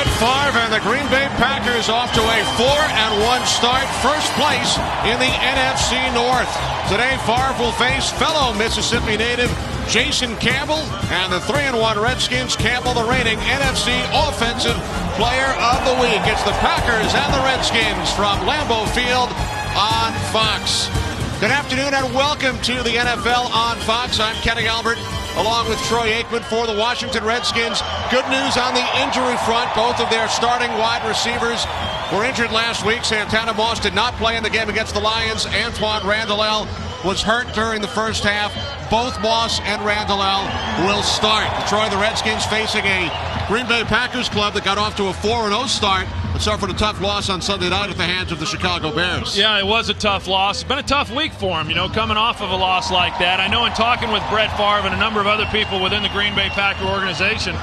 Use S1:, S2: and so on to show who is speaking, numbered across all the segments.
S1: Brett Favre and the Green Bay Packers off to a 4-1 start, first place in the NFC North. Today, Favre will face fellow Mississippi native Jason Campbell and the 3-1 Redskins. Campbell, the reigning NFC Offensive Player of the Week. It's the Packers and the Redskins from Lambeau Field on Fox. Good afternoon and welcome to the NFL on Fox. I'm Kenny Albert, along with Troy Aikman for the Washington Redskins. Good news on the injury front. Both of their starting wide receivers were injured last week. Santana Moss did not play in the game against the Lions. Antoine Randall was hurt during the first half. Both Moss and Randall will start. Troy, the Redskins facing a Green Bay Packers club that got off to a 4-0 start, but suffered a tough loss on Sunday night at the hands of the Chicago Bears.
S2: Yeah, it was a tough loss. It's been a tough week for him, coming off of a loss like that. I know in talking with Brett Favre and a number of other people within the Green Bay Packer organization,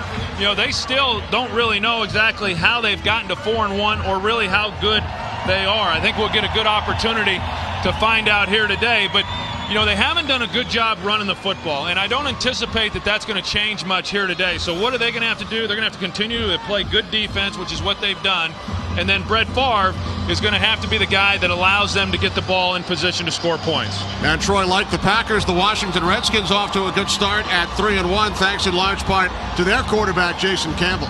S2: they still don't really know exactly how they've gotten to 4-1 or really how good they are. I think we'll get a good opportunity to find out here today, but they haven't done a good job running the football, and I don't anticipate that that's going to change much here today. So what are they going to have to do? They're going to have to continue to play good defense, which is what they've done, and then Brett Favre is going to have to be the guy that allows them to get the ball in position to score points.
S1: And Troy, like the Packers, the Washington Redskins off to a good start at 3-1, thanks in large part to their quarterback, Jason Campbell.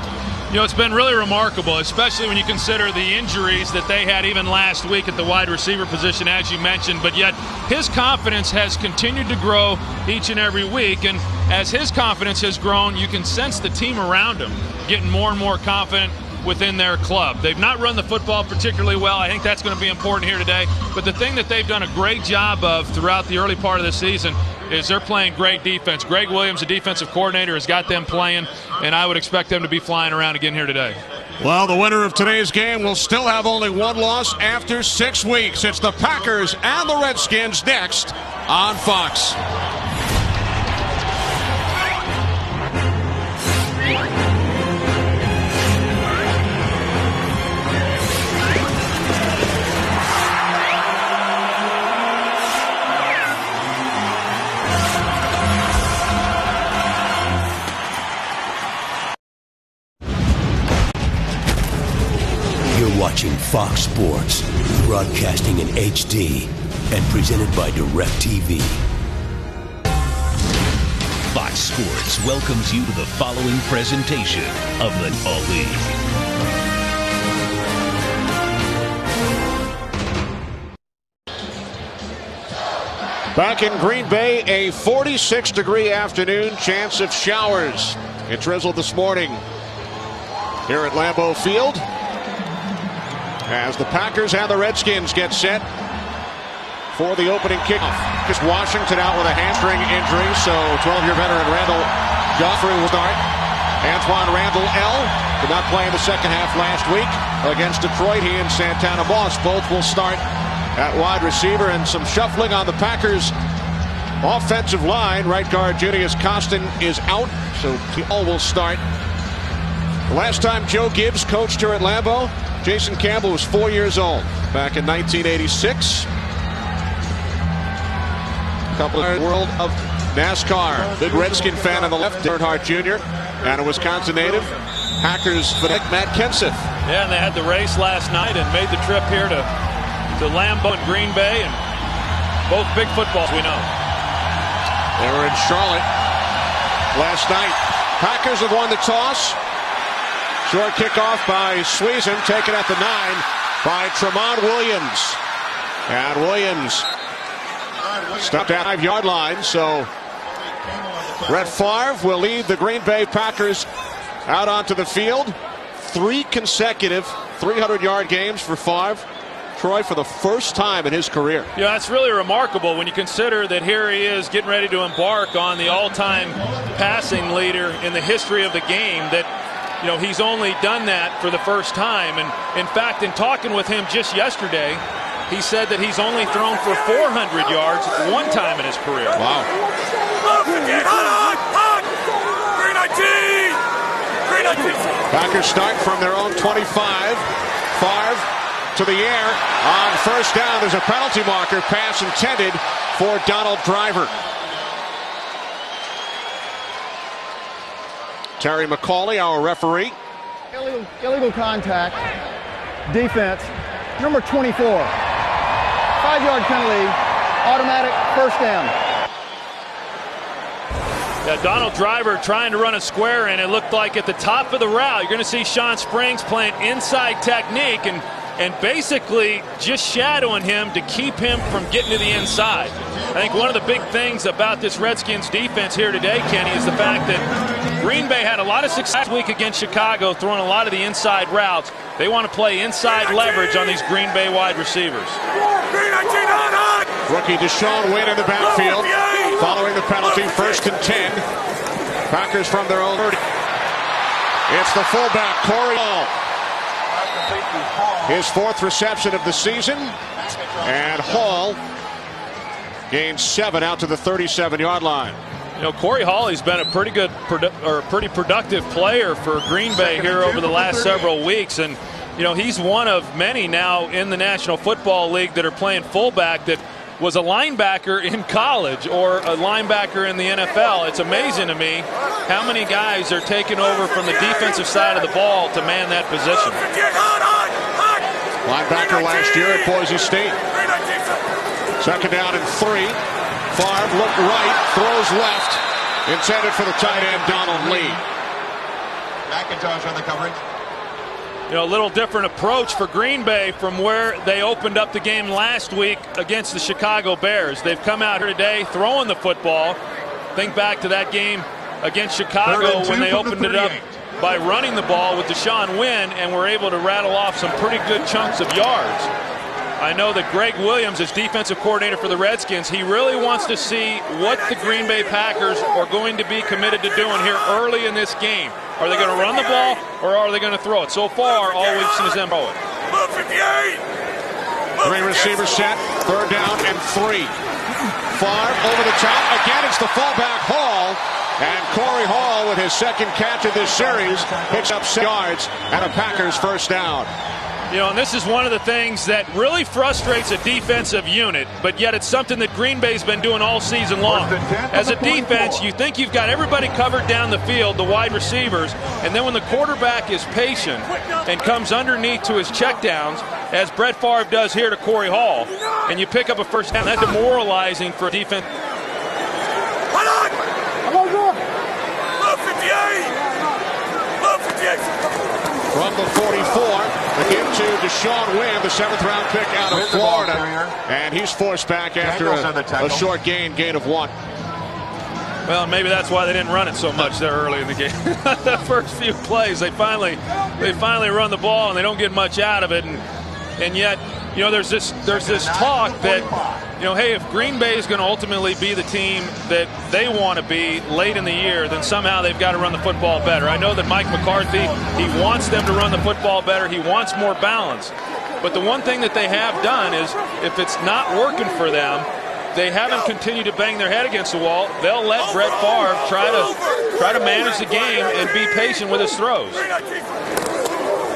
S2: It's been really remarkable, especially when you consider the injuries that they had even last week at the wide receiver position, as you mentioned. But yet his confidence has continued to grow each and every week. And as his confidence has grown, you can sense the team around him getting more and more confident within their club. They've not run the football particularly well. I think that's going to be important here today. But the thing that they've done a great job of throughout the early part of the season is they're playing great defense. Greg Williams, the defensive coordinator, has got them playing, and I would expect them to be flying around again here today.
S1: Well, the winner of today's game will still have only one loss after 6 weeks. It's the Packers and the Redskins next on Fox.
S3: Watching Fox Sports, broadcasting in HD, and presented by DirecTV.
S4: Fox Sports welcomes you to the following presentation of the All League.
S1: Back in Green Bay, a 46-degree afternoon, chance of showers. It drizzled this morning here at Lambeau Field, as the Packers and the Redskins get set for the opening kickoff. Just Washington out with a hamstring injury, so 12-year veteran Randall Joffrey will start. Antoine Randall did not play in the second half last week against Detroit. He and Santana Moss both will start at wide receiver, and some shuffling on the Packers offensive line. Right guard Junius Costin is out, so he all will start. The last time Joe Gibbs coached here at Lambeau, Jason Campbell was 4 years old back in 1986. A couple of world of NASCAR. Big Redskin fan on the left, Earnhardt Jr., and a Wisconsin native, Packers fanatic Matt Kenseth.
S2: Yeah, and they had the race last night and made the trip here to Lambeau and Green Bay, and both big footballs we know.
S1: They were in Charlotte last night. Packers have won the toss. Short kickoff by Sweezan, taken at the 9 by Tramon Williams. And Williams stepped at the 5-yard line, so Brett Favre will lead the Green Bay Packers out onto the field. 3 consecutive 300-yard games for Favre. Troy, for the first time in his career.
S2: Yeah, that's really remarkable when you consider that here he is getting ready to embark on the all-time passing leader in the history of the game. That he's only done that for the first time. And in fact, in talking with him just yesterday, he said that he's only thrown for 400 yards one time in his career.
S1: Wow. Packers start from their own 25. Favre to the air on first down. There's a penalty marker. Pass intended for Donald Driver. Terry McCauley, our referee.
S5: Illegal contact, defense, number 24. 5-yard penalty, automatic first down.
S2: Yeah, Donald Driver trying to run a square, and it looked like at the top of the route, you're going to see Sean Springs playing inside technique and basically just shadowing him to keep him from getting to the inside. I think one of the big things about this Redskins defense here today, Kenny, is the fact that Green Bay had a lot of success this week against Chicago, throwing a lot of the inside routes. They want to play inside leverage on these Green Bay wide receivers.
S1: Rookie Deshaun Wynn in the backfield, following the penalty, 1st and 10. Packers from their own 30. It's the fullback, Corey Hall. His 4th reception of the season, and Hall gains 7 out to the 37-yard line.
S2: You know, Corey Hawley's been a pretty good, pretty productive player for Green Bay here over the last several weeks, and you know he's one of many now in the National Football League that are playing fullback that was a linebacker in college or a linebacker in the NFL. It's amazing to me how many guys are taking over from the defensive side of the ball to man that position.
S1: Linebacker last year at Boise State. 2nd down and 3. Favre looked right, throws left, intended for the tight end Donald Lee.
S6: McIntosh on the coverage.
S2: You know, a little different approach for Green Bay from where they opened up the game last week against the Chicago Bears. They've come out here today throwing the football. Think back to that game against Chicago when they opened it up by running the ball with Deshaun Wynn and were able to rattle off some pretty good chunks of yards. I know that Greg Williams is defensive coordinator for the Redskins. He really wants to see what the Green Bay Packers are going to be committed to doing here early in this game. Are they going to run the ball or are they going to throw it? So far, all we've seen is them throw it.
S1: 3 receivers set, 3rd down and 3. Favre over the top. Again, it's the fullback Hall. And Corey Hall, with his 2nd catch of this series, picks up 6 yards and a Packers 1st down.
S2: You know, and this is one of the things that really frustrates a defensive unit, but yet it's something that Green Bay's been doing all season long. As a defense, you think you've got everybody covered down the field, the wide receivers, and then when the quarterback is patient and comes underneath to his checkdowns, as Brett Favre does here to Corey Hall, and you pick up a 1st down, that's demoralizing for a defense.
S1: From the 44, the give to Deshaun Wynn, the 7th-round pick out of Florida. And he's forced back after a short gain of 1.
S2: Well, maybe that's why they didn't run it so much there early in the game. The first few plays, they finally run the ball, and they don't get much out of it. And yet, you know, there's this talk that, you know, hey, if Green Bay is going to ultimately be the team that they want to be late in the year, then somehow they've got to run the football better. I know that Mike McCarthy, he wants them to run the football better. He wants more balance. But the one thing that they have done is if it's not working for them, they haven't continued to bang their head against the wall. They'll let Brett Favre try to manage the game and be patient with his throws.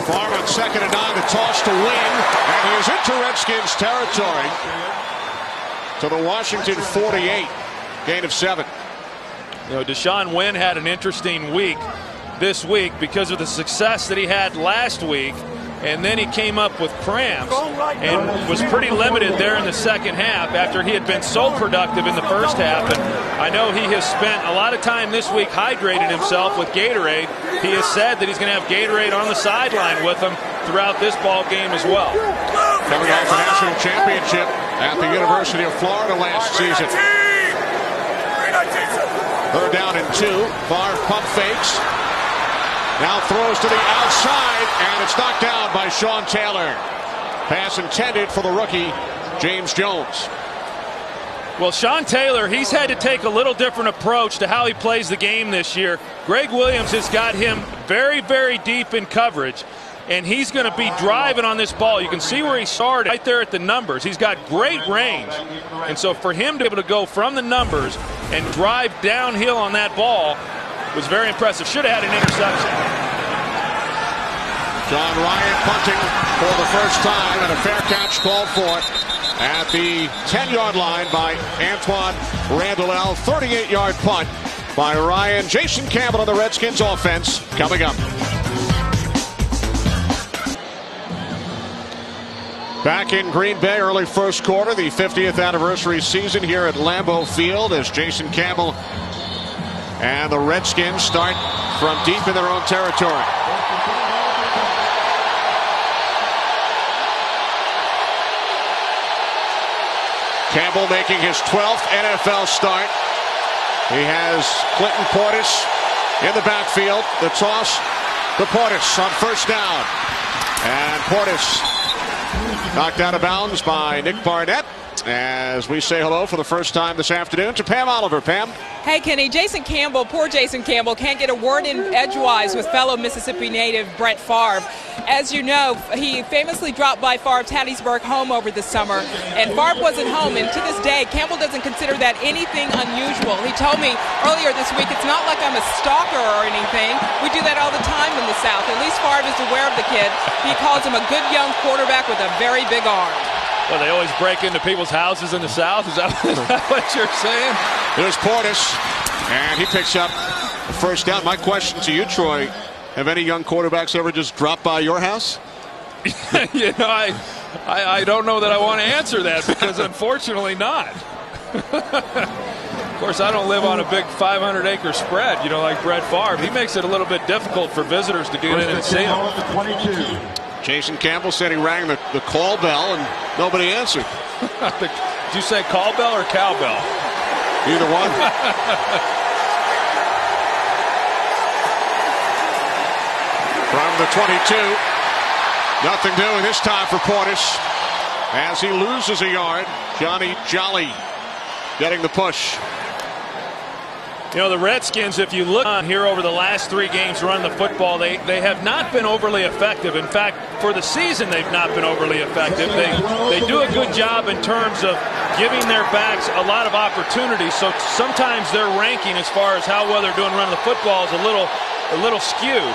S1: Favre on 2nd and 9, the toss to Wynn, and he is into Redskins territory. To the Washington 48, gain of 7.
S2: You know, Deshaun Wynn had an interesting week this week because of the success that he had last week, and then he came up with cramps and was pretty limited there in the 2nd half after he had been so productive in the 1st half. And I know he has spent a lot of time this week hydrating himself with Gatorade. He has said that he's going to have Gatorade on the sideline with him throughout this ball game as well.
S1: Coming off the national championship at the University of Florida last season. 3rd down and 2. Favre pump fakes. Now throws to the outside, and it's knocked down by Sean Taylor. Pass intended for the rookie, James Jones.
S2: Well, Sean Taylor, he's had to take a little different approach to how he plays the game this year. Greg Williams has got him very, very deep in coverage, and he's going to be driving on this ball. You can see where he started right there at the numbers. He's got great range, and so for him to be able to go from the numbers and drive downhill on that ball was very impressive. Should have had an interception.
S1: John Ryan punting for the first time, and a fair catch called for at the 10-yard line by Antoine Randall. 38-yard punt by Ryan. Jason Campbell on the Redskins offense coming up. Back in Green Bay, early first quarter, the 50th anniversary season here at Lambeau Field as Jason Campbell and the Redskins start from deep in their own territory. Campbell making his 12th NFL start. He has Clinton Portis in the backfield. The toss to Portis on first down. And Portis knocked out of bounds by Nick Barnett as we say hello for the first time this afternoon to Pam Oliver. Pam.
S7: Hey, Kenny. Jason Campbell, poor Jason Campbell, can't get a word in edgewise with fellow Mississippi native Brett Favre. As you know, he famously dropped by Favre's Hattiesburg home over the summer, and Favre wasn't home, and to this day, Campbell doesn't consider that anything unusual. He told me earlier this week, it's not like I'm a stalker or anything. We do that all the time in the South. At least Favre is aware of the kid. He calls him a good young quarterback with a very big arm.
S2: Well, they always break into people's houses in the South. Is that what you're saying?
S1: Here's Portis, and he picks up the first down. My question to you, Troy, have any young quarterbacks ever just dropped by your house?
S2: You know, I don't know that I want to answer that because unfortunately not. Of course, I don't live on a big 500-acre spread, you know, like Brett Favre. He makes it a little bit difficult for visitors to get in and see him.
S1: Jason Campbell said he rang the call bell and nobody answered.
S2: Did you say call bell or cowbell?
S1: Either one. From the 22. Nothing doing this time for Portis as he loses a yard. Johnny Jolly getting the push.
S2: You know, the Redskins, if you look here over the last 3 games running the football, they have not been overly effective. In fact, for the season, they've not been overly effective. They do a good job in terms of giving their backs a lot of opportunities. So sometimes their ranking as far as how well they're doing running the football is a little skewed.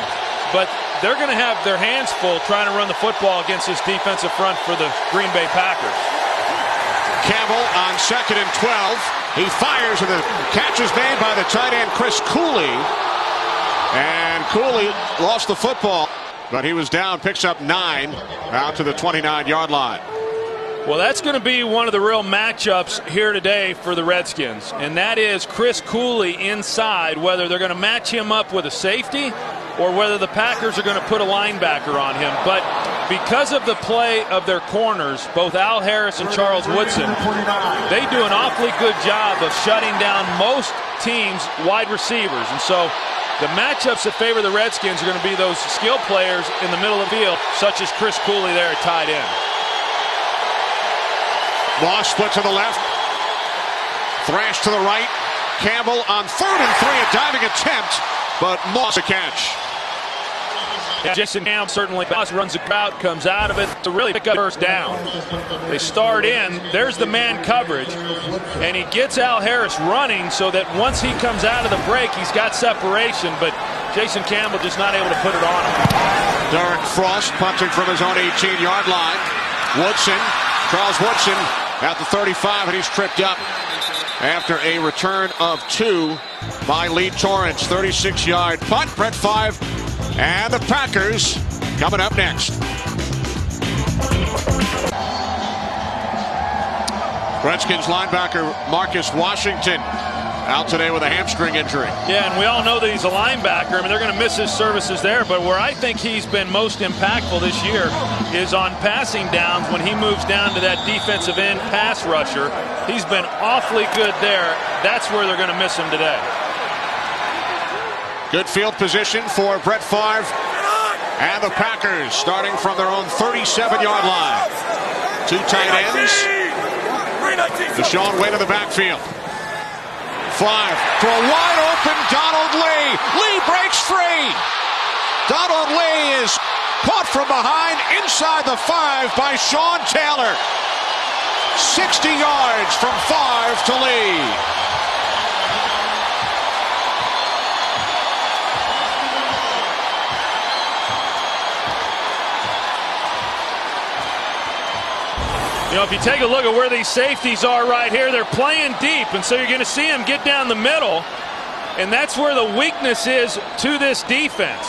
S2: But they're going to have their hands full trying to run the football against this defensive front for the Green Bay Packers.
S1: Campbell on 2nd and 12. He fires, and the catch is made by the tight end Chris Cooley. And Cooley lost the football, but he was down, picks up 9 out to the 29-yard line.
S2: Well, that's going to be one of the real matchups here today for the Redskins, and that is Chris Cooley inside, whether they're going to match him up with a safety or whether the Packers are going to put a linebacker on him. But because of the play of their corners, both Al Harris and Charles Woodson, they do an awfully good job of shutting down most teams' wide receivers. And so the matchups that favor the Redskins are going to be those skill players in the middle of the field, such as Chris Cooley there at tight end.
S1: Moss split to the left. Thrash to the right. Campbell on 3rd and 3, a diving attempt, but Moss a catch.
S2: Jason Campbell certainly runs the crowd, comes out of it to really pick up first down. They start in, there's the man coverage, and he gets Al Harris running so that once he comes out of the break, he's got separation, but Jason Campbell just not able to put it on him.
S1: Derek Frost punting from his own 18-yard line. Woodson, Charles Woodson at the 35, and he's tripped up after a return of 2 by Lee Torrance. 36-yard punt. Brett Favre and the Packers coming up next. Redskins linebacker Marcus Washington out today with a hamstring injury.
S2: Yeah, and we all know that he's a linebacker. I mean, they're going to miss his services there, but where I think he's been most impactful this year is on passing downs when he moves down to that defensive end pass rusher. He's been awfully good there. That's where they're going to miss him today.
S1: Good field position for Brett Favre and the Packers, starting from their own 37-yard line. 2 tight ends. Deshaun Wade in the backfield. 5 to a wide open Donald Lee. Lee breaks free. Donald Lee is caught from behind inside the 5 by Sean Taylor. 60 yards from Favre to Lee.
S2: You know, if you take a look at where these safeties are right here, they're playing deep, and so you're going to see them get down the middle, and that's where the weakness is to this defense.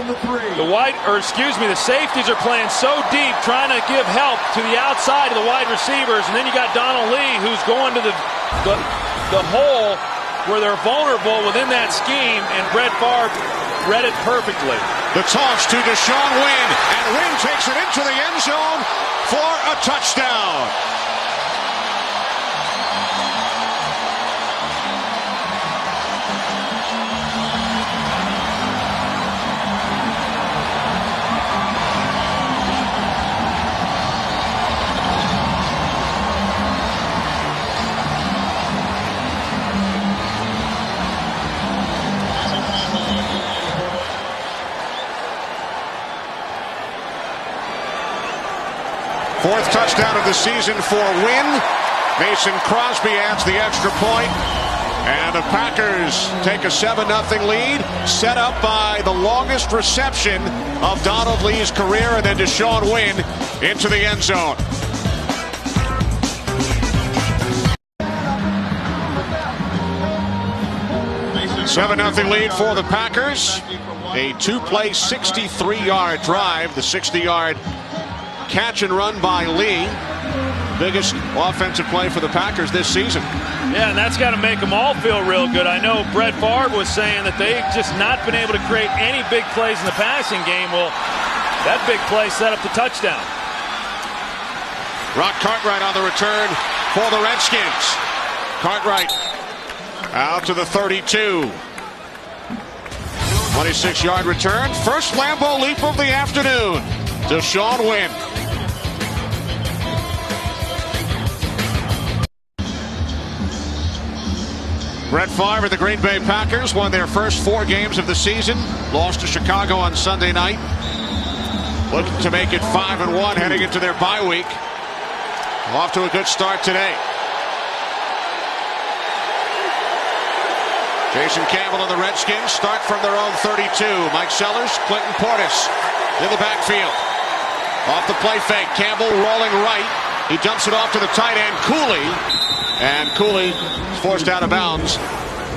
S2: the safeties are playing so deep, trying to give help to the outside of the wide receivers, and then you got Donald Lee who's going to the hole where they're vulnerable within that scheme, and Brett Favre read it perfectly.
S1: The toss to Deshaun Wynn, and Wynn takes it into the end zone for a touchdown. Fourth touchdown of the season for Wynn. Mason Crosby adds the extra point. And the Packers take a 7-0 lead, set up by the longest reception of Donald Lee's career, and then Deshaun Wynn into the end zone. Seven 7-0 lead for the Packers. A two-play 63-yard drive. The 60-yard catch and run by Lee. Biggest offensive play for the Packers this season.
S2: Yeah, and that's got to make them all feel real good. I know Brett Favre was saying that they've just not been able to create any big plays in the passing game. Well, that big play set up the touchdown.
S1: Rock Cartwright on the return for the Redskins. Cartwright out to the 32. 26-yard return. First Lambeau leap of the afternoon. Deshaun Wynn. Brett Favre and the Green Bay Packers won their first 4 games of the season. Lost to Chicago on Sunday night. Looking to make it 5-1 heading into their bye week. Off to a good start today. Jason Campbell and the Redskins start from their own 32. Mike Sellers, Clinton Portis in the backfield. Off the play fake. Campbell rolling right. He dumps it off to the tight end, Cooley. And Cooley is forced out of bounds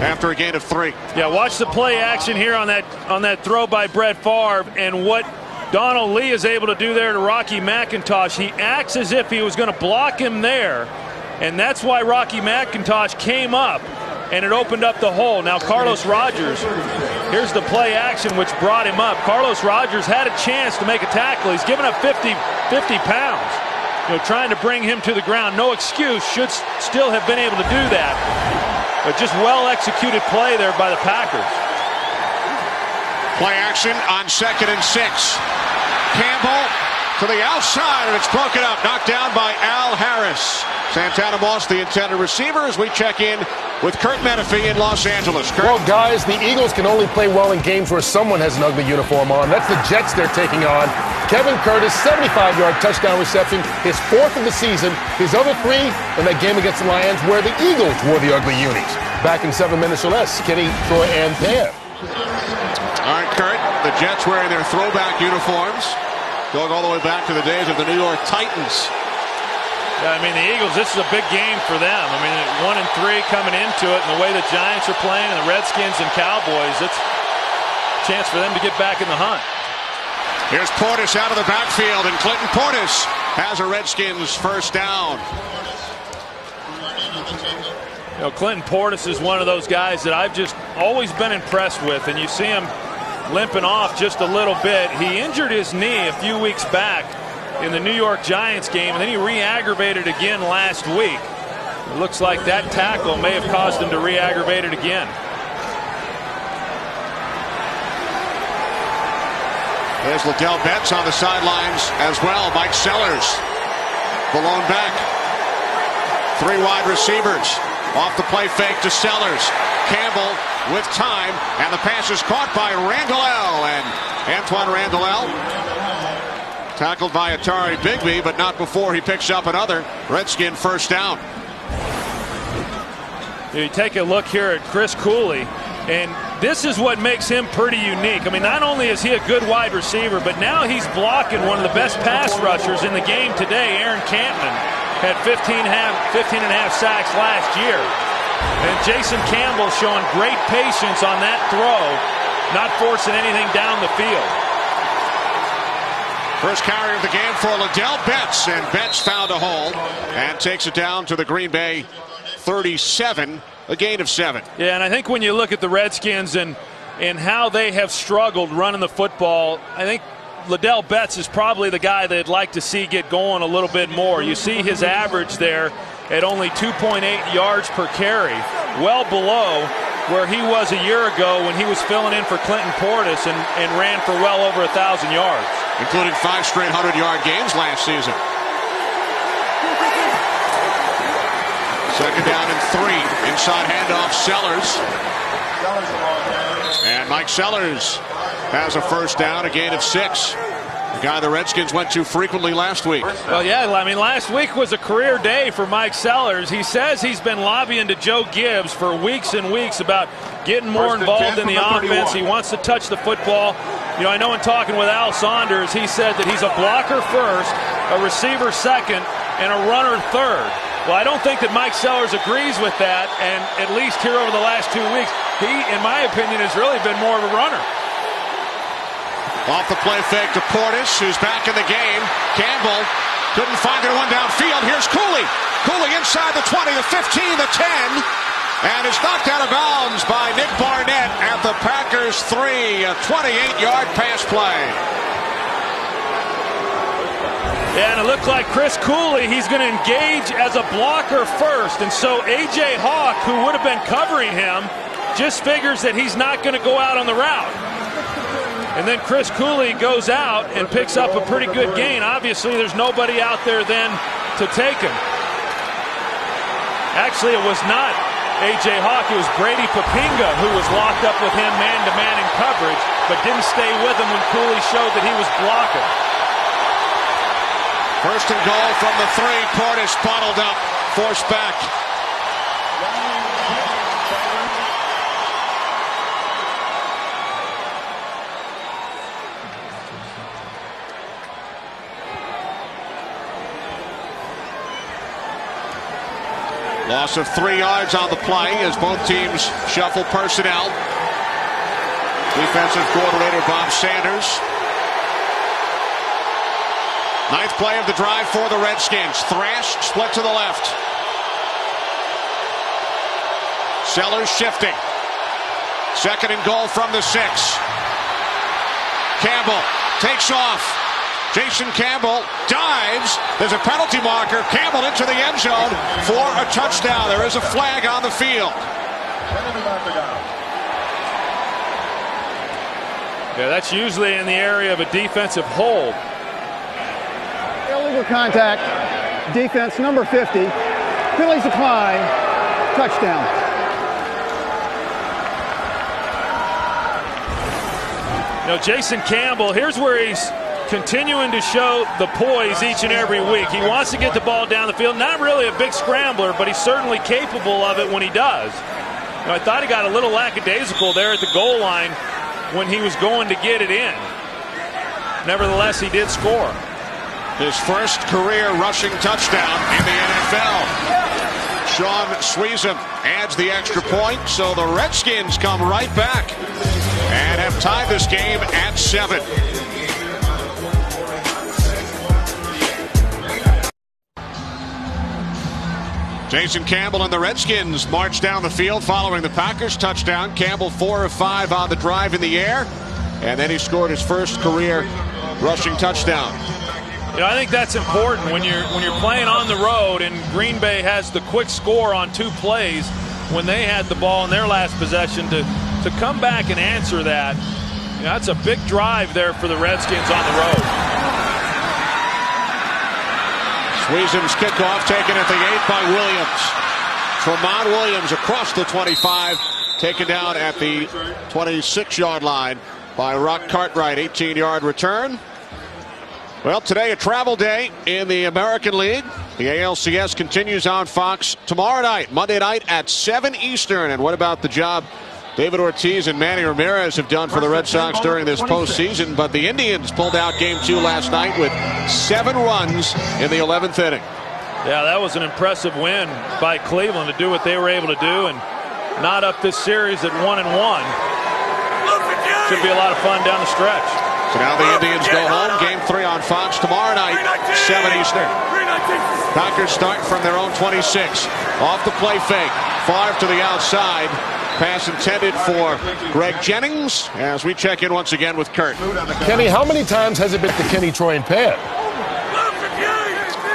S1: after a gain of 3.
S2: Yeah, watch the play action here on that throw by Brett Favre, and what Donald Lee is able to do there to Rocky McIntosh. He acts as if he was going to block him there, and that's why Rocky McIntosh came up, and it opened up the hole. Now Carlos Rogers, here's the play action which brought him up. Carlos Rogers had a chance to make a tackle. He's given up 50 pounds. Trying to bring him to the ground. No excuse. Should still have been able to do that. But just well-executed play there by the Packers.
S1: Play action on 2nd and 6. Campbell to the outside, and it's broken up. Knocked down by Al Harris. Santana Moss, the intended receiver, as we check in with Kurt Menefee in Los Angeles. Kurt.
S8: Well, guys, the Eagles can only play well in games where someone has an ugly uniform on. That's the Jets they're taking on. Kevin Curtis, 75-yard touchdown reception, his 4th of the season. His other 3 in that game against the Lions, where the Eagles wore the ugly unis. Back in 7 minutes or less, Kitty, Troy, and Pam.
S1: All right, Kurt, the Jets wearing their throwback uniforms, going all the way back to the days of the New York Titans.
S2: Yeah, I mean, the Eagles, this is a big game for them. I mean, 1-3 coming into it, and the way the Giants are playing, and the Redskins and Cowboys, it's a chance for them to get back in the hunt.
S1: Here's Portis out of the backfield, and Clinton Portis has a Redskins first down.
S2: Clinton Portis is one of those guys that I've just always been impressed with, and you see him limping off just a little bit. He injured his knee a few weeks back in the New York Giants game, and then he re-aggravated again last week. It looks like that tackle may have caused him to re-aggravate it again.
S1: There's Liddell Betts on the sidelines as well. Mike Sellers, the lone back. 3 wide receivers. Off the play fake to Sellers. Campbell with time, and the pass is caught by Randall, and Antoine Randall tackled by Atari Bigby, but not before he picks up another Redskin first down.
S2: You take a look here at Chris Cooley, and this is what makes him pretty unique. I mean, not only is he a good wide receiver, but now he's blocking one of the best pass rushers in the game today. Aaron Campman had 15 and a half sacks last year. And Jason Campbell showing great patience on that throw not forcing anything down the field.
S1: First carry of the game for Liddell Betts, and Betts found a hole and takes it down to the Green Bay 37, a gain of 7.
S2: Yeah, and I think when you look at the Redskins and how they have struggled running the football, I think Liddell Betts is probably the guy they'd like to see get going a little bit more. You see his average there at only 2.8 yards per carry, well below where he was a year ago when he was filling in for Clinton Portis and ran for well over 1,000 yards.
S1: Including 5 straight 100-yard games last season. Second down and 3. Inside handoff, Sellers. And Mike Sellers has a first down, a gain of 6. The guy the Redskins went to frequently last week.
S2: Well, yeah, I mean, last week was a career day for Mike Sellers. He says he's been lobbying to Joe Gibbs for weeks and weeks about getting more involved in the offense. He wants to touch the football. You know, I know in talking with Al Saunders, he said that he's a blocker first, a receiver second, and a runner third. Well, I don't think that Mike Sellers agrees with that, and at least here over the last 2 weeks, he, in my opinion, has really been more of a runner.
S1: Off the play fake to Portis, who's back in the game. Campbell couldn't find anyone downfield. Here's Cooley. Cooley inside the 20, the 15, the 10. And is knocked out of bounds by Nick Barnett at the Packers 3, a 28-yard pass play.
S2: Yeah, and it looked like Chris Cooley, he's going to engage as a blocker first. And so A.J. Hawk, who would have been covering him, just figures that he's not going to go out on the route. And then Chris Cooley goes out and picks up a pretty good gain. Obviously, there's nobody out there then to take him. Actually, it was not A.J. Hawk. It was Brady Papinga who was locked up with him man-to-man in coverage, but didn't stay with him when Cooley showed that he was blocking.
S1: First and goal from the 3. Portis bottled up, forced back. Loss of 3 yards on the play as both teams shuffle personnel. Defensive coordinator Bob Sanders. 9th play of the drive for the Redskins. Thrash split to the left. Sellers shifting. Second and goal from the 6. Campbell takes off. Jason Campbell dives. There's a penalty marker. Campbell into the end zone for a touchdown. There is a flag on the field.
S2: Yeah, that's usually in the area of a defensive hold.
S5: Illegal contact. Defense number 50. Penalties decline. Touchdown.
S2: You know, Jason Campbell, here's where he's continuing to show the poise each and every week. He wants to get the ball down the field. Not really a big scrambler, but he's certainly capable of it when he does. You know, I thought he got a little lackadaisical there at the goal line when he was going to get it in. Nevertheless, he did score.
S1: His first career rushing touchdown in the NFL. Sean Sweezum adds the extra point, so the Redskins come right back and have tied this game at 7. Jason Campbell and the Redskins march down the field following the Packers touchdown. Campbell 4 of 5 on the drive in the air, and then he scored his first career rushing touchdown.
S2: You know, I think that's important when you're playing on the road, and Green Bay has the quick score on 2 plays when they had the ball in their last possession to come back and answer that. You know, that's a big drive there for the Redskins on the road.
S1: Sweezum's kickoff taken at the 8 by Williams. Tremont Williams across the 25, taken down at the 26-yard line by Rock Cartwright. 18-yard return. Well, today a travel day in the American League. The ALCS continues on Fox tomorrow night, Monday night at 7 Eastern. And what about the job David Ortiz and Manny Ramirez have done for the Red Sox during this postseason? But the Indians pulled out Game 2 last night with 7 runs in the 11th inning.
S2: Yeah, that was an impressive win by Cleveland to do what they were able to do and not up this series at 1-1. Should be a lot of fun down the stretch.
S1: So now the Indians go home. Game 3 on Fox tomorrow night, 7 Eastern. Packers start from their own 26. Off the play fake. Favre to the outside. Pass intended for Greg Jennings as we check in once again with Kurt.
S8: Kenny, how many times has it been to Kenny Troy and Pat?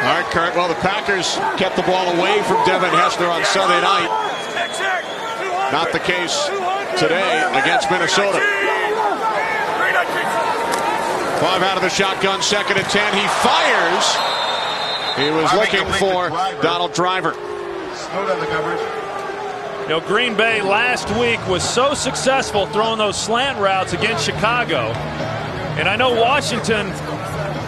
S1: All right, Kurt. Well, the Packers kept the ball away from Devin Hester on Sunday night. Not the case today against Minnesota. 5 out of the shotgun, 2nd and 10. He fires. He was looking for Donald Driver.
S2: You know, Green Bay last week was so successful throwing those slant routes against Chicago. And I know Washington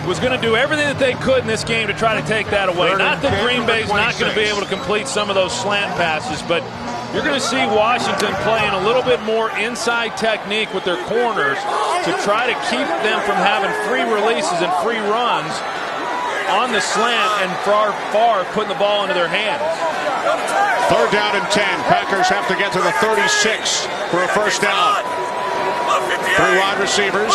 S2: was going to do everything that they could in this game to try to take that away. Not that Green Bay's not going to be able to complete some of those slant passes, but you're going to see Washington playing a little bit more inside technique with their corners to try to keep them from having free releases and free runs on the slant and far putting the ball into their hands.
S1: 3rd down and 10. Packers have to get to the 36 for a first down. 3 wide receivers.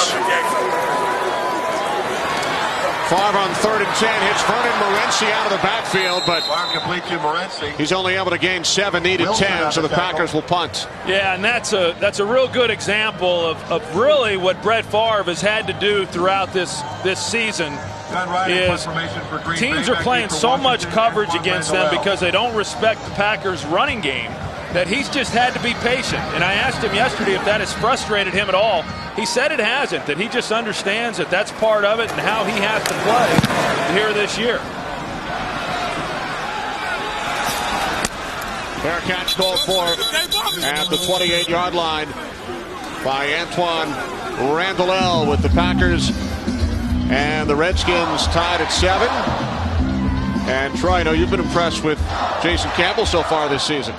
S1: Favre on 3rd and 10 hits Vernon Morency out of the backfield, but he's only able to gain 7, needed 10, so the Packers will punt.
S2: Yeah, and that's a real good example of really what Brett Favre has had to do throughout this season. Is teams are playing so much coverage against them because they don't respect the Packers' running game that he's just had to be patient. And I asked him yesterday if that has frustrated him at all. He said it hasn't, that he just understands that that's part of it and how he has to play here this year.
S1: Fair catch called for at the 28-yard line by Antoine Randall with the Packers and the Redskins tied at 7. And Troy, I know you've been impressed with Jason Campbell so far this season.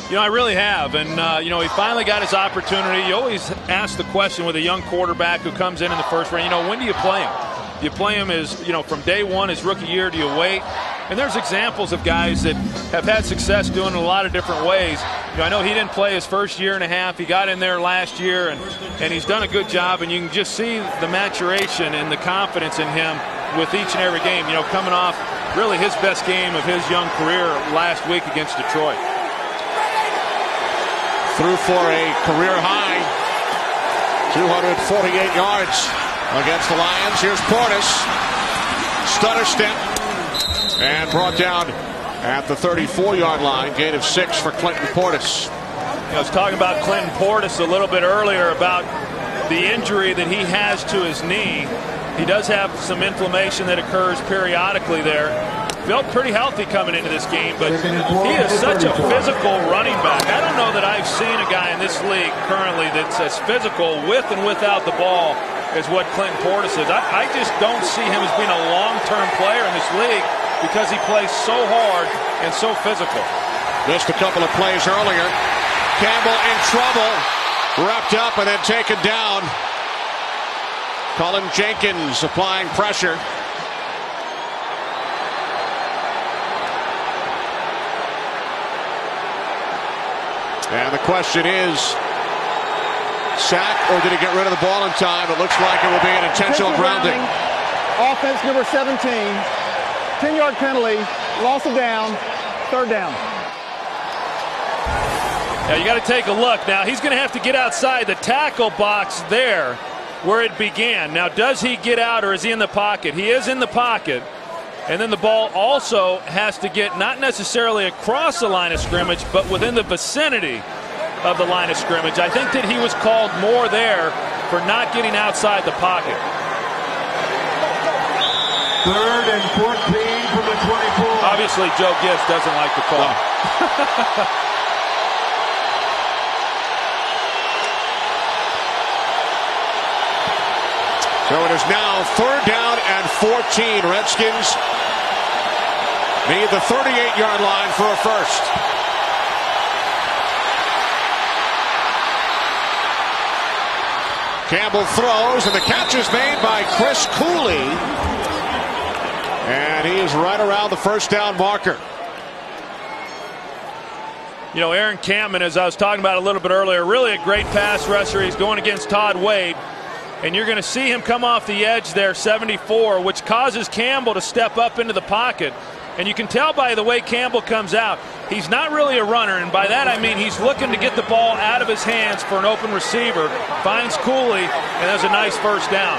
S2: You know, I really have. And, you know, he finally got his opportunity. You always ask the question with a young quarterback who comes in the first round, you know, when do you play him? Do you play him as, you know, from day one, his rookie year? Do you wait? And there's examples of guys that have had success doing it a lot of different ways. You know, I know he didn't play his first year and a half. He got in there last year, and he's done a good job. And you can just see the maturation and the confidence in him with each and every game. You know, coming off really his best game of his young career last week against Detroit.
S1: Threw for a career high 248 yards against the Lions. Here's Portis. Stutter step. And brought down at the 34-yard line. Gain of 6 for Clinton Portis.
S2: I was talking about Clinton Portis a little bit earlier about the injury that he has to his knee. He does have some inflammation that occurs periodically there. Felt pretty healthy coming into this game, but he is such a physical running back. I don't know that I've seen a guy in this league currently that's as physical with and without the ball as what Clinton Portis is. I just don't see him as being a long-term player in this league because he plays so hard and so physical.
S1: Missed a couple of plays earlier. Campbell in trouble. Wrapped up and then taken down. Colin Jenkins applying pressure. And the question is, sack or did he get rid of the ball in time? It looks like it will be an intentional grounding.
S5: Offense number 17. 10-yard penalty. Loss of down. 3rd down.
S2: Now you got to take a look. Now he's going to have to get outside the tackle box there where it began. Now does he get out or is he in the pocket? He is in the pocket. And then the ball also has to get not necessarily across the line of scrimmage, but within the vicinity of the line of scrimmage. I think that he was called more there for not getting outside the pocket.
S6: 3rd and 14 from the 24.
S2: Obviously, Joe Gibbs doesn't like the call.
S1: So it is now 3rd down and 14. Redskins need the 38-yard line for a first. Campbell throws, and the catch is made by Chris Cooley. And he is right around the first down marker.
S2: You know, Aaron Campman, as I was talking about a little bit earlier, really a great pass rusher. He's going against Todd Wade. And you're going to see him come off the edge there, 74, which causes Campbell to step up into the pocket. And you can tell by the way Campbell comes out, he's not really a runner. And by that I mean he's looking to get the ball out of his hands for an open receiver. Finds Cooley, and there's a nice first down.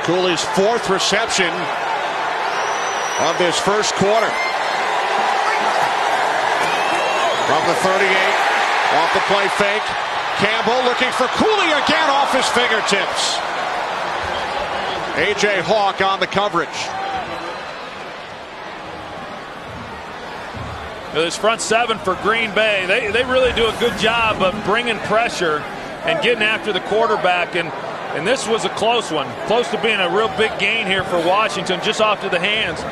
S1: Cooley's 4th reception of this first quarter. From the 38, off the play fake. Campbell looking for Cooley again off his fingertips. A.J. Hawk on the coverage.
S2: This front 7 for Green Bay, they really do a good job of bringing pressure and getting after the quarterback. And this was a close one. Close to being a real big gain here for Washington, just off the hands.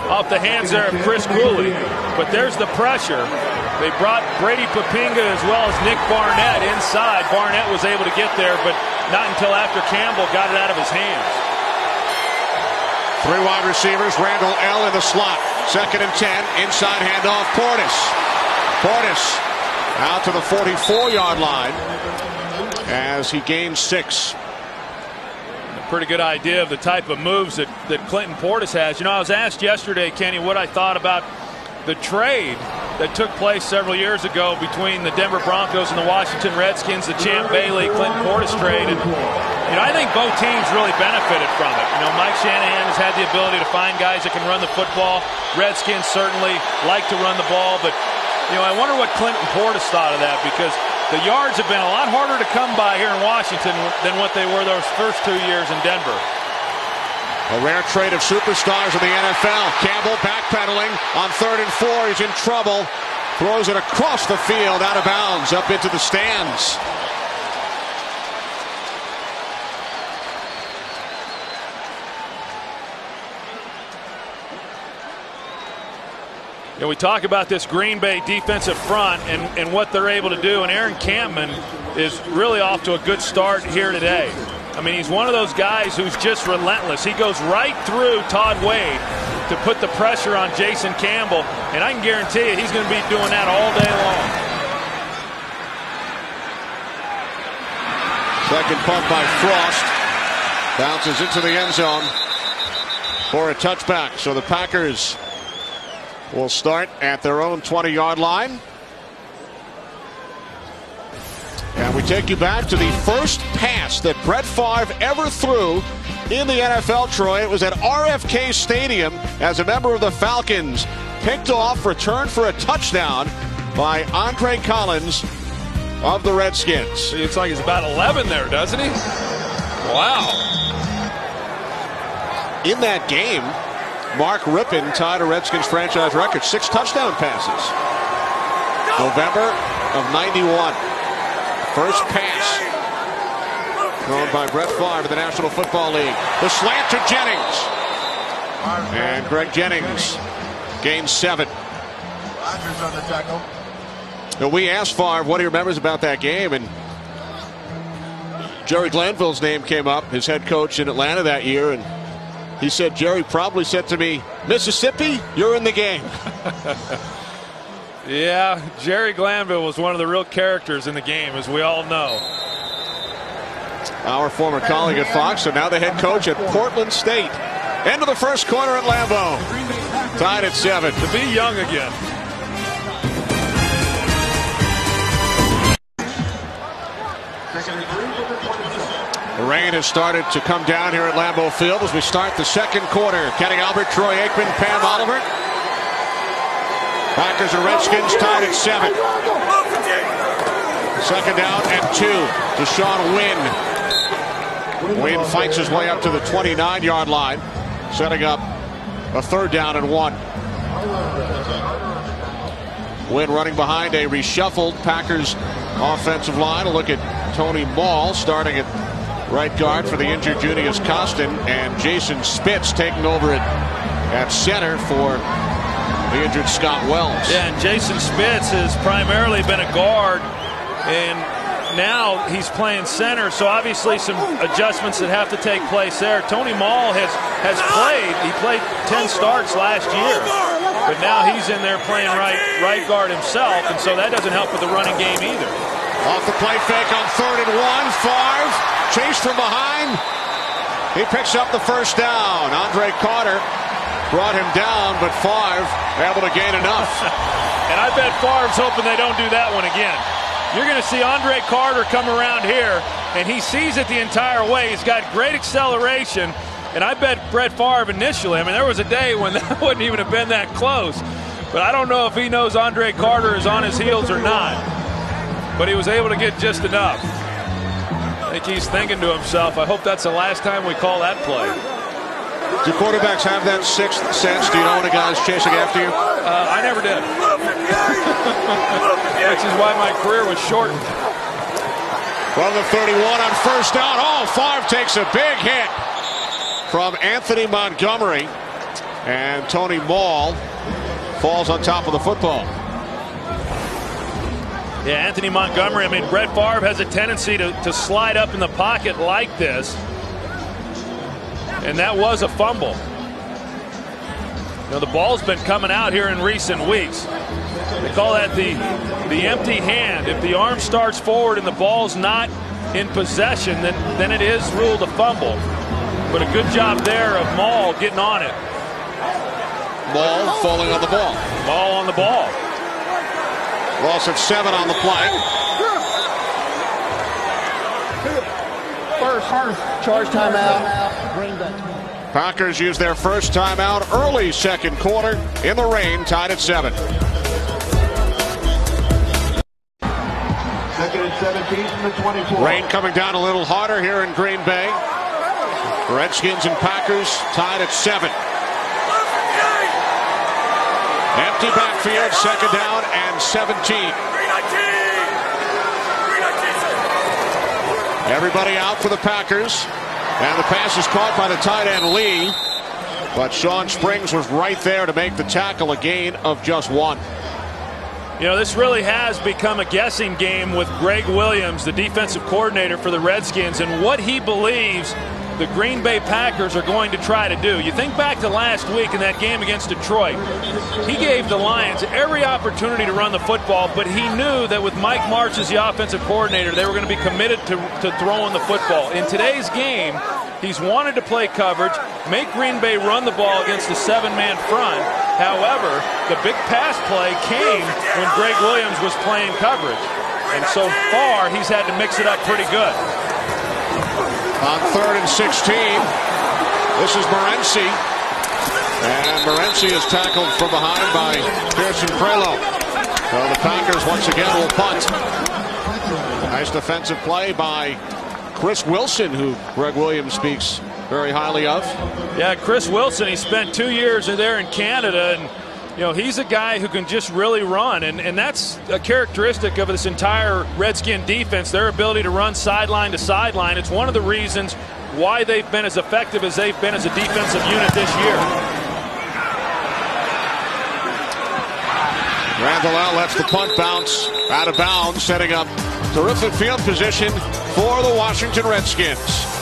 S2: Off the hands there of Chris Cooley. But there's the pressure. They brought Brady Papinga as well as Nick Barnett inside. Barnett was able to get there, but not until after Campbell got it out of his hands.
S1: 3 wide receivers, Randall L. in the slot. 2nd and 10, inside handoff, Portis. Portis out to the 44-yard line as he gains 6.
S2: Pretty good idea of the type of moves that Clinton Portis has. You know, I was asked yesterday, Kenny, what I thought about the trade that took place several years ago between the Denver Broncos and the Washington Redskins, the Champ Bailey Clinton Portis trade. And, you know, I think both teams really benefited from it. You know, Mike Shanahan has had the ability to find guys that can run the football. Redskins certainly like to run the ball, but, you know, I wonder what Clinton Portis thought of that, because the yards have been a lot harder to come by here in Washington than what they were those first 2 years in Denver.
S1: A rare trade of superstars in the NFL. Campbell backpedaling on 3rd and 4. He's in trouble. Throws it across the field, out of bounds, up into the stands.
S2: You know, we talk about this Green Bay defensive front and what they're able to do, and Aaron Campman is really off to a good start here today. I mean, he's one of those guys who's just relentless. He goes right through Todd Wade to put the pressure on Jason Campbell, and I can guarantee you he's going to be doing that all day long.
S1: Second punt by Frost. Bounces into the end zone for a touchback. So the Packers will start at their own 20-yard line. And we take you back to the first pass that Brett Favre ever threw in the NFL, Troy. It was at RFK Stadium as a member of the Falcons. Picked off, returned for a touchdown by Andre Collins of the Redskins.
S2: He looks like he's about 11 there, doesn't he? Wow.
S1: In that game, Mark Rippon tied a Redskins franchise record, 6 touchdown passes. November of '91. First pass thrown by Brett Favre to the National Football League. The slant to Jennings. And Greg Jennings gains 7.
S6: Rodgers on the tackle.
S1: Now, we asked Favre what he remembers about that game, and Jerry Glanville's name came up, his head coach in Atlanta that year, and he said, Jerry probably said to me, Mississippi, you're in the game.
S2: Yeah, Jerry Glanville was one of the real characters in the game, as we all know.
S1: Our former colleague at Fox, so now the head coach at Portland State. End of the first quarter at Lambeau. Tied at 7.
S2: To be young again.
S1: The rain has started to come down here at Lambeau Field as we start the second quarter. Kenny Albert, Troy Aikman, Pam Oliver. Packers and Redskins tied at 7. Second down and 2. Deshaun Wynn. Wynn fights his way up to the 29-yard line, setting up a 3rd down and 1. Wynn running behind a reshuffled Packers offensive line. A look at Tony Mall starting at right guard for the injured Junius Costin, and Jason Spitz taking over at center for the injured Scott Wells.
S2: Yeah, and Jason Spitz has primarily been a guard, and now he's playing center, so obviously some adjustments that have to take place there. Tony Mall has played. He played 10 starts last year. But now he's in there playing right guard himself, and so that doesn't help with the running game either.
S1: Off the play fake on 3rd and 1. Favre chased from behind. He picks up the first down. Andre Carter brought him down, but Favre able to gain enough.
S2: And I bet Favre's hoping they don't do that one again. You're going to see Andre Carter come around here, and he sees it the entire way. He's got great acceleration, and I bet Brett Favre initially, I mean, there was a day when that wouldn't even have been that close. But I don't know if he knows Andre Carter is on his heels or not. But he was able to get just enough. I think he's thinking to himself, I hope that's the last time we call that play.
S1: Do quarterbacks have that sixth sense? Do you know when a guy's chasing after you?
S2: I never did. Which is why my career was shortened.
S1: From the 31 on first down. Oh, Favre takes a big hit from Anthony Montgomery. And Tony Maul falls on top of the football.
S2: Yeah, Anthony Montgomery. I mean, Brett Favre has a tendency to slide up in the pocket like this. And that was a fumble. You know, the ball's been coming out here in recent weeks. They call that the empty hand. If the arm starts forward and the ball's not in possession, then it is ruled a fumble. But a good job there of Maul getting on it.
S1: Maul falling on the ball.
S2: Maul on the ball.
S1: Loss of 7 on the play.
S5: First charge timeout. Green Bay.
S1: Packers use their first timeout early second quarter in the rain, tied at 7.
S6: 2nd and 17 from the 24.
S1: Rain coming down a little harder here in Green Bay. Redskins and Packers tied at 7. Empty backfield, second down and 17. Everybody out for the Packers. And the pass is caught by the tight end Lee. But Sean Springs was right there to make the tackle, a gain of just 1.
S2: You know, this really has become a guessing game with Greg Williams, the defensive coordinator for the Redskins, and what he believes the Green Bay Packers are going to try to do. You think back to last week in that game against Detroit. He gave the Lions every opportunity to run the football, but he knew that with Mike Martz as the offensive coordinator, they were going to be committed to throwing the football. In today's game, he's wanted to play coverage, make Green Bay run the ball against the 7-man front. However, the big pass play came when Greg Williams was playing coverage. And so far, he's had to mix it up pretty good.
S1: On 3rd and 16, this is Morency. And Morency is tackled from behind by Pearson Prelo. So the Packers once again will punt. Nice defensive play by Chris Wilson, who Greg Williams speaks very highly of.
S2: Yeah, Chris Wilson, he spent 2 years there in Canada, and you know, he's a guy who can just really run, and that's a characteristic of this entire Redskin defense, their ability to run sideline to sideline. It's one of the reasons why they've been as effective as they've been as a defensive unit this year.
S1: Randall lets the punt bounce out of bounds, setting up terrific field position for the Washington Redskins.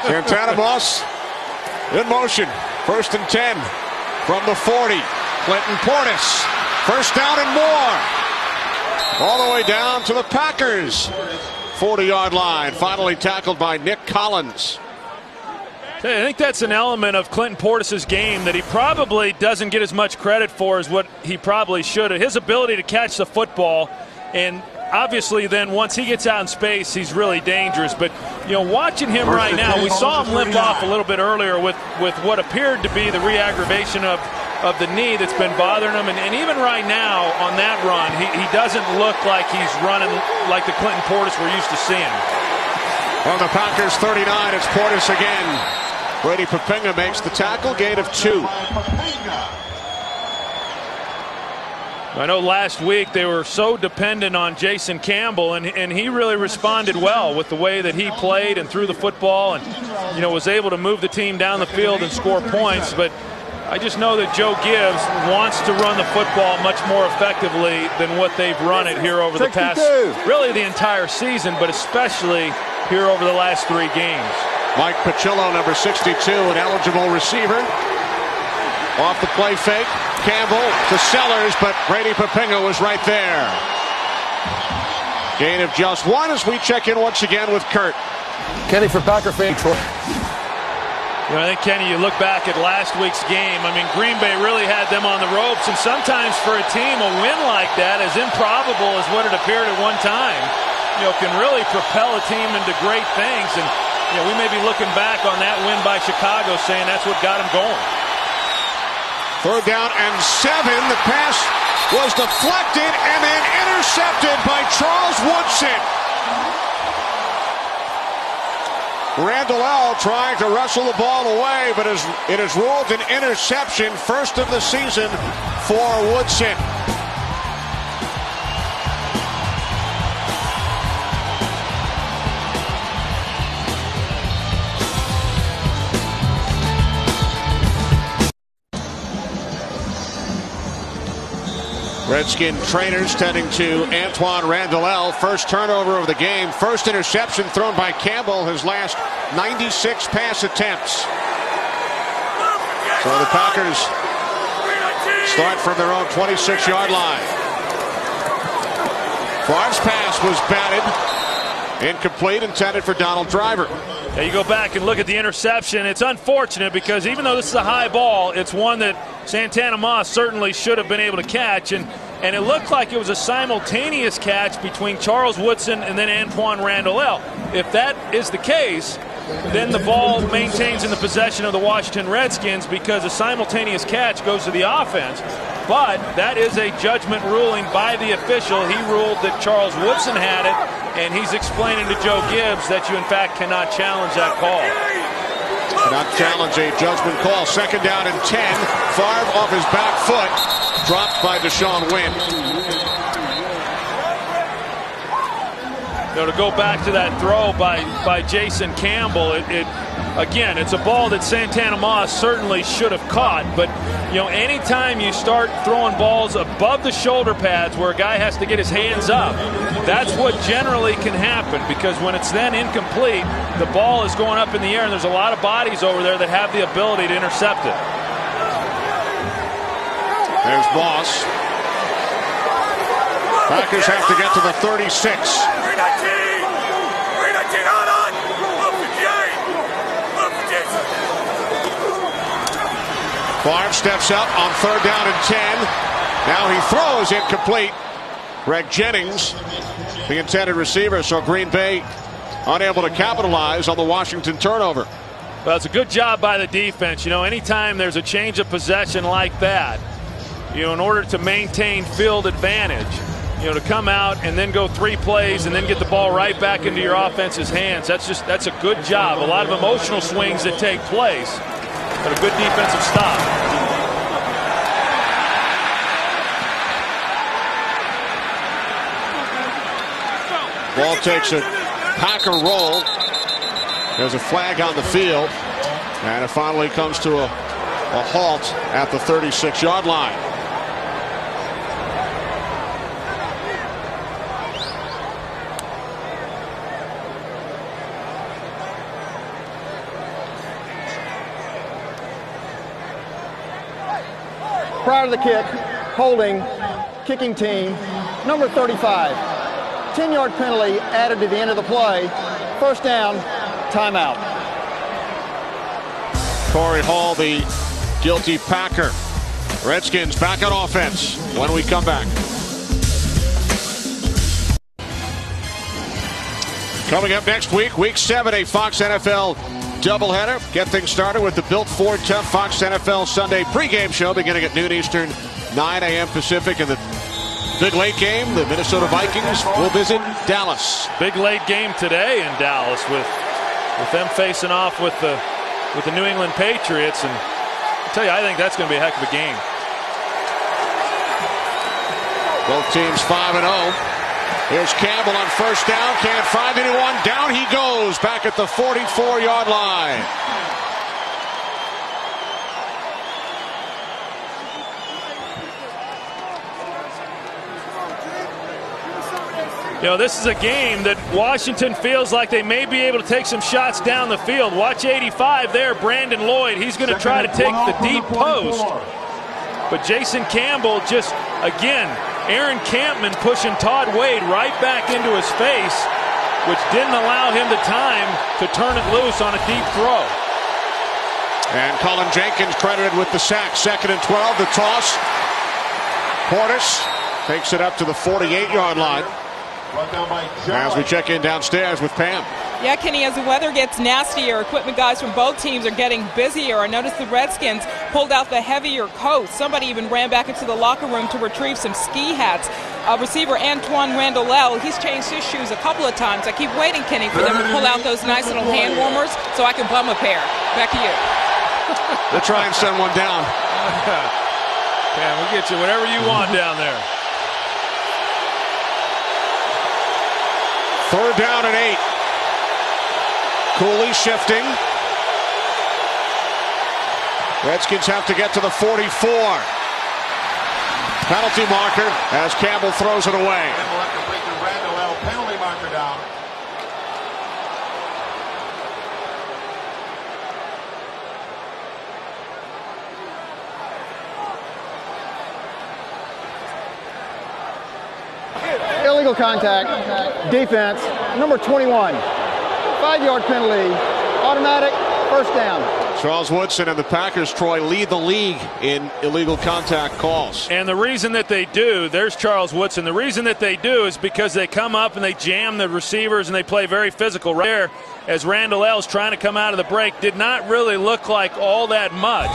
S1: Santana Moss in motion. 1st and 10 from the 40. Clinton Portis. First down and more. All the way down to the Packers 40-yard line. Finally tackled by Nick Collins.
S2: I think that's an element of Clinton Portis' game that he probably doesn't get as much credit for as what he probably should. His ability to catch the football, and obviously then once he gets out in space, he's really dangerous. But, you know, watching him right now, we saw him limp off a little bit earlier with what appeared to be the re-aggravation of of the knee that's been bothering him. And even right now on that run, he doesn't look like he's running like the Clinton Portis we're used to seeing.
S1: On the Packers 39, it's Portis again. Brady Papinga makes the tackle, gain of 2.
S2: I know last week they were so dependent on Jason Campbell, and he really responded well with the way that he played and threw the football, and was able to move the team down the field and score points. But I just know that Joe Gibbs wants to run the football much more effectively than what they've run it here over the past, really the entire season, but especially here over the last 3 games.
S1: Mike Pacillo, number 62, an eligible receiver. Off the play fake, Campbell to Sellers, but Brady Papinga was right there. Gain of just 1 as we check in once again with Kurt.
S8: Kenny, for Packer fans.
S2: I think, Kenny, you look back at last week's game. I mean, Green Bay really had them on the ropes, and sometimes for a team, a win like that, as improbable as what it appeared at one time, can really propel a team into great things. And we may be looking back on that win by Chicago saying that's what got them going.
S1: 3rd down and 7. The pass was deflected and then intercepted by Charles Woodson. Randall L. trying to wrestle the ball away, but it is ruled an interception, first of the season for Woodson. Redskin trainers tending to Antoine Randall, first turnover of the game, first interception thrown by Campbell, his last 96 pass attempts. So the Packers start from their own 26-yard line. Favre's pass was batted, incomplete, intended for Donald Driver.
S2: Yeah, you go back and look at the interception. It's unfortunate because even though this is a high ball, it's one that Santana Moss certainly should have been able to catch. And it looked like it was a simultaneous catch between Charles Woodson and then Antoine Randall. If that is the case, then the ball maintains in the possession of the Washington Redskins because a simultaneous catch goes to the offense. But that is a judgment ruling by the official. He ruled that Charles Woodson had it, and he's explaining to Joe Gibbs that you, in fact, cannot challenge that call.
S1: Cannot challenge a judgment call. 2nd down and 10. Favre off his back foot. Dropped by Deshaun Wynn.
S2: To go back to that throw by Jason Campbell, again, it's a ball that Santana Moss certainly should have caught. But, anytime you start throwing balls above the shoulder pads where a guy has to get his hands up, that's what generally can happen, because when it's then incomplete, the ball is going up in the air, and there's a lot of bodies over there that have the ability to intercept it.
S1: There's Moss. Packers have to get to the 36. Favre steps up on 3rd down and 10. Now he throws incomplete. Greg Jennings, the intended receiver, so Green Bay unable to capitalize on the Washington turnover.
S2: Well, it's a good job by the defense. Anytime there's a change of possession like that, in order to maintain field advantage, to come out and then go 3 plays and then get the ball right back into your offense's hands, that's a good job. A lot of emotional swings that take place, but a good defensive stop.
S1: Ball takes a Packer roll. There's a flag on the field, and it finally comes to a halt at the 36-yard line.
S5: Prior to the kick, holding, kicking team, number 35. 10-yard penalty added to the end of the play. 1st down, timeout.
S1: Corey Hall, the guilty Packer. Redskins back on offense when we come back. Coming up next week, Week 7, a Fox NFL doubleheader. Get things started with the Built Ford Tough Fox NFL Sunday pregame show beginning at noon Eastern, 9 a.m. Pacific. And the big late game, the Minnesota Vikings will visit Dallas.
S2: Big late game today in Dallas with them facing off with the New England Patriots. And I'll tell you, I think that's going to be a heck of a game.
S1: Both teams 5-0. Here's Campbell on first down. Can't find anyone. Down he goes back at the 44-yard line.
S2: You know, this is a game that Washington feels like they may be able to take some shots down the field. Watch 85 there, Brandon Lloyd. He's going to try to take the deep post. But Jason Campbell just, again, Aaron Campman pushing Todd Wade right back into his face, which didn't allow him the time to turn it loose on a deep throw.
S1: And Colin Jenkins credited with the sack. 2nd and 12, the toss. Portis takes it up to the 48-yard line. As we check in downstairs with Pam.
S7: Yeah, Kenny, as the weather gets nastier, equipment guys from both teams are getting busier. I noticed the Redskins pulled out the heavier coats. Somebody even ran back into the locker room to retrieve some ski hats. Receiver Antoine Randall, he's changed his shoes a couple of times. I keep waiting, Kenny, for them to pull out those nice little hand warmers so I can bum a pair. Back to you.
S1: They'll try and send one down.
S2: Pam, we'll get you whatever you want down there.
S1: 3rd down and 8. Cooley shifting. Redskins have to get to the 44. Penalty marker as Campbell throws it away.
S6: Penalty marker down.
S5: Illegal contact, defense, number 21. 5-yard penalty, automatic, first down.
S1: Charles Woodson and the Packers, Troy, lead the league in illegal contact calls.
S2: And the reason that they do, there's Charles Woodson, the reason that they do is because they come up and they jam the receivers and they play very physical. Right there, as Randall L's trying to come out of the break, did not really look like all that much.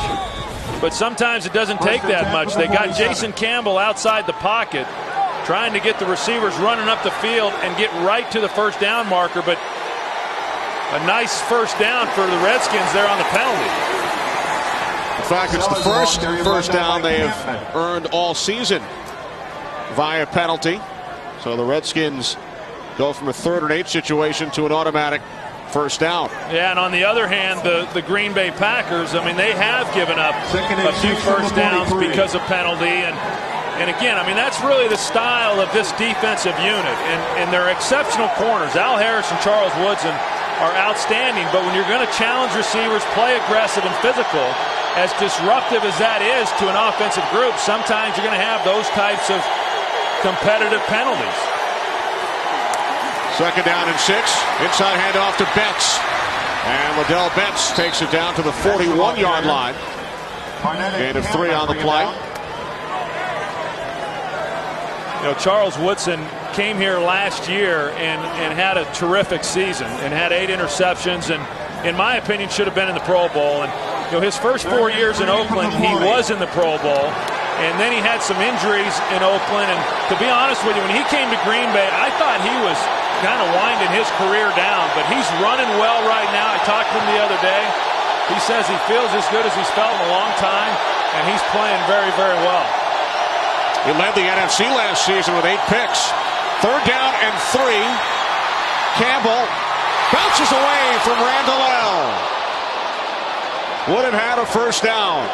S2: But sometimes it doesn't take that much. They got Jason Campbell outside the pocket, trying to get the receivers running up the field and get right to the first down marker, but a nice first down for the Redskins there on the penalty.
S1: In fact, it's the first down they have earned all season via penalty. So the Redskins go from a 3rd and 8 situation to an automatic first down.
S2: Yeah, and on the other hand, the Green Bay Packers, I mean, they have given up a few first downs because of penalty. And again, I mean, that's really the style of this defensive unit. And they're exceptional corners. Al Harris and Charles Woodson are outstanding. But when you're going to challenge receivers, play aggressive and physical, as disruptive as that is to an offensive group, sometimes you're going to have those types of competitive penalties.
S1: 2nd down and 6. Inside handoff to Betts. And Liddell Betts takes it down to the 41-yard line. Gain of 3 on the play.
S2: You know, Charles Woodson came here last year and had a terrific season and had 8 interceptions and, in my opinion, should have been in the Pro Bowl. And, you know, his first 4 years in Oakland, he was in the Pro Bowl. And then he had some injuries in Oakland. And to be honest with you, when he came to Green Bay, I thought he was kind of winding his career down. But he's running well right now. I talked to him the other day. He says he feels as good as he's felt in a long time. And he's playing very, very well.
S1: He led the NFC last season with 8 picks. 3rd down and 3. Campbell bounces away from Randall L. Would have had a first down.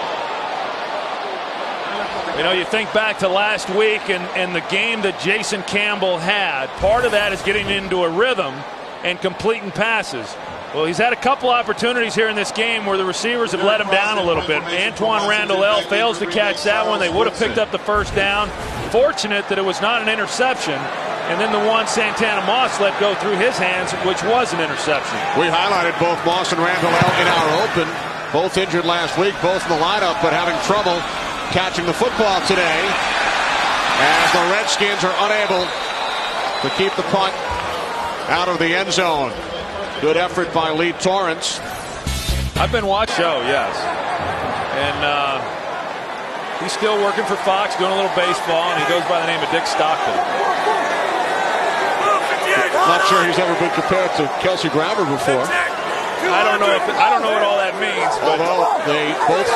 S2: You know, you think back to last week and the game that Jason Campbell had. Part of that is getting into a rhythm and completing passes. Well, he's had a couple opportunities here in this game where the receivers have let him down a little bit. Antoine Randall fails to catch that one. They would have picked up the first down. Fortunate that it was not an interception. And then the one Santana Moss let go through his hands, which was an interception.
S1: We highlighted both Moss and Randall in our open. Both injured last week, both in the lineup, but having trouble catching the football today as the Redskins are unable to keep the punt out of the end zone. Good effort by Lee Torrance.
S2: I've been watching the show, yes. And he's still working for Fox, doing a little baseball, and he goes by the name of Dick Stockton.
S1: Not sure he's ever been compared to Kelsey Grammer before.
S2: I don't know what all that means. But
S1: although they both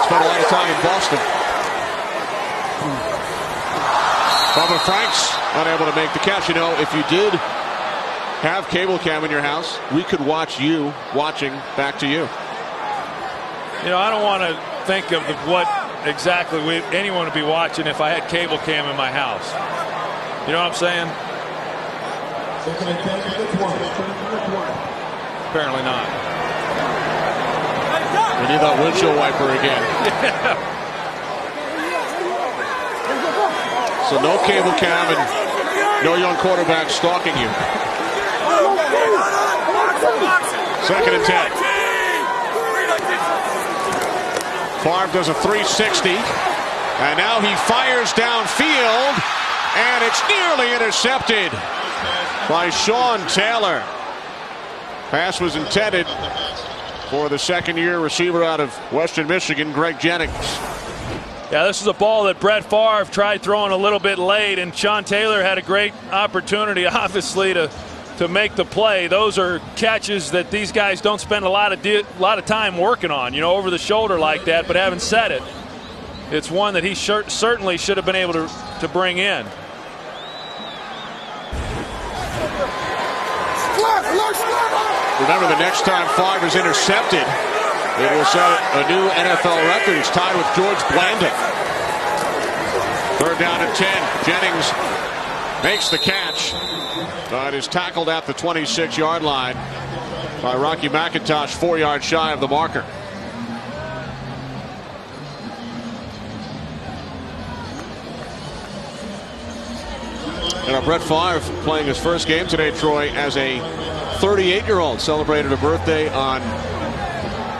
S1: spent a lot of time in Boston. Bubba Franks unable to make the catch. You know, if you did have cable cam in your house, we could watch you watching back to you.
S2: You know, I don't want to think of what exactly anyone would be watching if I had cable cam in my house. You know what I'm saying? Apparently not.
S1: We need that windshield wiper again. So no cable cam and no young quarterback stalking you. 2nd and 10. Favre does a 360. And now he fires downfield. And it's nearly intercepted by Sean Taylor. Pass was intended for the second-year receiver out of Western Michigan, Greg Jennings.
S2: Yeah, this is a ball that Brett Favre tried throwing a little bit late, and Sean Taylor had a great opportunity, obviously, to make the play. Those are catches that these guys don't spend a lot of time working on, you know, over the shoulder like that. But having said it, it's one that he certainly should have been able to bring in.
S1: Remember, the next time Favre is intercepted, it will set a new NFL record. He's tied with George Blanda. 3rd down and 10. Jennings makes the catch, but is tackled at the 26-yard line by Rocky McIntosh, 4 yards shy of the marker. And Brett Favre playing his first game today, Troy, as a 38-year-old. Celebrated a birthday on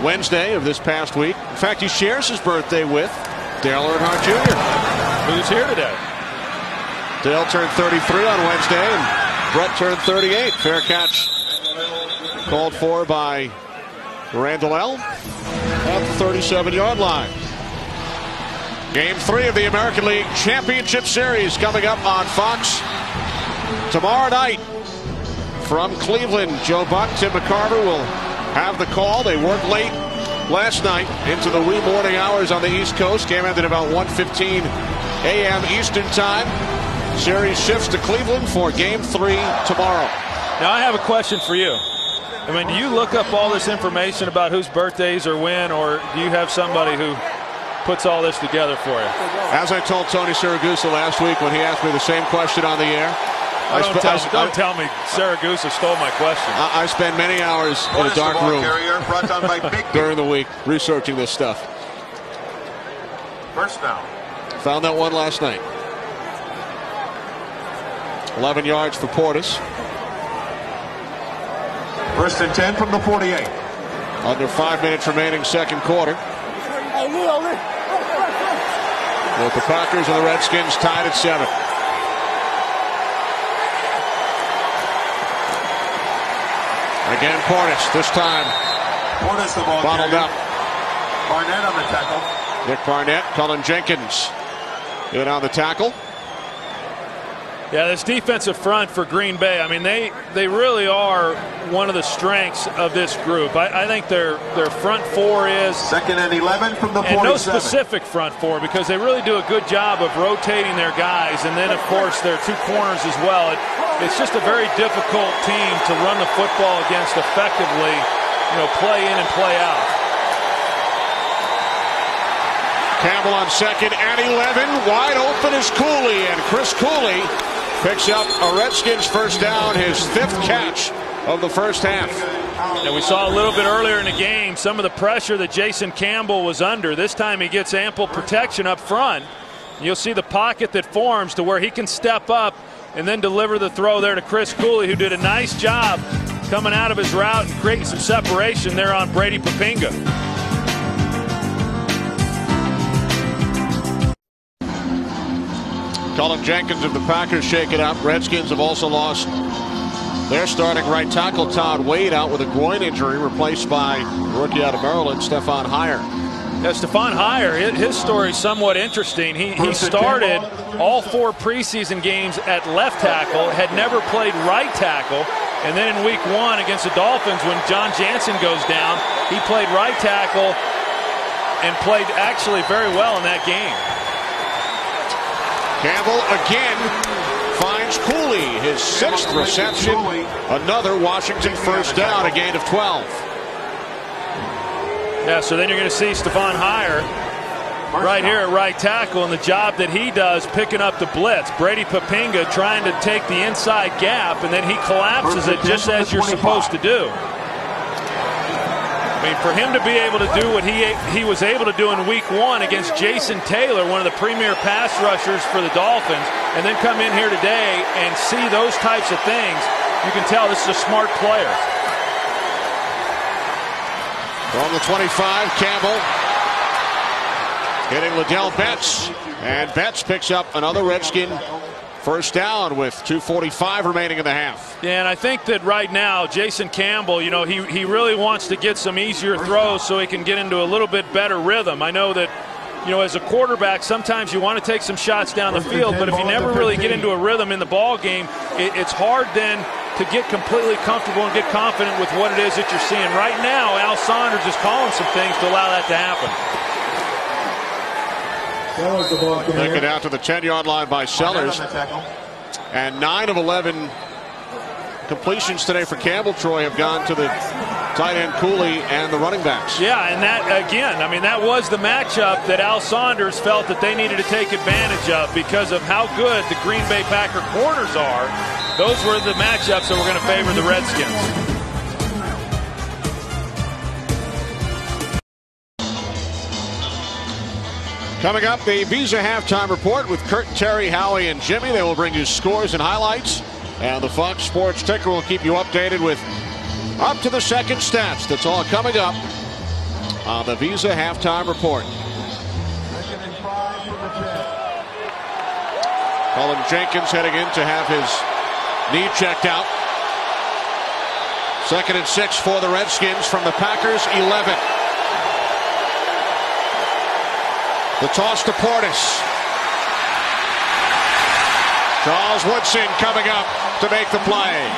S1: Wednesday of this past week. In fact, he shares his birthday with Dale Earnhardt Jr.,
S2: who's here today.
S1: Dale turned 33 on Wednesday, and Brett turned 38. Fair catch called for by Randall L. at the 37-yard line. Game 3 of the American League Championship Series coming up on Fox tomorrow night. From Cleveland, Joe Buck, Tim McCarver will have the call. They worked late last night into the wee morning hours on the East Coast. Game ended about 1:15 a.m. Eastern Time. Series shifts to Cleveland for Game 3 tomorrow.
S2: Now I have a question for you. I mean, do you look up all this information about whose birthdays are when, or do you have somebody who puts all this together for you?
S1: As I told Tony Siragusa last week when he asked me the same question on the air.
S2: Don't tell me Siragusa stole my question.
S1: I spend many hours in a dark room during the week researching this stuff.
S6: First down.
S1: Found that one last night. 11 yards for Portis.
S6: 1st and 10 from the 48.
S1: Under 5 minutes remaining, second quarter. With the Packers and the Redskins tied at 7. Again, Portis, this time
S6: Portis the ball
S1: bottled up.
S6: Barnett on the tackle.
S1: Nick Barnett, Cullen Jenkins in on the tackle.
S2: Yeah, this defensive front for Green Bay, I mean, they really are one of the strengths of this group. I think their front four is
S6: 2nd and 11 from the 47.
S2: And no specific front four, because they really do a good job of rotating their guys. And then, of course, their 2 corners as well. It's just a very difficult team to run the football against effectively, you know, play in and play out.
S1: Campbell on 2nd and 11. Wide open is Cooley, and Chris Cooley picks up a Redskins first down, his 5th catch of the first half.
S2: And we saw a little bit earlier in the game some of the pressure that Jason Campbell was under. This time he gets ample protection up front. You'll see the pocket that forms to where he can step up and then deliver the throw there to Chris Cooley, who did a nice job coming out of his route and creating some separation there on Brady Papinga.
S1: Cullen Jenkins of the Packers shake it up. Redskins have also lost Their starting right tackle, Todd Wade, out with a groin injury, replaced by rookie out of Maryland, Stefan Heyer.
S2: Yeah, Stefan Heyer, his story is somewhat interesting. He started all 4 preseason games at left tackle, had never played right tackle, and then in week 1 against the Dolphins, when John Jansen goes down, he played right tackle and played actually very well in that game.
S1: Campbell again finds Cooley, his 6th reception, another Washington first down, a gain of 12.
S2: Yeah, so then you're going to see Stefan Heyer right here at right tackle, and the job that he does picking up the blitz. Brady Papinga trying to take the inside gap, and then he collapses it just as you're supposed to do. I mean, for him to be able to do what he was able to do in week 1 against Jason Taylor, one of the premier pass rushers for the Dolphins, and then come in here today and see those types of things, you can tell this is a smart player.
S1: From the 25, Campbell hitting Liddell Betts, and Betts picks up another Redskin first down with 2:45 remaining in the half.
S2: Yeah, and I think that right now, Jason Campbell, you know, he really wants to get some easier throws so he can get into a little bit better rhythm. I know that, you know, as a quarterback, sometimes you want to take some shots down the field, but if you never really get into a rhythm in the ball game, it's hard then to get completely comfortable and get confident with what it is that you're seeing. Right now, Al Saunders is calling some things to allow that to happen.
S1: Taken out to the 10-yard line by Sellers. And 9 of 11 completions today for Campbell, Troy, have gone to the tight end Cooley and the running backs.
S2: Yeah, and that, again, I mean, that was the matchup that Al Saunders felt that they needed to take advantage of because of how good the Green Bay Packer corners are. Those were the matchups that were going to favor the Redskins.
S1: Coming up, the Visa Halftime Report with Kurt, Terry, Howie, and Jimmy. They will bring you scores and highlights. And the Fox Sports Ticker will keep you updated with up-to-the-second stats. That's all coming up on the Visa Halftime Report. Cullen Jenkins heading in to have his knee checked out. 2nd and 6 for the Redskins from the Packers' 11. The toss to Portis. Charles Woodson coming up to make the play.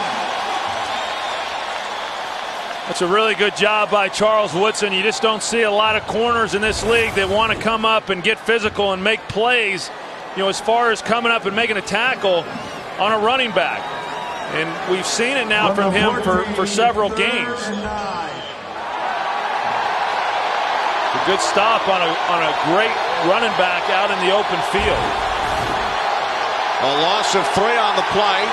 S2: That's a really good job by Charles Woodson. You just don't see a lot of corners in this league that want to come up and get physical and make plays, you know, as far as coming up and making a tackle on a running back. And we've seen it now from him for several games. A good stop on a great running back out in the open field.
S1: A loss of 3 on the play.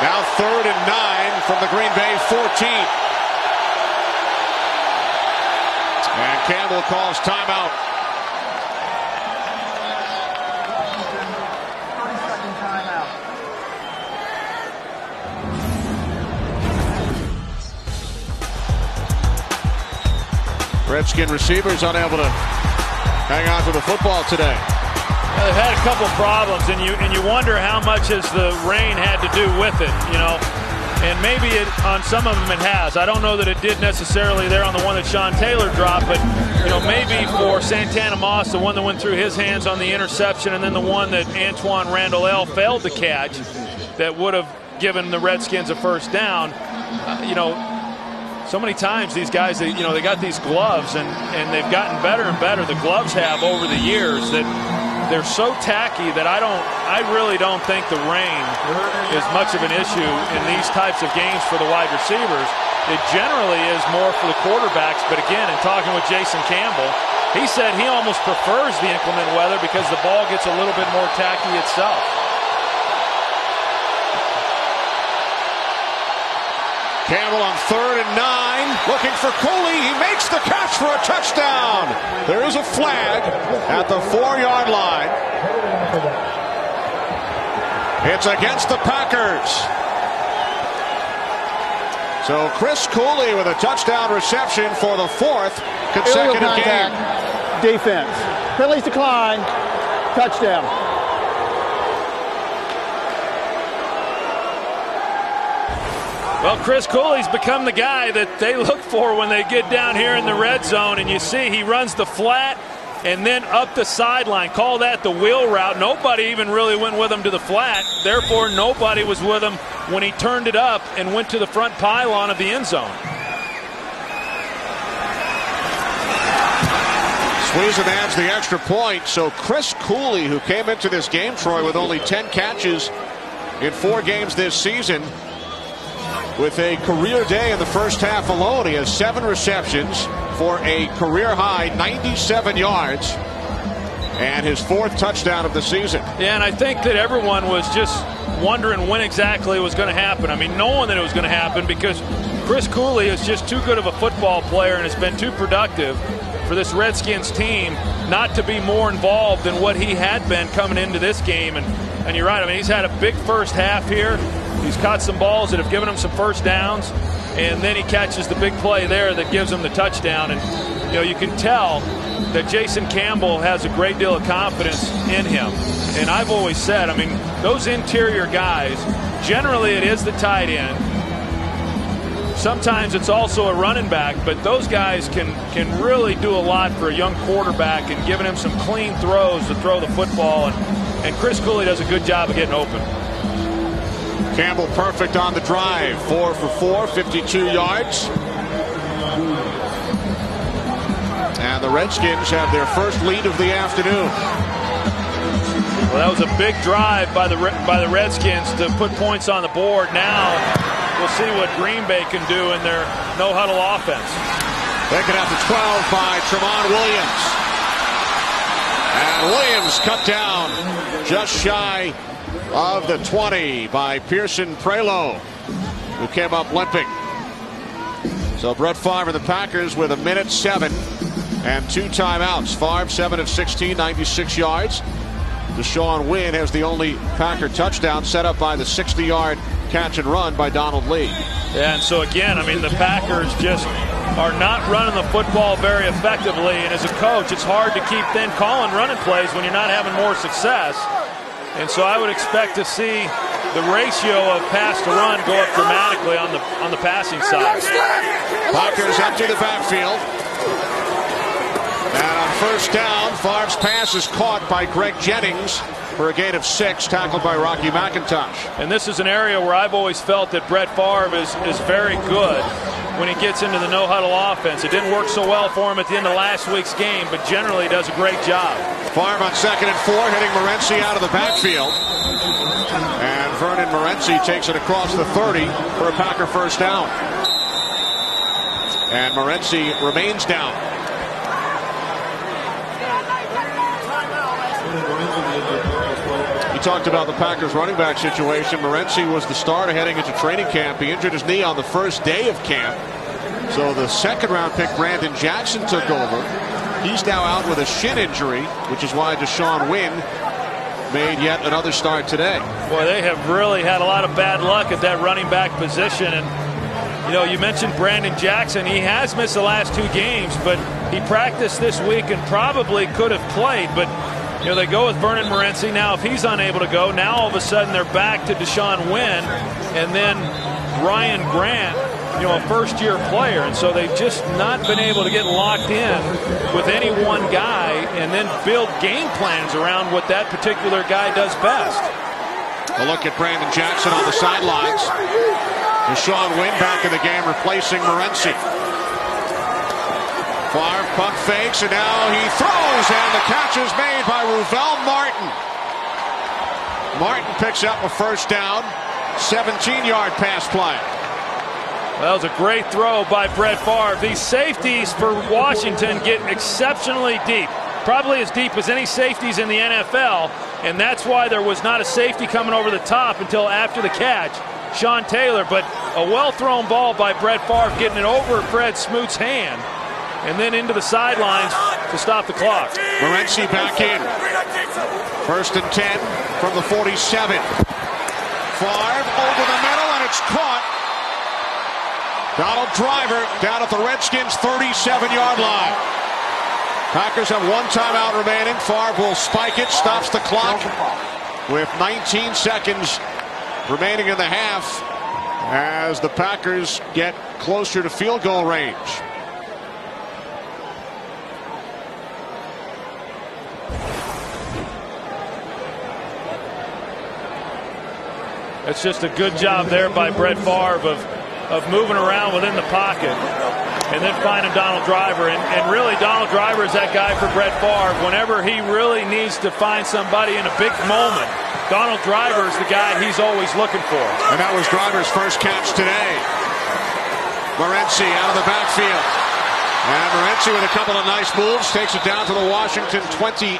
S1: Now 3rd and 9 from the Green Bay 14. And Campbell calls timeout. Redskin receivers unable to hang on to the football today.
S2: Well, they've had a couple problems, and you wonder how much has the rain had to do with it, you know. And maybe on some of them it has. I don't know that it did necessarily there on the one that Sean Taylor dropped, but, you know, maybe for Santana Moss, the one that went through his hands on the interception, and then the one that Antoine Randall L. failed to catch that would have given the Redskins a first down, you know, so many times these guys, you know, they got these gloves and they've gotten better and better. The gloves have over the years that they're so tacky that I really don't think the rain is much of an issue in these types of games for the wide receivers. It generally is more for the quarterbacks. But again, in talking with Jason Campbell, he said he almost prefers the inclement weather because the ball gets a little bit more tacky itself.
S1: Campbell on 3rd and 9, looking for Cooley. He makes the catch for a touchdown. There is a flag at the 4-yard line. It's against the Packers. So Chris Cooley with a touchdown reception for the 4th consecutive game.
S5: Defense. Penalties decline. Touchdown.
S2: Well, Chris Cooley's become the guy that they look for when they get down here in the red zone, and you see he runs the flat and then up the sideline. Call that the wheel route. Nobody even really went with him to the flat. Therefore, nobody was with him when he turned it up and went to the front pylon of the end zone.
S1: Squeezing adds the extra point. So Chris Cooley, who came into this game, Troy, with only 10 catches in 4 games this season, with a career day in the first half alone, he has 7 receptions for a career high 97 yards and his 4th touchdown of the season.
S2: Yeah, and I think that everyone was just wondering when exactly it was going to happen. I mean, knowing that it was going to happen, because Chris Cooley is just too good of a football player and has been too productive for this Redskins team not to be more involved than what he had been coming into this game. And you're right. I mean, he's had a big first half here. He's caught some balls that have given him some first downs, and then he catches the big play there that gives him the touchdown. And, you know, you can tell that Jason Campbell has a great deal of confidence in him. And I've always said, I mean, those interior guys, generally it is the tight end. Sometimes it's also a running back, but those guys can really do a lot for a young quarterback and giving him some clean throws to throw the football. And Chris Cooley does a good job of getting open.
S1: Campbell perfect on the drive. 4 for 4, 52 yards. And the Redskins have their first lead of the afternoon.
S2: Well, that was a big drive by the Redskins to put points on the board. Now we'll see what Green Bay can do in their no-huddle offense.
S1: Taken out to 12 by Tremont Williams. And Williams cut down just shy of the 20 by Pearson Prelo, who came up limping. So Brett Favre and the Packers with 1:07 and 2 timeouts. Favre 7 of 16, 96 yards. Deshaun Wynn has the only Packer touchdown, set up by the 60-yard catch and run by Donald Lee.
S2: Yeah, and so again, I mean, the Packers just are not running the football very effectively, and as a coach, it's hard to keep then calling running plays when you're not having more success. And so I would expect to see the ratio of pass to run go up dramatically on the passing side.
S1: Packers empty the backfield. And on first down, Favre's pass is caught by Greg Jennings for a gain of 6, tackled by Rocky McIntosh.
S2: And this is an area where I've always felt that Brett Favre is very good when he gets into the no-huddle offense. It didn't work so well for him at the end of last week's game, but generally does a great job.
S1: Favre on 2nd and 4, hitting Morency out of the backfield. And Vernon Morency takes it across the 30 for a Packer first down. And Morency remains down. You talked about the Packers running back situation. Morency was the starter heading into training camp. He injured his knee on the first day of camp. So the 2nd-round pick, Brandon Jackson, took over. He's now out with a shin injury, which is why Deshaun Wynn made yet another start today.
S2: Boy, they have really had a lot of bad luck at that running back position. And, you know, you mentioned Brandon Jackson. He has missed the last 2 games, but he practiced this week and probably could have played. But, you know, they go with Vernon Morency. Now, if he's unable to go, now all of a sudden they're back to Deshaun Wynn and then Ryan Grant, you know, a first-year player. And so they've just not been able to get locked in with any one guy and then build game plans around what that particular guy does best.
S1: A look at Brandon Jackson on the sidelines. Deshaun Wynn back in the game, replacing Morency. Favre pump fakes, and now he throws, and the catch is made by Ruvel Martin. Martin picks up a first down, 17-yard pass play.
S2: That was a great throw by Brett Favre. These safeties for Washington get exceptionally deep, probably as deep as any safeties in the NFL, and that's why there was not a safety coming over the top until after the catch, Sean Taylor. But a well-thrown ball by Brett Favre, getting it over Fred Smoot's hand, and then into the sidelines to stop the clock.
S1: Morency back in. 1st and 10 from the 47. Favre over the middle, and it's caught. Donald Driver down at the Redskins' 37-yard line. Packers have 1 timeout remaining. Favre will spike it, stops the clock with 19 seconds remaining in the half. as the Packers get closer to field goal range.
S2: It's just a good job there by Brett Favre of moving around within the pocket and then finding Donald Driver. And really, Donald Driver is that guy for Brett Favre. Whenever he really needs to find somebody in a big moment, Donald Driver is the guy he's always looking for.
S1: And that was Driver's first catch today. Morency out of the backfield. And Morency with a couple of nice moves takes it down to the Washington 28.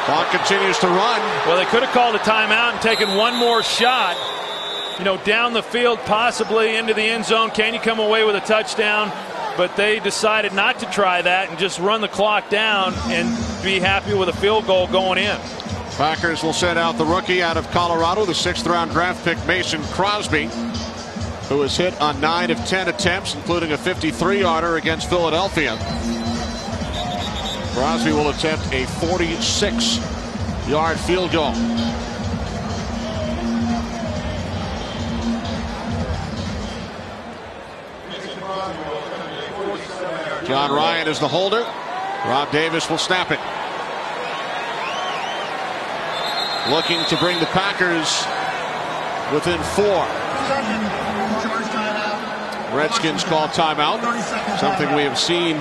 S1: Clock continues to run.
S2: Well, they could have called a timeout and taken one more shot, down the field, possibly into the end zone. Can you come away with a touchdown? But they decided not to try that and just run the clock down and be happy with a field goal going in.
S1: Packers will send out the rookie out of Colorado, the 6th-round draft pick Mason Crosby, who has hit on 9 of 10 attempts, including a 53-yarder against Philadelphia. Crosby will attempt a 46-yard field goal. John Ryan is the holder. Rob Davis will snap it. Looking to bring the Packers within 4. Redskins call timeout. Something we have seen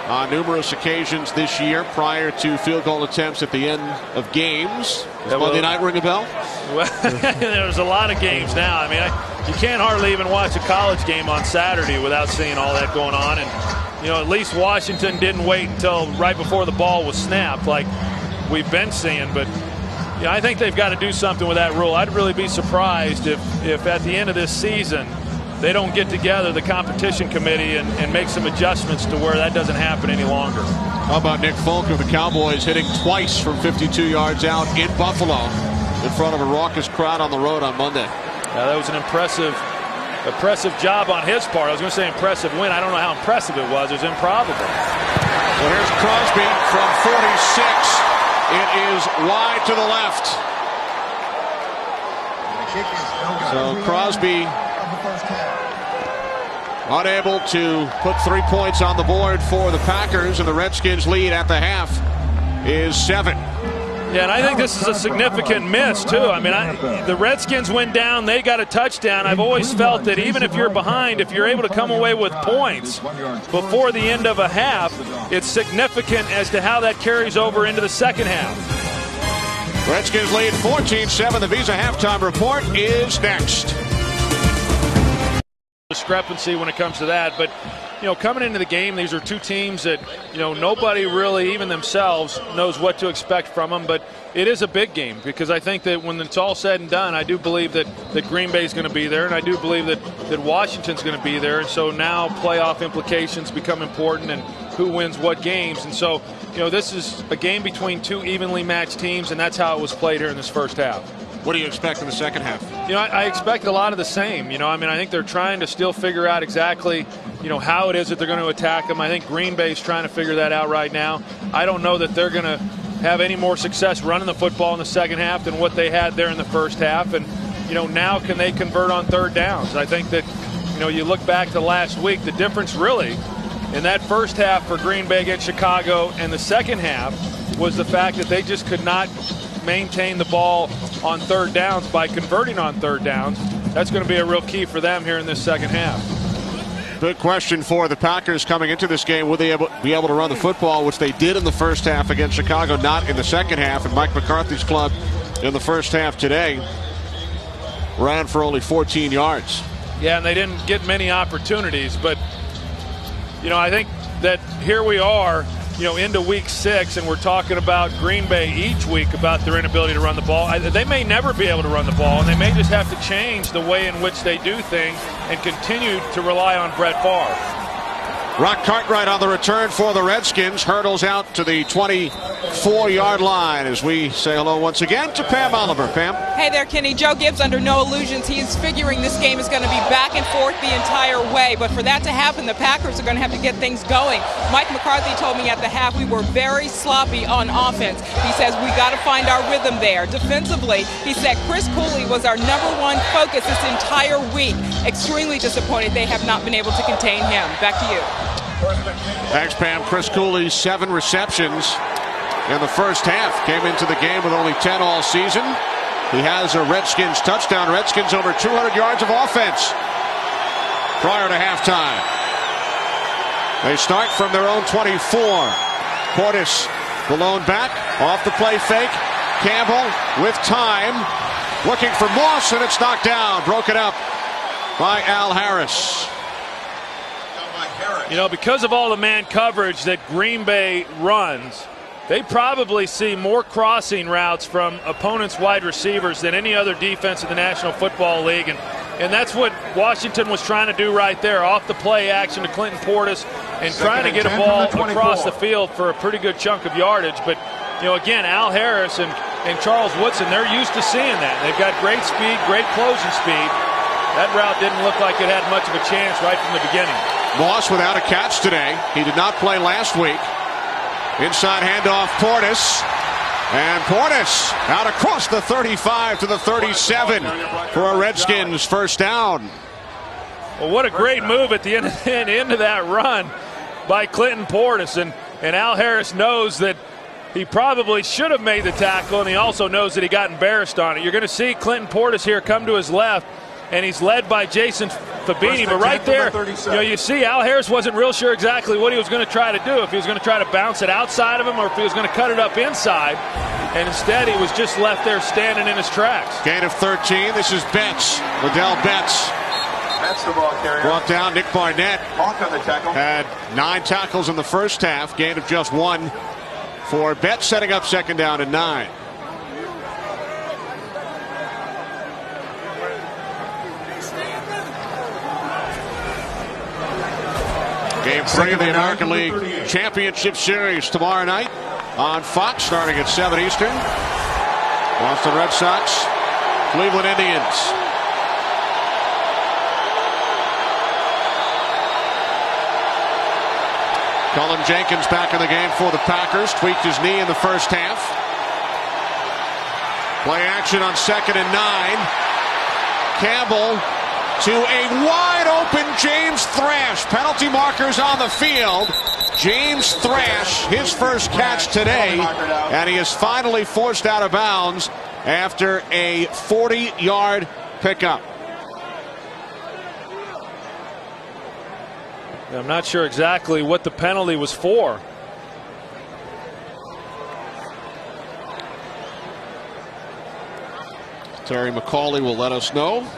S1: on numerous occasions this year prior to field goal attempts at the end of games. Does Monday night ring a bell?
S2: Well, there's a lot of games now. I mean, you can't hardly even watch a college game on Saturday without seeing all that going on. And, at least Washington didn't wait until right before the ball was snapped like we've been seeing. But, I think they've got to do something with that rule. I'd really be surprised if at the end of this season they don't get together, the competition committee, and make some adjustments to where that doesn't happen any longer.
S1: How about Nick Folk of the Cowboys hitting twice from 52 yards out in Buffalo in front of a raucous crowd on the road on Monday?
S2: That was an impressive job on his part. I was going to say impressive win. I don't know how impressive it was. It was improbable.
S1: Well, here's Crosby from 46. It is wide to the left. So Crosby unable to put 3 points on the board for the Packers, and the Redskins lead at the half is 7.
S2: Yeah, and I think this is a significant miss, too. I mean, the Redskins went down. They got a touchdown. I've always felt that even if you're behind, if you're able to come away with points before the end of a half, it's significant as to how that carries over into the second half.
S1: Redskins lead 14-7. The Visa halftime report is next.
S2: Discrepancy when it comes to that, but coming into the game, these are two teams that nobody really, even themselves, knows what to expect from them. But it is a big game because I think that when it's all said and done, I do believe that Green Bay is going to be there, and I do believe that Washington's going to be there. And so now playoff implications become important, and who wins what games. And so this is a game between two evenly matched teams, and that's how it was played here in this first half.
S1: What do you expect in the second half?
S2: I expect a lot of the same. I think they're trying to still figure out exactly, how it is that they're going to attack them. I think Green Bay's trying to figure that out right now. I don't know that they're going to have any more success running the football in the second half than what they had there in the first half. And, now can they convert on third downs? I think that, you look back to last week, the difference really in that first half for Green Bay against Chicago and the second half was the fact that they just could not maintain the ball on third downs by converting on third downs. That's going to be a real key for them here in this second half.
S1: Good question for the Packers coming into this game. Will they be able to run the football, which they did in the first half against Chicago, not in the second half. And Mike McCarthy's club in the first half today ran for only 14 yards.
S2: Yeah, and they didn't get many opportunities. But, I think that here we are, into week 6, and we're talking about Green Bay each week about their inability to run the ball. They may never be able to run the ball, and they may just have to change the way in which they do things and continue to rely on Brett Favre.
S1: Rock Cartwright on the return for the Redskins. Hurdles out to the 25 4-yard line as we say hello once again to Pam Oliver. Pam.
S7: Hey there, Kenny. Joe Gibbs under no illusions. He's figuring this game is going to be back and forth the entire way. But for that to happen, the Packers are going to have to get things going. Mike McCarthy told me at the half we were very sloppy on offense. He says we got to find our rhythm there. Defensively, he said Chris Cooley was our #1 focus this entire week. Extremely disappointed they have not been able to contain him. Back to you.
S1: Thanks, Pam. Chris Cooley, 7 receptions in the first half. Came into the game with only 10 all season. He has a Redskins touchdown. Redskins over 200 yards of offense prior to halftime. They start from their own 24. Portis, the lone back, off the play fake. Campbell with time, looking for Moss, and it's knocked down, broken up by Al Harris.
S2: You know, because of all the man coverage that Green Bay runs, they probably see more crossing routes from opponents' wide receivers than any other defense in the National Football League. And that's what Washington was trying to do right there, off the play action to Clinton Portis and trying to get a ball across the field for a pretty good chunk of yardage. But, you know, again, Al Harris and Charles Woodson, they're used to seeing that. They've got great speed, great closing speed. That route didn't look like it had much of a chance right from the beginning.
S1: Moss without a catch today. He did not play last week. Inside handoff, Portis. And Portis out across the 35 to the 37 for a Redskins first down.
S2: Well, what a great move at the end of that run by Clinton Portis. And Al Harris knows that he probably should have made the tackle, and he also knows that he got embarrassed on it. You're going to see Clinton Portis here come to his left, and he's led by Jason Fabini. But right there, you know, you see Al Harris wasn't real sure exactly what he was going to try to do, if he was going to try to bounce it outside of him or if he was going to cut it up inside. And instead, he was just left there standing in his tracks.
S1: Gain of 13. This is Betts. Liddell Betts.
S6: That's the ball carrier.
S1: Brought down. Nick Barnett
S6: Hawk on the tackle.
S1: had 9 tackles in the first half. Gain of just 1 for Betts, setting up second down and 9. Game 3 of the American League Championship Series tomorrow night on Fox, starting at 7 Eastern. Boston Red Sox, Cleveland Indians. Cullen Jenkins back in the game for the Packers. Tweaked his knee in the first half. Play action on 2nd and 9. Campbell to a wide open James Thrash. Penalty markers on the field. James Thrash, his first catch today, and he is finally forced out of bounds after a 40-yard pickup.
S2: I'm not sure exactly what the penalty was for.
S1: Terry McCauley will let us know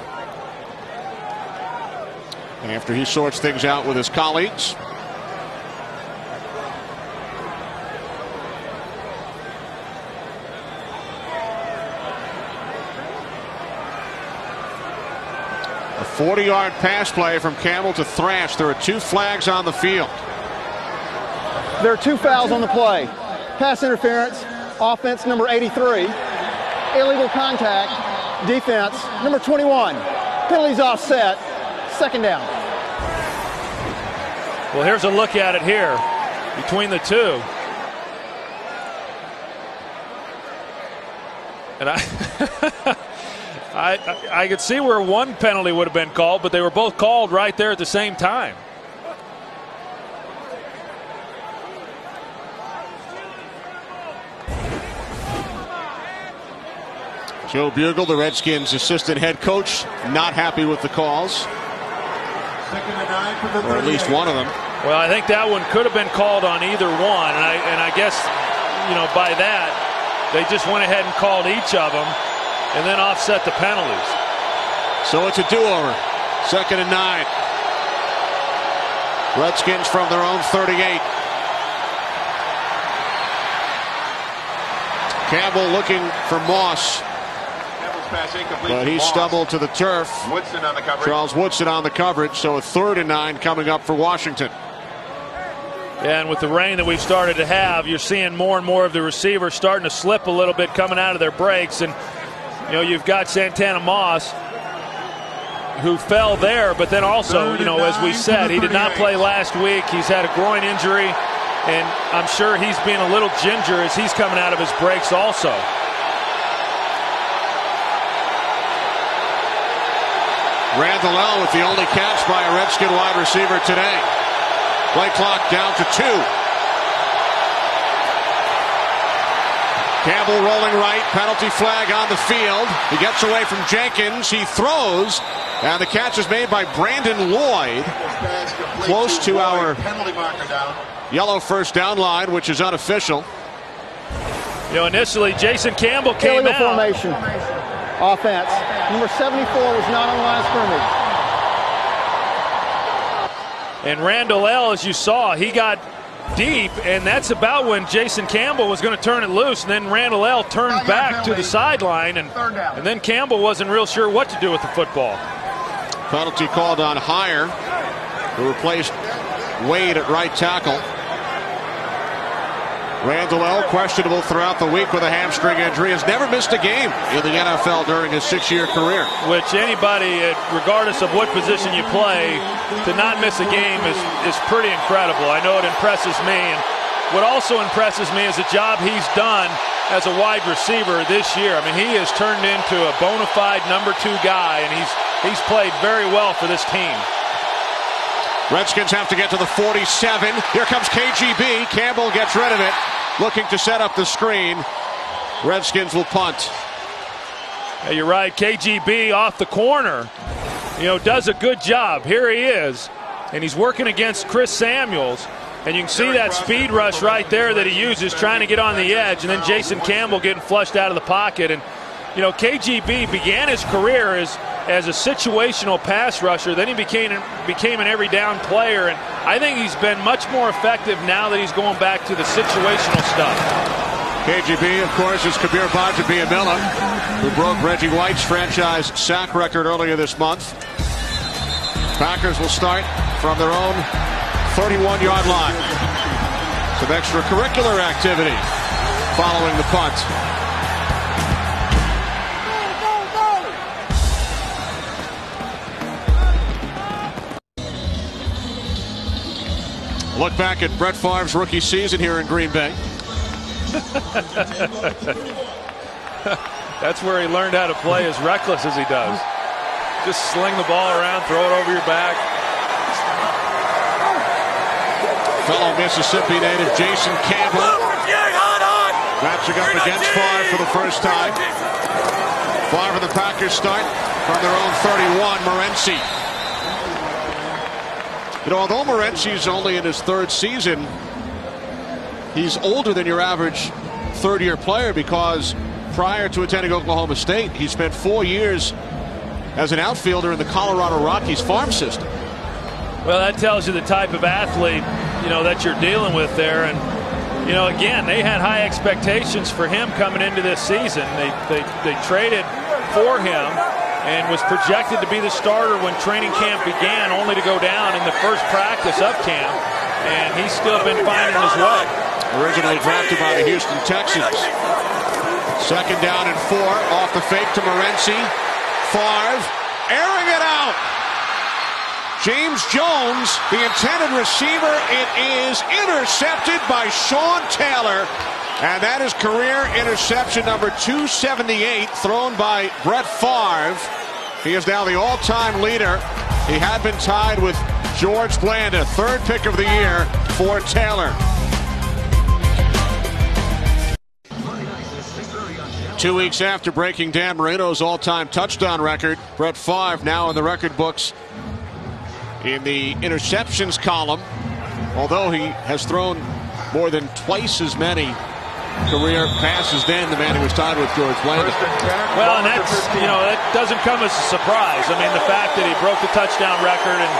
S1: after he sorts things out with his colleagues. A 40-yard pass play from Campbell to Thrash. There are 2 flags on the field.
S5: There are 2 fouls on the play. Pass interference, offense number 83. Illegal contact, defense number 21. Penalties offset, second down.
S2: Well, here's a look at it here between the 2. And I could see where one penalty would have been called, but they were both called right there at the same time.
S1: Joe Bugle, the Redskins assistant head coach, not happy with the calls.
S6: 2nd and 9 for the 38.
S1: Or at least one of them.
S2: Well, I think that one could have been called on either one, and I guess, you know, by that they just went ahead and called each of them and then offset the penalties.
S1: So it's a do-over. 2nd and 9. Redskins from their own 38. Campbell looking for Moss, but he stumbled to the turf.
S6: Woodson on the coverage.
S1: Charles Woodson on the coverage, so a 3rd and 9 coming up for Washington.
S2: And with the rain that we've started to have, you're seeing more and more of the receivers starting to slip a little bit coming out of their breaks. And, you know, you've got Santana Moss, who fell there, but then also, you know, as we said, he did not play last week. He's had a groin injury, and I'm sure he's being a little ginger as he's coming out of his breaks also.
S1: Randall with the only catch by a Redskin wide receiver today. Play clock down to 2. Campbell rolling right, penalty flag on the field. He gets away from Jenkins, he throws, and the catch is made by Brandon Lloyd, close to our yellow first down line, which is unofficial.
S2: You know, initially Jason Campbell came out.
S5: Formation. Offense. Number 74 was not on the line of scrimmage.
S2: And Randall L., as you saw, he got deep, and that's about when Jason Campbell was going to turn it loose, and then Randall L. turned back to the sideline, and then Campbell wasn't real sure what to do with the football.
S1: Penalty called on Heyer, who replaced Wade at right tackle. Randall L., questionable throughout the week with a hamstring injury, has never missed a game in the NFL during his 6-year career.
S2: Which anybody, regardless of what position you play, to not miss a game is pretty incredible. I know it impresses me, and what also impresses me is the job he's done as a wide receiver this year. I mean, he has turned into a bona fide number 2 guy, and he's played very well for this team.
S1: Redskins have to get to the 47. Here comes KGB. Campbell gets rid of it, looking to set up the screen. Redskins will punt.
S2: Yeah, you're right. KGB off the corner, you know, does a good job. Here he is, and he's working against Chris Samuels. And you can see that speed rush right there that he uses trying to get on the edge, and then Jason Campbell getting flushed out of the pocket. And, you know, KGB began his career as a situational pass rusher. Then he became an every down player, and I think he's been much more effective now that he's going back to the situational stuff.
S1: KGB, of course, is Kabir Bajabiamila, who broke Reggie White's franchise sack record earlier this month. Packers will start from their own 31-yard line. Some extracurricular activity following the punt. Look back at Brett Favre's rookie season here in Green Bay.
S2: That's where he learned how to play as reckless as he does. Just sling the ball around, throw it over your back.
S1: Fellow Mississippi native Jason Campbell matching up against Favre for the first time. Favre and the Packers start from their own 31. Morency. You know, although Morenci's only in his 3rd season, he's older than your average 3rd-year player because prior to attending Oklahoma State, he spent 4 years as an outfielder in the Colorado Rockies farm system.
S2: Well, that tells you the type of athlete, you know, that you're dealing with there. And, you know, again, they had high expectations for him coming into this season. They traded for him and was projected to be the starter when training camp began, only to go down in the first practice of camp, and he's still been finding his way.
S1: Originally drafted by the Houston Texans. 2nd down and 4, off the fake to Morency. Favre airing it out. James Jones, the intended receiver, it is intercepted by Sean Taylor. And that is career interception number 278, thrown by Brett Favre. He is now the all-time leader. He had been tied with George Blanda, 3rd pick of the year for Taylor. 2 weeks after breaking Dan Marino's all-time touchdown record, Brett Favre now in the record books in the interceptions column, although he has thrown more than twice as many career passes than the man who was tied with George Blanda.
S2: Well, and that's, you know, that doesn't come as a surprise. I mean, the fact that he broke the touchdown record, and,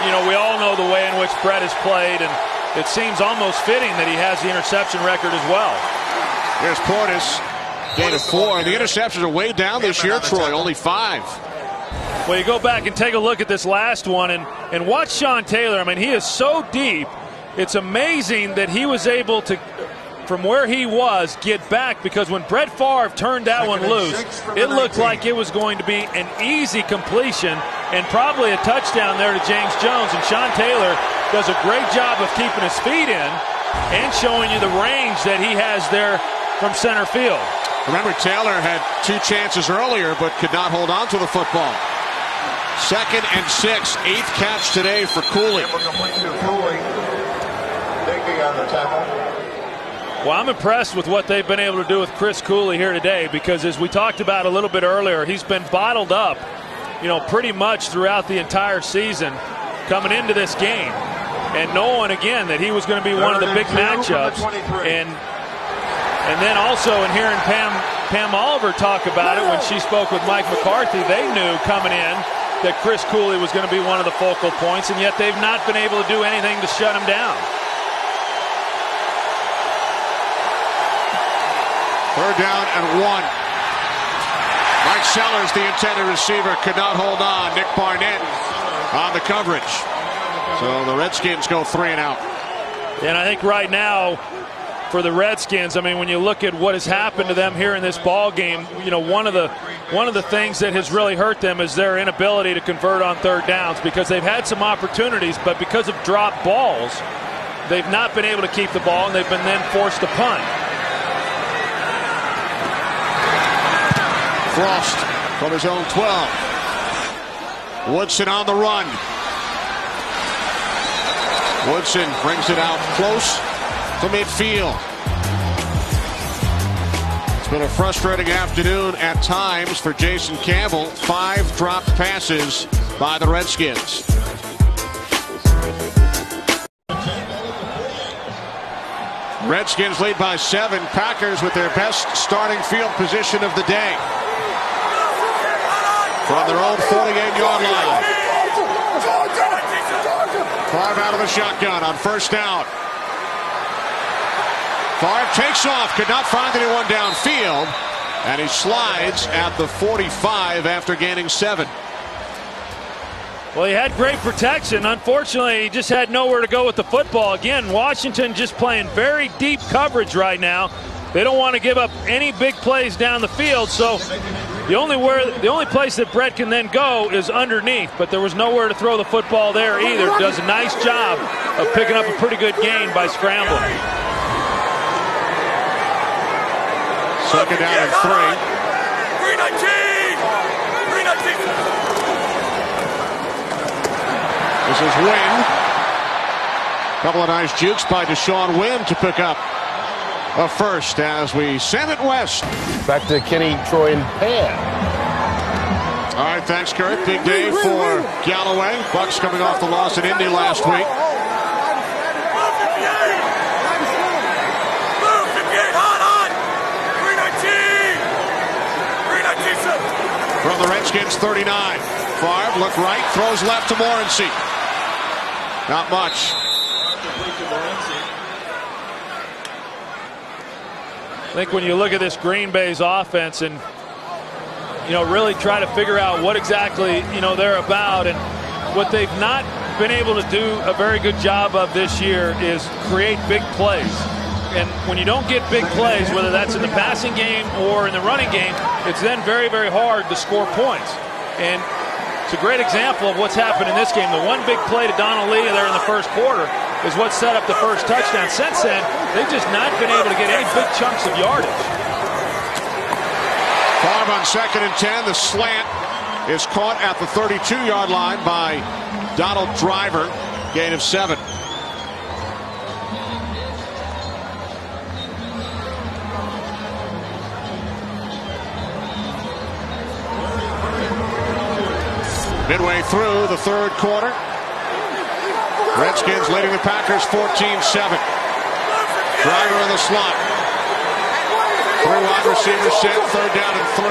S2: you know, we all know the way in which Brett has played, and it seems almost fitting that he has the interception record as well.
S1: Here's Portis, gain of 4. The interceptions are way down this year, Troy, only 5.
S2: Well, you go back and take a look at this last one and watch Sean Taylor. I mean, he is so deep it's amazing that he was able to, from where he was, get back, because when Brett Favre turned that one loose, it looked like it was going to be an easy completion and probably a touchdown there to James Jones. And Sean Taylor does a great job of keeping his feet in and showing you the range that he has there from center field.
S1: Remember, Taylor had 2 chances earlier but could not hold on to the football. 2nd and 6, 8th catch today for Cooley.
S2: Well, I'm impressed with what they've been able to do with Chris Cooley here today, because as we talked about a little bit earlier, he's been bottled up, pretty much throughout the entire season coming into this game, and knowing again that he was going to be one of the big matchups. And then also in hearing Pam Oliver talk about it when she spoke with Mike McCarthy, they knew coming in that Chris Cooley was going to be one of the focal points, and yet they've not been able to do anything to shut him down.
S1: 3rd down and 1. Mike Sellers, the intended receiver, could not hold on. Nick Barnett on the coverage. So the Redskins go 3 and out.
S2: And I think right now for the Redskins, I mean, when you look at what has happened to them here in this ball game, one of the things that has really hurt them is their inability to convert on 3rd downs, because they've had some opportunities, but because of drop balls, they've not been able to keep the ball, and they've been then forced to punt.
S1: Frost from his own 12. Woodson on the run. Woodson brings it out close to midfield. It's been a frustrating afternoon at times for Jason Campbell. 5 dropped passes by the Redskins. Redskins lead by 7. Packers with their best starting field position of the day. From their own 48-yard line. Favre out of the shotgun on 1st down. Favre takes off, could not find anyone downfield, and he slides at the 45 after gaining 7.
S2: Well, he had great protection. Unfortunately, he just had nowhere to go with the football. Again, Washington just playing very deep coverage right now. They don't want to give up any big plays down the field, so the only place that Brett can then go is underneath, but there was nowhere to throw the football there either. Does a nice job of picking up a pretty good gain by scrambling.
S1: 2nd down and 3.
S6: 319!
S1: This is Wynn. Couple of nice jukes by Deshaun Wynn to pick up a first as we send it west.
S8: Back to Kenny, Troy, and Pam.
S1: All right, thanks, Kurt. Big day for Galloway. Bucks coming off the loss in Indy last week. From the Redskins, 39. Favre, look right, throws left to Morency. Not much.
S2: I think when you look at this Green Bay's offense and, really try to figure out what exactly, they're about, and what they've not been able to do a very good job of this year is create big plays. And when you don't get big plays, whether that's in the passing game or in the running game, it's then very, very hard to score points. And it's a great example of what's happened in this game. The one big play to Donald Lee there in the 1st quarter is what set up the first touchdown. Since then, they've just not been able to get any big chunks of yardage.
S1: Favre on 2nd and 10. The slant is caught at the 32-yard line by Donald Driver. Gain of 7. Midway through the 3rd quarter. Redskins leading the Packers 14-7. Driver in the slot. 3 wide receivers set. 3rd down and 3.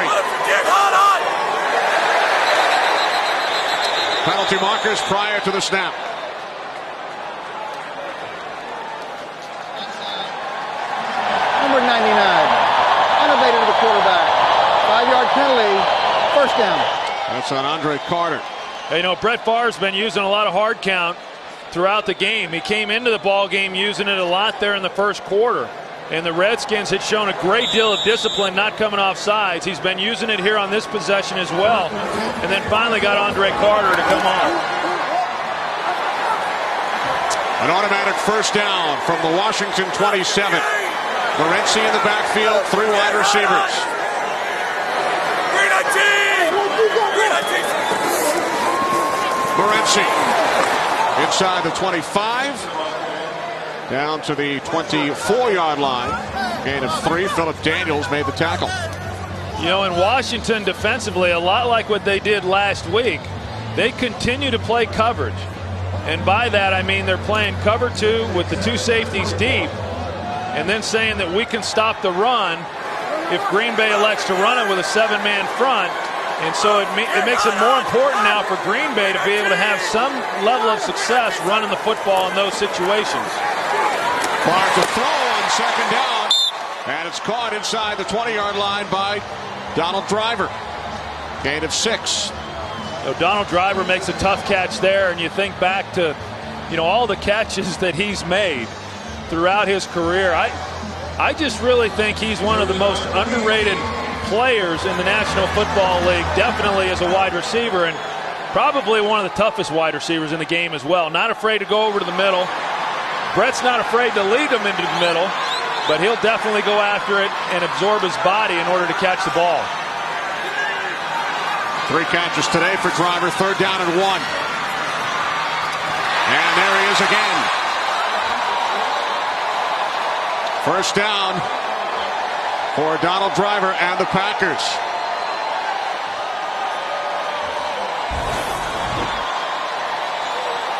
S1: Penalty markers prior to the snap.
S5: Number 99. Innovated to the quarterback. 5-yard penalty. 1st down.
S1: That's on Andre Carter.
S2: Hey, Brett Favre's been using a lot of hard count throughout the game. He came into the ball game using it a lot there in the first quarter. And the Redskins had shown a great deal of discipline not coming off sides. He's been using it here on this possession as well. And then finally got Andre Carter to come on.
S1: An automatic first down from the Washington 27. Morency in the backfield, 3 wide receivers. Morency inside the 25. Down to the 24-yard line. Gain of 3. Philip Daniels made the tackle.
S2: You know, in Washington defensively, a lot like what they did last week, they continue to play coverage. And by that, I mean they're playing cover 2 with the 2 safeties deep, and then saying that we can stop the run if Green Bay elects to run it with a 7-man front. And so it makes it more important now for Green Bay to be able to have some level of success running the football in those situations.
S1: Clark to throw on second down, and it's caught inside the 20-yard line by Donald Driver. Gain of 6.
S2: So Donald Driver makes a tough catch there, and you think back to, you know, all the catches that he's made throughout his career. I just really think he's one of the most underrated players in the National Football League, definitely as a wide receiver, and probably one of the toughest wide receivers in the game as well. Not afraid to go over to the middle. Brett's not afraid to lead him into the middle, but he'll definitely go after it and absorb his body in order to catch the ball.
S1: 3 catches today for Driver, 3rd down and 1. And there he is again. First down for Donald Driver and the Packers.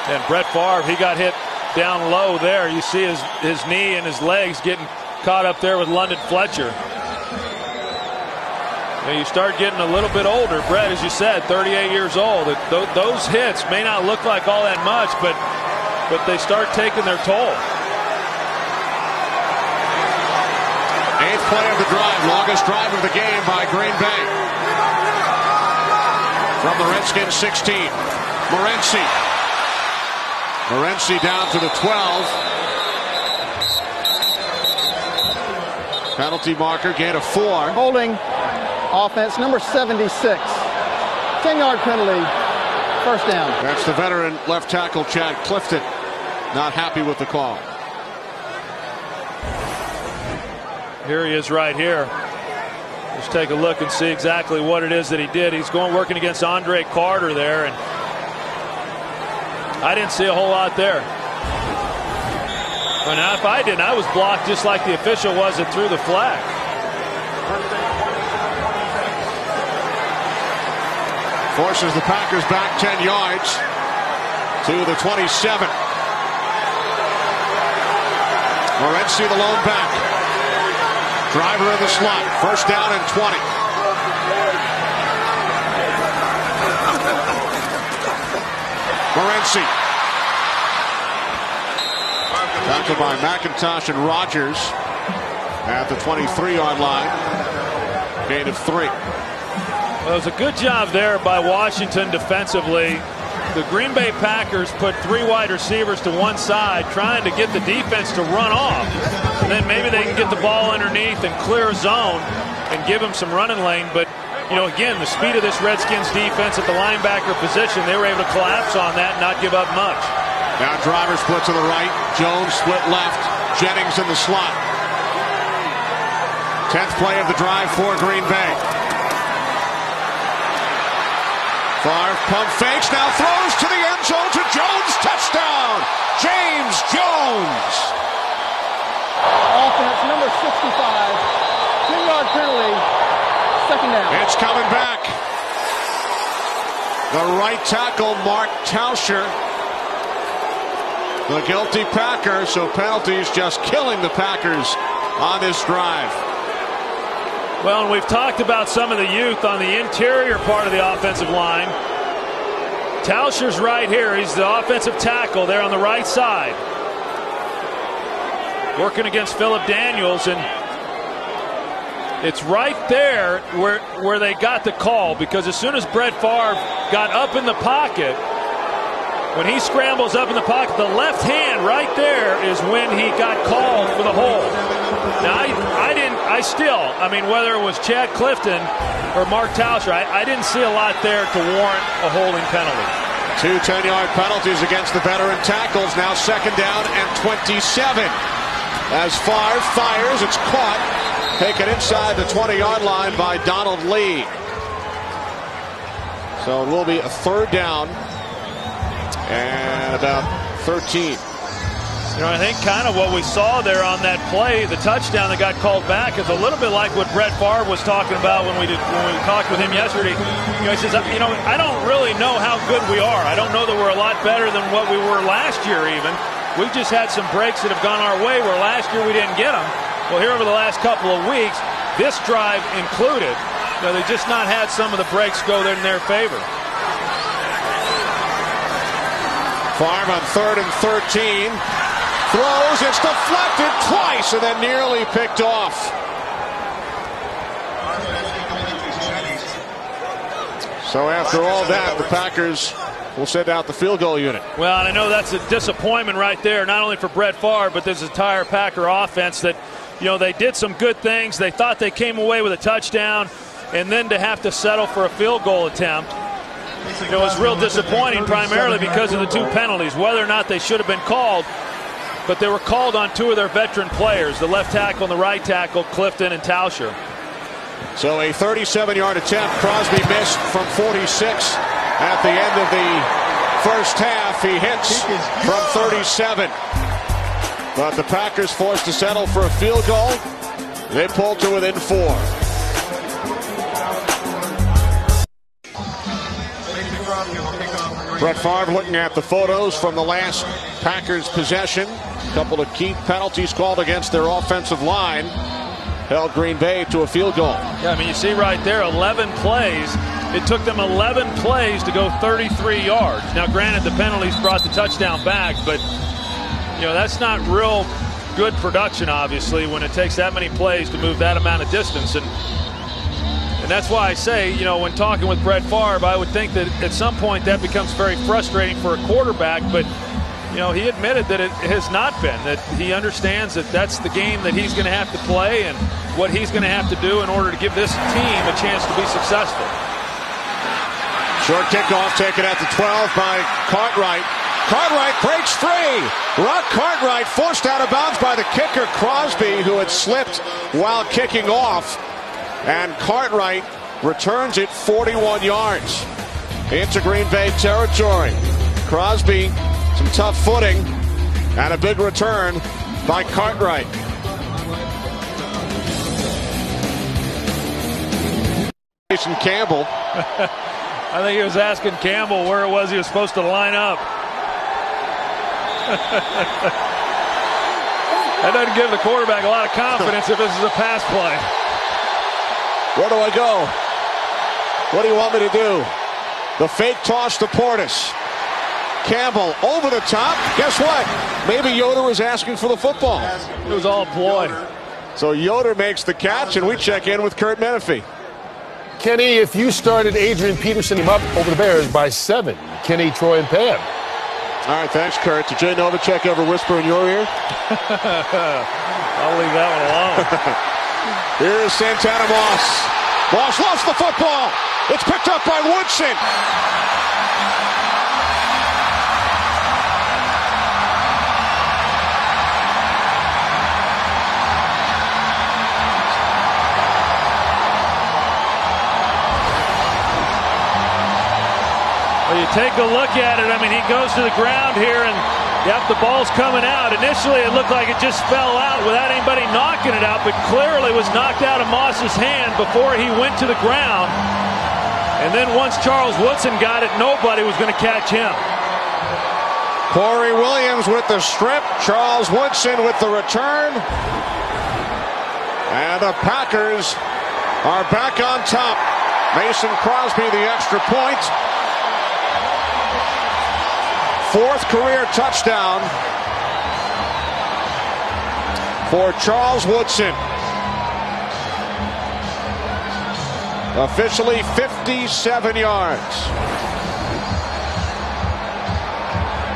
S2: And Brett Favre, he got hit down low there. You see his knee and his legs getting caught up there with London Fletcher. Now you start getting a little bit older. Brett, as you said, 38 years old. Those hits may not look like all that much, but they start taking their toll.
S1: 8th play of the drive, longest drive of the game by Green Bay. From the Redskins 16, Morency. Morency down to the 12. Penalty marker, gain of 4.
S5: Holding offense number 76. 10-yard penalty, first down.
S1: That's the veteran left tackle Chad Clifton, not happy with the call.
S2: Here he is right here. Let's take a look and see exactly what it is that he did. He's working against Andre Carter there, and I didn't see a whole lot there. But now if I didn't, I was blocked just like the official was that threw the flag.
S1: Forces the Packers back 10 yards to the 27. Morency the lone back. Driver in the slot. First down and 20. Morency. Tackled by McIntosh and Rogers at the 23-yard line. Gain of 3.
S2: Well, it was a good job there by Washington defensively. The Green Bay Packers put 3 wide receivers to one side, trying to get the defense to run off. And then maybe they can get the ball underneath and clear a zone and give them some running lane. But, you know, again, the speed of this Redskins defense at the linebacker position, they were able to collapse on that and not give up much.
S1: Now Driver split to the right. Jones split left. Jennings in the slot. 10th play of the drive for Green Bay. Favre pump fakes, now throws to the end zone to Jones. Touchdown, James Jones.
S5: Offense number 65. 10-yard penalty, second down.
S1: It's coming back. The right tackle, Mark Tauscher. The guilty Packer, so penalties just killing the Packers on this drive.
S2: Well, and we've talked about some of the youth on the interior part of the offensive line. Tauscher's right here. He's the offensive tackle there on the right side. Working against Philip Daniels, and it's right there where they got the call, because as soon as Brett Favre got up in the pocket, when he scrambles up in the pocket, the left hand right there is when he got called for the hold. Now, I mean, whether it was Chad Clifton or Mark Tauscher, I didn't see a lot there to warrant a holding penalty.
S1: 2 10-yard penalties against the veteran tackles. Now 2nd down and 27. As Favre fires, it's caught. Taken inside the 20-yard line by Donald Lee. So it will be a 3rd down and about 13.
S2: You know, I think kind of what we saw there on that play, the touchdown that got called back, is a little bit like what Brett Favre was talking about when we talked with him yesterday. You know, he says, you know, I don't really know how good we are. I don't know that we're a lot better than what we were last year even. We've just had some breaks that have gone our way where last year we didn't get them. Well, here over the last couple of weeks, this drive included, you know, they just not had some of the breaks go in their favor.
S1: Favre on 3rd and 13. Throws, it's deflected twice and then nearly picked off. So after all that, the Packers will send out the field goal unit.
S2: Well, and I know that's a disappointment right there, not only for Brett Favre, but this entire Packer offense that, you know, they did some good things. They thought they came away with a touchdown, and then to have to settle for a field goal attempt, you know, it was real disappointing, primarily because of the 2 penalties, whether or not they should have been called. But they were called on 2 of their veteran players, the left tackle and the right tackle, Clifton and Tauscher.
S1: So a 37-yard attempt. Crosby missed from 46 at the end of the first half. He hits from 37. But the Packers forced to settle for a field goal. They pulled to within 4. Brett Favre looking at the photos from the last Packers possession. A couple of key penalties called against their offensive line held Green Bay to a field goal.
S2: Yeah, I mean, you see right there, 11 plays. It took them 11 plays to go 33 yards. Now, granted, the penalties brought the touchdown back, but, you know, that's not real good production, obviously, when it takes that many plays to move that amount of distance. And that's why I say, you know, when talking with Brett Favre, I would think that at some point that becomes very frustrating for a quarterback, but you know, he admitted that it has not been, that he understands that that's the game that he's going to have to play and what he's going to have to do in order to give this team a chance to be successful.
S1: Short kickoff taken at the 12 by Cartwright. Cartwright breaks free. Rock Cartwright forced out of bounds by the kicker Crosby, who had slipped while kicking off. And Cartwright returns it 41 yards into Green Bay territory. Crosby, some tough footing, and a big return by Cartwright. Jason Campbell.
S2: I think he was asking Campbell where it was he was supposed to line up. That doesn't give the quarterback a lot of confidence if this is a pass play.
S1: Where do I go? What do you want me to do? The fake toss to Portis. Campbell over the top. Guess what? Maybe Yoder was asking for the football.
S2: It was all a ploy.
S1: So Yoder makes the catch, and we check in with Kurt Menefee.
S8: Kenny, if you started Adrian Peterson him up over the Bears by 7, Kenny, Troy, and Pam.
S1: All right, thanks, Kurt. Did Jay Novacek ever whisper in your ear?
S2: I'll leave that one alone.
S1: Here's Santana Moss. Moss lost the football. It's picked up by Woodson.
S2: Well, you take a look at it. I mean, he goes to the ground here, and yep, the ball's coming out. Initially, it looked like it just fell out without anybody knocking it out, but clearly was knocked out of Moss's hand before he went to the ground. And then once Charles Woodson got it, nobody was going to catch him.
S1: Corey Williams with the strip. Charles Woodson with the return. And the Packers are back on top. Mason Crosby the extra point. 4th career touchdown for Charles Woodson. Officially 57 yards.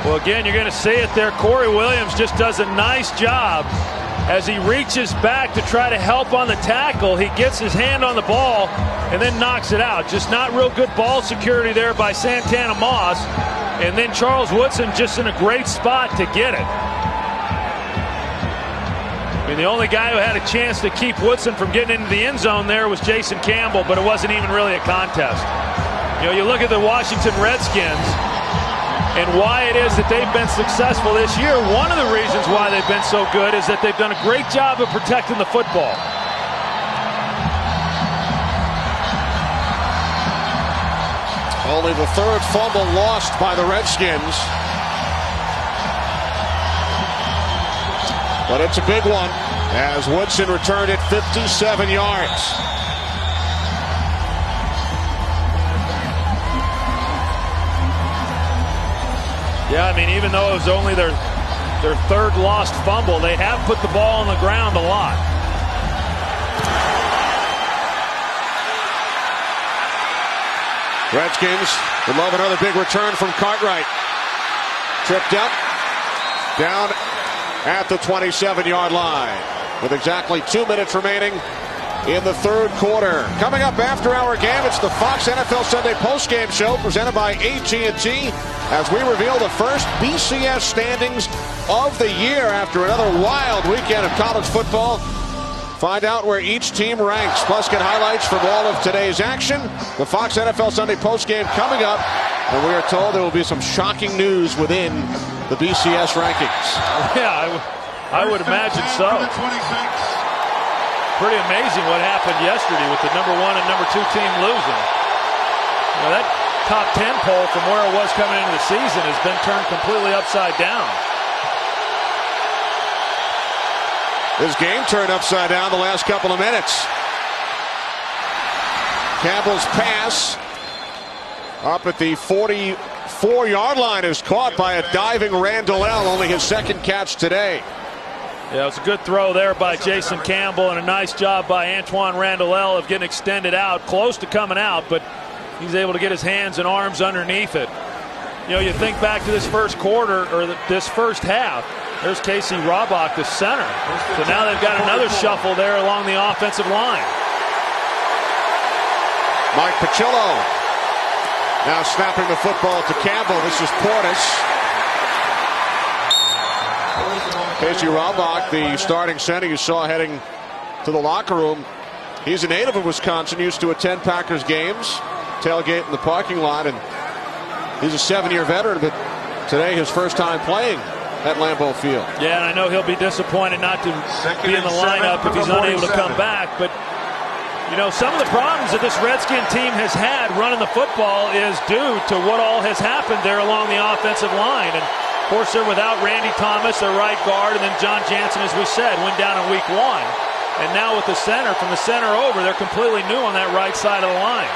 S2: Well, again, you're going to see it there. Corey Williams just does a nice job as he reaches back to try to help on the tackle. He gets his hand on the ball and then knocks it out. Just not real good ball security there by Santana Moss. And then Charles Woodson just in a great spot to get it. I mean, the only guy who had a chance to keep Woodson from getting into the end zone there was Jason Campbell, but it wasn't even really a contest. You know, you look at the Washington Redskins and why it is that they've been successful this year. One of the reasons why they've been so good is that they've done a great job of protecting the football.
S1: Only the third fumble lost by the Redskins. But it's a big one as Woodson returned it 57 yards.
S2: Yeah, I mean, even though it was only their third lost fumble, they have put the ball on the ground a lot.
S1: Redskins would love another big return from Cartwright. Tripped up, down at the 27-yard line with exactly 2 minutes remaining in the third quarter. Coming up after our game, it's the Fox NFL Sunday postgame show presented by AT&T as we reveal the first BCS standings of the year after another wild weekend of college football. Find out where each team ranks, plus get highlights from all of today's action. The Fox NFL Sunday postgame coming up, and we are told there will be some shocking news within the BCS rankings.
S2: Yeah, I would imagine so. Pretty amazing what happened yesterday with the number 1 and number 2 team losing. You know, that top 10 poll from where it was coming into the season has been turned completely upside down.
S1: This game turned upside down the last couple of minutes. Campbell's pass up at the 44-yard line is caught by a diving Randall L., only his second catch today.
S2: Yeah, it was a good throw there by Jason Campbell and a nice job by Antoine Randall L. of getting extended out, close to coming out, but he's able to get his hands and arms underneath it. You know, you think back to this first quarter, or this first half, there's Casey Robach, the center. So now they've got another shuffle there along the offensive line.
S1: Mike Pacillo now snapping the football to Campbell. This is Portis. Casey Robach, the starting center you saw heading to the locker room. He's a native of Wisconsin, used to attend Packers games, tailgate in the parking lot, and he's a 7-year veteran, but today his first time playing at Lambeau Field.
S2: Yeah, and I know he'll be disappointed not to be in the lineup if he's unable to come back, but you know, some of the problems that this Redskin team has had running the football is due to what all has happened there along the offensive line. And of course, they're without Randy Thomas, their right guard, and then John Jansen, as we said, went down in week 1. And now with the center, from the center over, they're completely new on that right side of the line.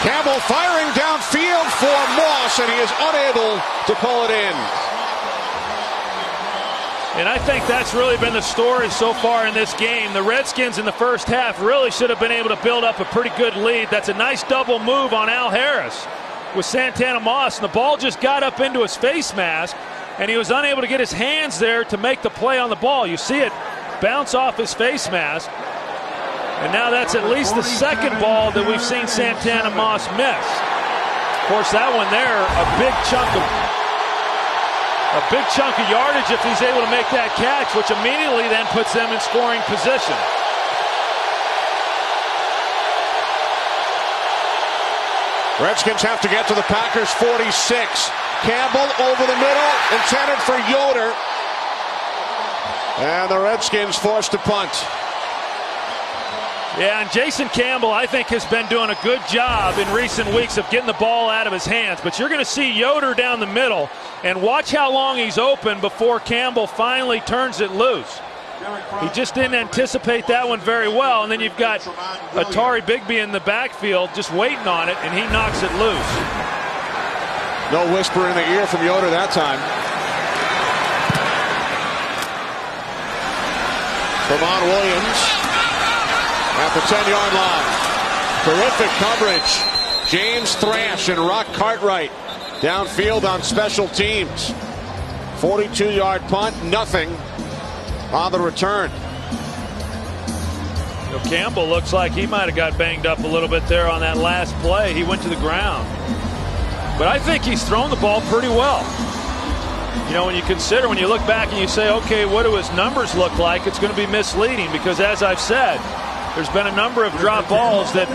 S1: Campbell firing downfield for Moss, and he is unable to pull it in.
S2: And I think that's really been the story so far in this game. The Redskins in the first half really should have been able to build up a pretty good lead. That's a nice double move on Al Harris with Santana Moss, and the ball just got up into his face mask, and he was unable to get his hands there to make the play on the ball. You see it bounce off his face mask, and now that's at least the second ball that we've seen Santana Moss miss. Of course, that one there, a big chunk of yardage if he's able to make that catch, which immediately then puts them in scoring position.
S1: Redskins have to get to the Packers 46. Campbell over the middle, intended for Yoder. And the Redskins forced to punt.
S2: Yeah, and Jason Campbell, I think, has been doing a good job in recent weeks of getting the ball out of his hands. But you're going to see Yoder down the middle, and watch how long he's open before Campbell finally turns it loose. He just didn't anticipate that one very well, and then you've got Atari Bigby in the backfield just waiting on it, and he knocks it loose.
S1: No whisper in the ear from Yoder that time. Vermont Williams at the 10-yard line. Terrific coverage. James Thrash and Rock Cartwright downfield on special teams. 42-yard punt, nothing on the return.
S2: Campbell looks like he might have got banged up a little bit there on that last play. He went to the ground. But I think he's thrown the ball pretty well. You know, when you look back and you say, okay, what do his numbers look like? It's going to be misleading because, as I've said, there's been a number of drop balls that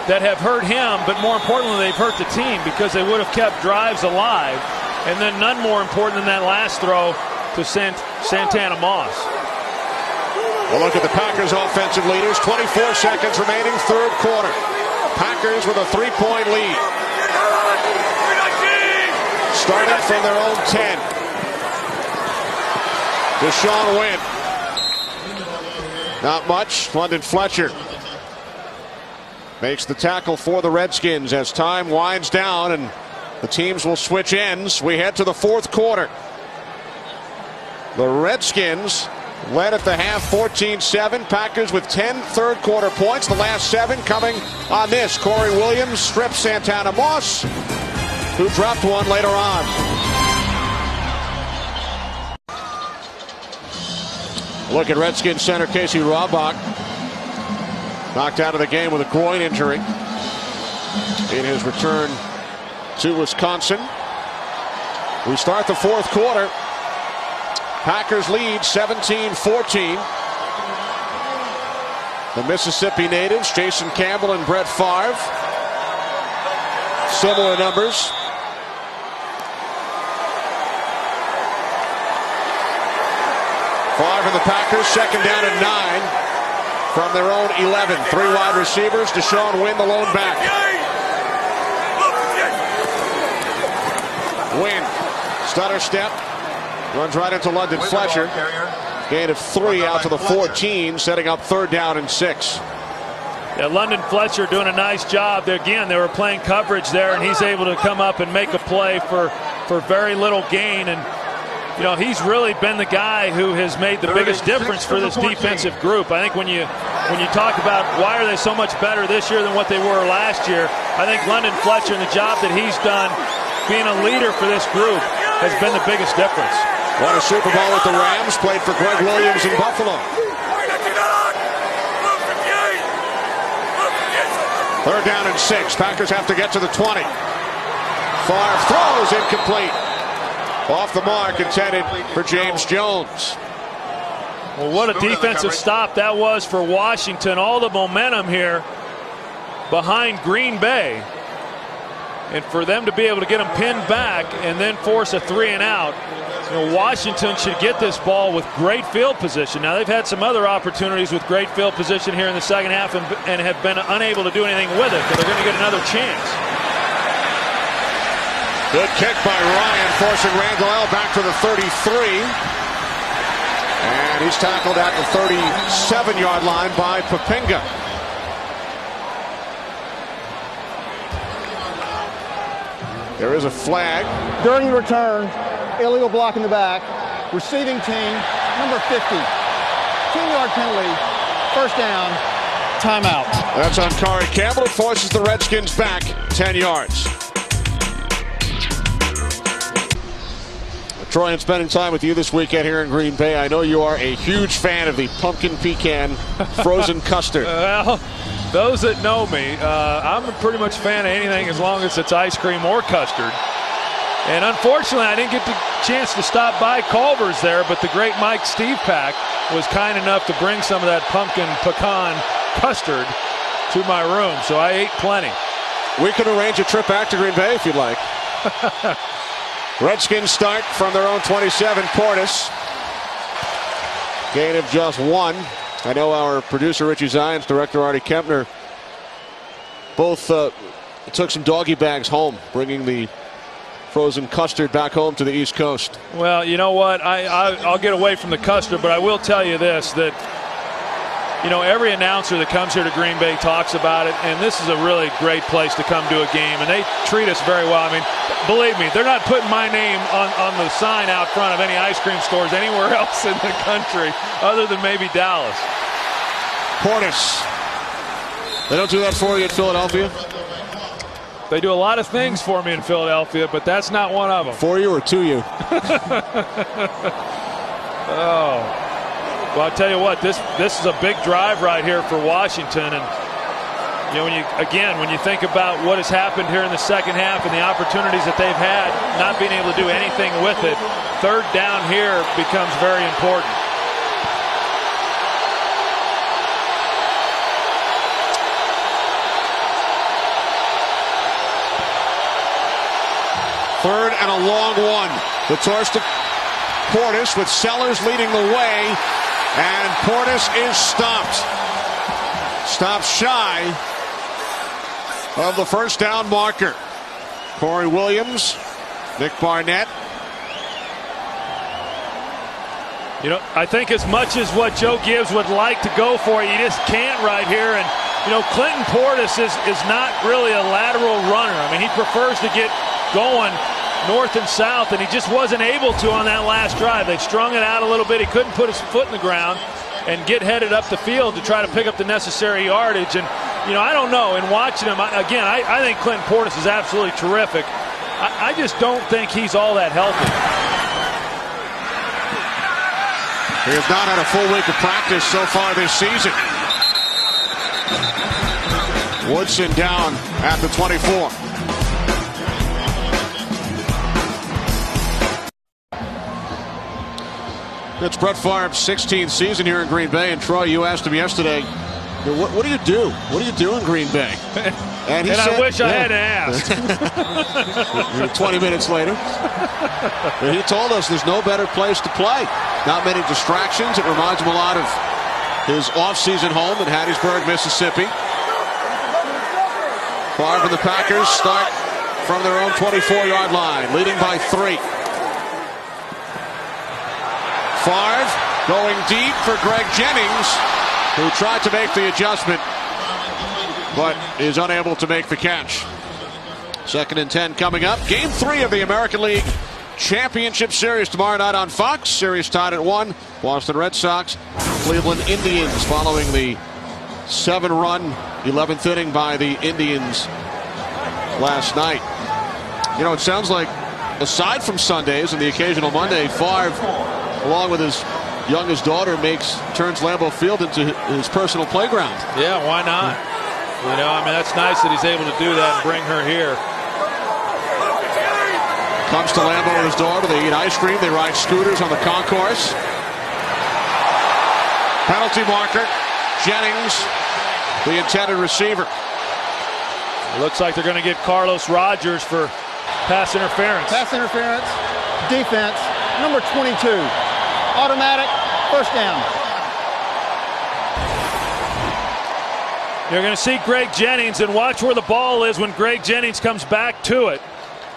S2: have hurt him, but more importantly, they've hurt the team because they would have kept drives alive. And then none more important than that last throw to Santana Moss.
S1: We'll look at the Packers offensive leaders. 24 seconds remaining, third quarter. Packers with a 3-point lead. Starting from their own 10. Deshaun Wynn. Not much. London Fletcher makes the tackle for the Redskins as time winds down and the teams will switch ends. We head to the fourth quarter. The Redskins led at the half 14-7. Packers with 10 third quarter points. The last 7 coming on this. Corey Williams strips Santana Moss, who dropped one later on. Look at Redskins center Casey Raubach. Knocked out of the game with a groin injury in his return to Wisconsin. We start the fourth quarter. Packers lead 17-14. The Mississippi natives, Jason Campbell and Brett Favre. Similar numbers. Favre and the Packers, second down and 9 from their own 11. 3 wide receivers. Deshaun Wynn, the lone back. Wynn, stutter step. Runs right into London Fletcher. Gain of 3 out to the 14, setting up third down and 6.
S2: Yeah, London Fletcher doing a nice job. Again, they were playing coverage there, and he's able to come up and make a play for very little gain. And, you know, he's really been the guy who has made the biggest difference for this defensive group. I think when you talk about why are they so much better this year than what they were last year, I think London Fletcher and the job that he's done being a leader for this group has been the biggest difference.
S1: Won a Super Bowl with the Rams, played for Greg Williams in Buffalo. Third down and 6. Packers have to get to the 20. Favre throws incomplete. Off the mark, intended for James Jones.
S2: Well, what a defensive stop that was for Washington. All the momentum here behind Green Bay. And for them to be able to get them pinned back and then force a 3 and out. You know, Washington should get this ball with great field position. Now, they've had some other opportunities with great field position here in the second half and have been unable to do anything with it, but they're going to get another chance.
S1: Good kick by Ryan, forcing Randall L. back to the 33. And he's tackled at the 37-yard line by Papinga. There is a flag.
S5: During the return, illegal block in the back. Receiving team, number 50. 10-yard penalty. First down. Timeout.
S1: That's on Corey Campbell. It forces the Redskins back 10 yards. Troy, and spending time with you this weekend here in Green Bay. I know you are a huge fan of the pumpkin pecan frozen custard.
S2: Well, those that know me, I'm pretty much a fan of anything as long as it's ice cream or custard. And unfortunately, I didn't get the chance to stop by Culver's there, but the great Mike Stevepak was kind enough to bring some of that pumpkin pecan custard to my room, so I ate plenty.
S1: We could arrange a trip back to Green Bay if you'd like. Redskins start from their own 27. Portis. Gain of just 1. I know our producer Richie Zions, director Artie Kempner, both took some doggy bags home, bringing the frozen custard back home to the East Coast.
S2: Well, you know what? I'll get away from the custard, but I will tell you this, that, you know, every announcer that comes here to Green Bay talks about it, and this is a really great place to come to a game, and they treat us very well. I mean, believe me, they're not putting my name on the sign out front of any ice cream stores anywhere else in the country other than maybe Dallas.
S1: Portis. They don't do that for you at Philadelphia?
S2: They do a lot of things for me in Philadelphia, but that's not one of them.
S1: For you or to you?
S2: Oh. Well, I'll tell you what, this is a big drive right here for Washington. And, you know, when you think about what has happened here in the second half and the opportunities that they've had, not being able to do anything with it, third down here becomes very important.
S1: Third and a long one. The toss to Portis with Sellers leading the way. And Portis is stopped. Stopped shy of the first down marker. Corey Williams, Nick Barnett.
S2: You know, I think as much as what Joe Gibbs would like to go for, you just can't right here. And, you know, Clinton Portis is not really a lateral runner. I mean, he prefers to get going north and south, and he just wasn't able to on that last drive. They strung it out a little bit. He couldn't put his foot in the ground and get headed up the field to try to pick up the necessary yardage. And, you know, I don't know. In watching him, I think Clinton Portis is absolutely terrific. I just don't think he's all that healthy.
S1: He has not had a full week of practice so far this season. Woodson down at the 24. It's Brett Favre's 16th season here in Green Bay. And Troy, you asked him yesterday, what do you do? What do you do in Green Bay?
S2: And said, I wish I had asked.
S1: 20 minutes later. And he told us there's no better place to play. Not many distractions. It reminds him a lot of his off-season home in Hattiesburg, Mississippi. Favre and the Packers start from their own 24-yard line, leading by 3. Favre going deep for Greg Jennings, who tried to make the adjustment, but is unable to make the catch. 2nd and 10 coming up. Game 3 of the American League Championship Series tomorrow night on Fox. Series tied at 1. Boston Red Sox, Cleveland Indians, following the 7-run 11th inning by the Indians last night. You know, it sounds like, aside from Sundays and the occasional Monday, Favre, along with his youngest daughter, turns Lambeau Field into his personal playground.
S2: Yeah, why not? You know, I mean, that's nice that he's able to do that and bring her here.
S1: Comes to Lambeau with his daughter. They eat ice cream. They ride scooters on the concourse. Penalty marker. Jennings, the intended receiver.
S2: It looks like they're going to get Carlos Rogers for pass interference.
S5: Pass interference. Defense. Number 22. Automatic. First down.
S2: You're going to see Greg Jennings, and watch where the ball is when Greg Jennings comes back to it.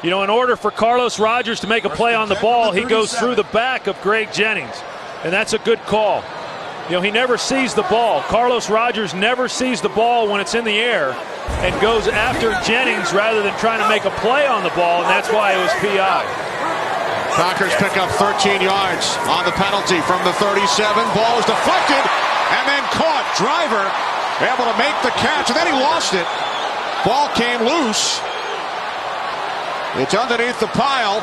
S2: You know, in order for Carlos Rogers to make a play on the ball, he goes through the back of Greg Jennings, and that's a good call. You know, he never sees the ball. Carlos Rogers never sees the ball when it's in the air and goes after Jennings rather than trying to make a play on the ball, and that's why it was PI.
S1: Packers pick up 13 yards on the penalty from the 37. Ball is deflected and then caught. Driver able to make the catch, and then he lost it. Ball came loose. It's underneath the pile,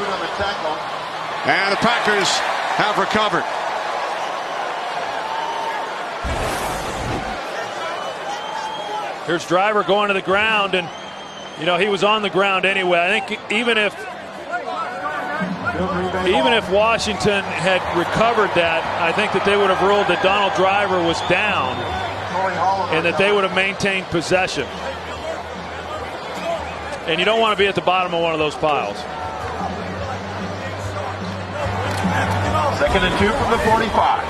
S1: and the Packers have recovered.
S2: Here's Driver going to the ground, and, you know, he was on the ground anyway. I think even if Washington had recovered that, I think that they would have ruled that Donald Driver was down and that they would have maintained possession. And you don't want to be at the bottom of one of those piles.
S6: 2nd and 2 from the 45.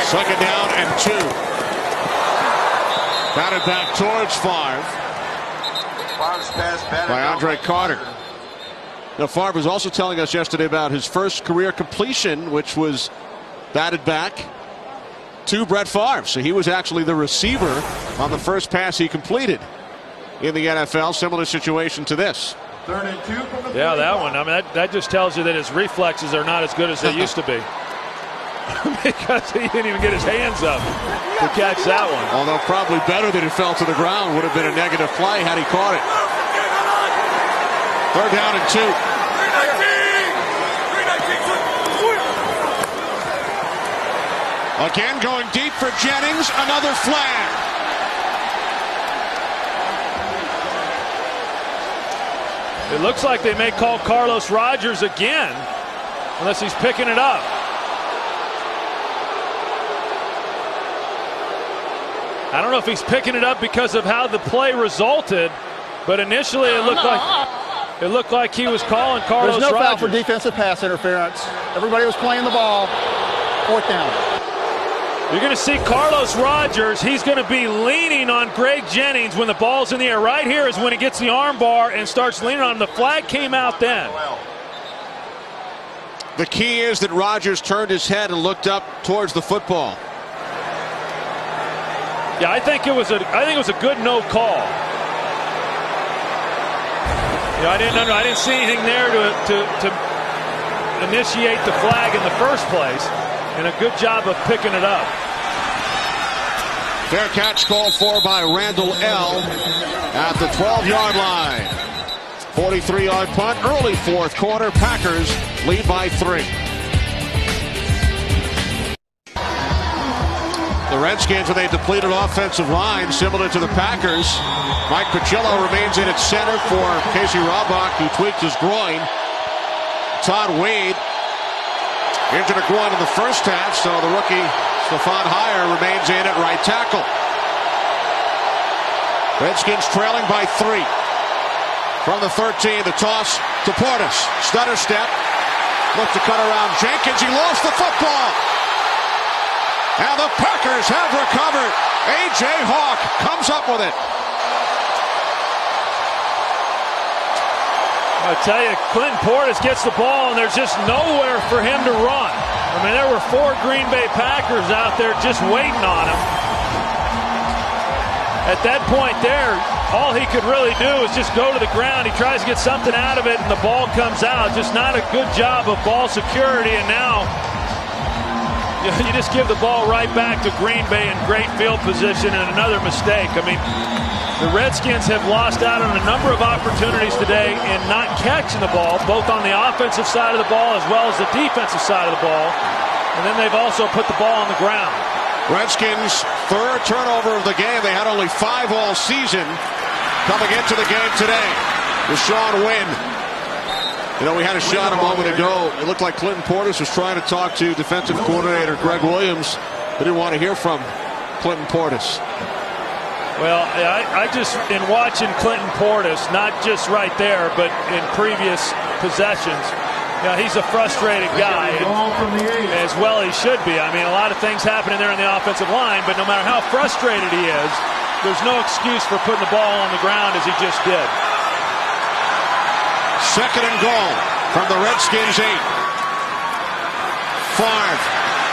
S1: Second down and 2. Batted back towards Favre by Andre Carter. Now, Favre was also telling us yesterday about his first career completion, which was batted back to Brett Favre. So he was actually the receiver on the first pass he completed in the NFL. Similar situation to this.
S6: 3rd and 2 from the
S2: Yeah, that one. I mean, that just tells you that his reflexes are not as good as they used to be. Because he didn't even get his hands up to catch that one.
S1: Although probably better that it fell to the ground. Would have been a negative play had he caught it. 3rd down and 2. Again going deep for Jennings. Another flag.
S2: It looks like they may call Carlos Rogers again, unless he's picking it up. I don't know if he's picking it up because of how the play resulted, but initially it looked like he was calling Carlos Rogers.
S5: There's no foul for defensive pass interference. Everybody was playing the ball. 4th down.
S2: You're going to see Carlos Rogers. He's going to be leaning on Greg Jennings when the ball's in the air. Right here is when he gets the arm bar and starts leaning on him. The flag came out then.
S1: The key is that Rogers turned his head and looked up towards the football.
S2: Yeah, I think it was a good no call. You know, I didn't see anything there to initiate the flag in the first place, and a good job of picking it up.
S1: Fair catch called for by Randall L. at the 12-yard line. 43-yard punt, early 4th quarter. Packers lead by 3. The Redskins with a depleted offensive line similar to the Packers. Mike Pacillo remains in at center for Casey Raubach, who tweaked his groin. Todd Wade injured a groin in the first half, so the rookie Stefan Heyer remains in at right tackle. Redskins trailing by 3. From the 13, the toss to Portis. Stutter step. Look to cut around Jenkins. He lost the football. And the Packers have recovered. A.J. Hawk comes up with it.
S2: I tell you, Clinton Portis gets the ball, and there's just nowhere for him to run. I mean, there were 4 Green Bay Packers out there just waiting on him. At that point there, all he could really do is just go to the ground. He tries to get something out of it, and the ball comes out. Just not a good job of ball security, and now you just give the ball right back to Green Bay in great field position, and another mistake. I mean, the Redskins have lost out on a number of opportunities today in not catching the ball, both on the offensive side of the ball as well as the defensive side of the ball. And then they've also put the ball on the ground.
S1: Redskins' 3rd turnover of the game. They had only 5 all season coming into the game today. Deshaun Wynn. You know, we had a shot a moment ago. It looked like Clinton Portis was trying to talk to defensive coordinator Greg Williams. They didn't want to hear from Clinton Portis.
S2: Well, I just, in watching Clinton Portis, not just right there, but in previous possessions, you know, he's a frustrated guy, and as well he should be. I mean, a lot of things happening there in the offensive line, but no matter how frustrated he is, there's no excuse for putting the ball on the ground as he just did.
S1: 2nd and goal from the Redskins 8. Favre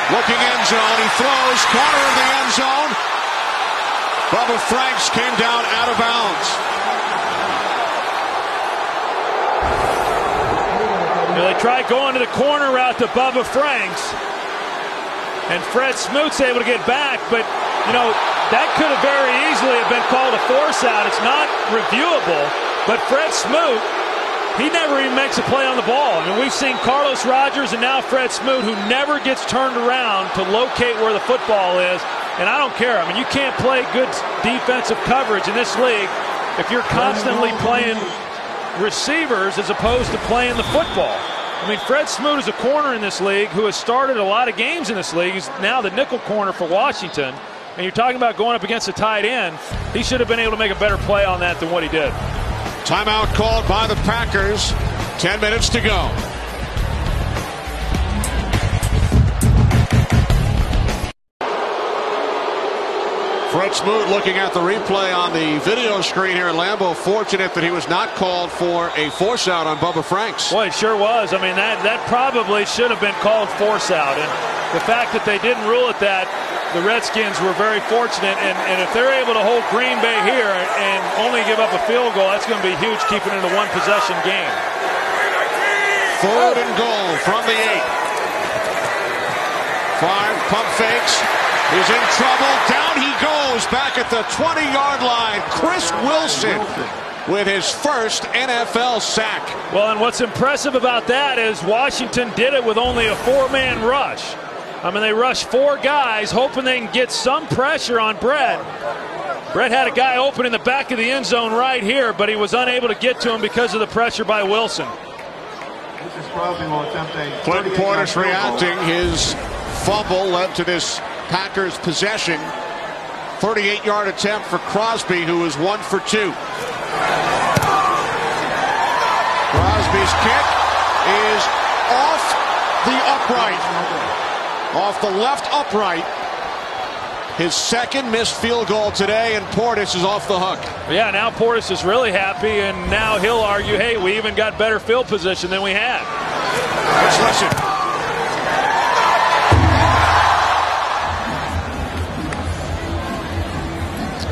S1: looking end zone. He throws, corner of the end zone. Bubba Franks came down out of bounds.
S2: You know, they tried going to the corner route to Bubba Franks, and Fred Smoot's able to get back, but, you know, that could have very easily have been called a force out. It's not reviewable, but Fred Smoot, he never even makes a play on the ball. I mean, we've seen Carlos Rogers and now Fred Smoot, who never gets turned around to locate where the football is. And I don't care. I mean, you can't play good defensive coverage in this league if you're constantly playing receivers as opposed to playing the football. I mean, Fred Smoot is a corner in this league who has started a lot of games in this league. He's now the nickel corner for Washington. And you're talking about going up against a tight end. He should have been able to make a better play on that than what he did.
S1: Timeout called by the Packers. 10 minutes to go. Fred Smoot looking at the replay on the video screen here at Lambeau. Fortunate that he was not called for a force out on Bubba Franks.
S2: Boy, it sure was. I mean, that probably should have been called force out. And the fact that they didn't rule it that, the Redskins were very fortunate, and if they're able to hold Green Bay here and only give up a field goal, that's going to be huge, keeping it a one-possession game.
S1: 3rd and goal from the 8. Favre pump fakes. He's in trouble. Down he goes back at the 20-yard line. Chris Wilson with his first NFL sack.
S2: Well, and what's impressive about that is Washington did it with only a 4-man rush. I mean, they rushed 4 guys, hoping they can get some pressure on Brett. Brett had a guy open in the back of the end zone right here, but he was unable to get to him because of the pressure by Wilson.
S1: Clint Portis reacting. His fumble led to this Packers possession. 38-yard attempt for Crosby, who was 1 for 2. Crosby's kick is off the upright. Off the left upright. His second missed field goal today, and Portis is off the hook.
S2: Yeah, now Portis is really happy, and now he'll argue, hey, we even got better field position than we had.
S1: Let's listen.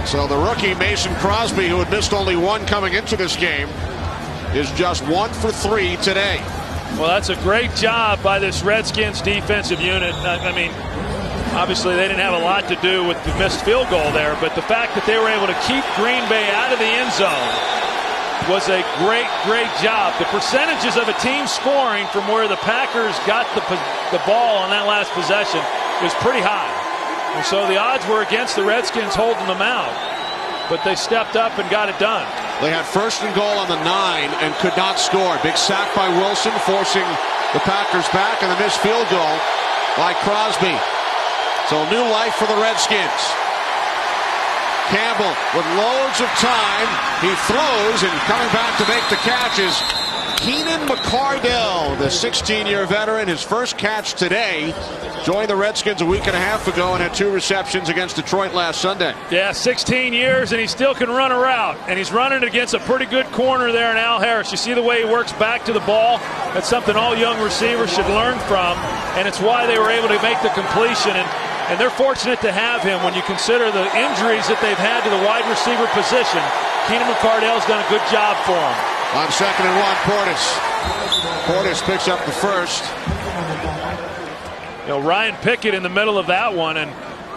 S1: So the rookie Mason Crosby, who had missed only 1 coming into this game, is just 1 for 3 today.
S2: Well, that's a great job by this Redskins defensive unit. I mean, obviously they didn't have a lot to do with the missed field goal there, but the fact that they were able to keep Green Bay out of the end zone was a great job. The percentages of a team scoring from where the Packers got the ball on that last possession was pretty high. And so the odds were against the Redskins holding them out, but they stepped up and got it done.
S1: They had 1st and goal on the 9 and could not score. Big sack by Wilson, forcing the Packers back, and the missed field goal by Crosby. So new life for the Redskins. Campbell with loads of time. He throws, and coming back to make the catch is Keenan McCardell, the 16-year veteran. His first catch today. Joined the Redskins a week and a half ago and had 2 receptions against Detroit last Sunday.
S2: Yeah, 16 years, and he still can run a route. And he's running against a pretty good corner there in Al Harris. You see the way he works back to the ball? That's something all young receivers should learn from, and it's why they were able to make the completion. And they're fortunate to have him when you consider the injuries that they've had to the wide receiver position. Keenan McCardell's done a good job for him.
S1: On 2nd and 1, Portis. Portis picks up the first.
S2: You know, Ryan Pickett in the middle of that one, and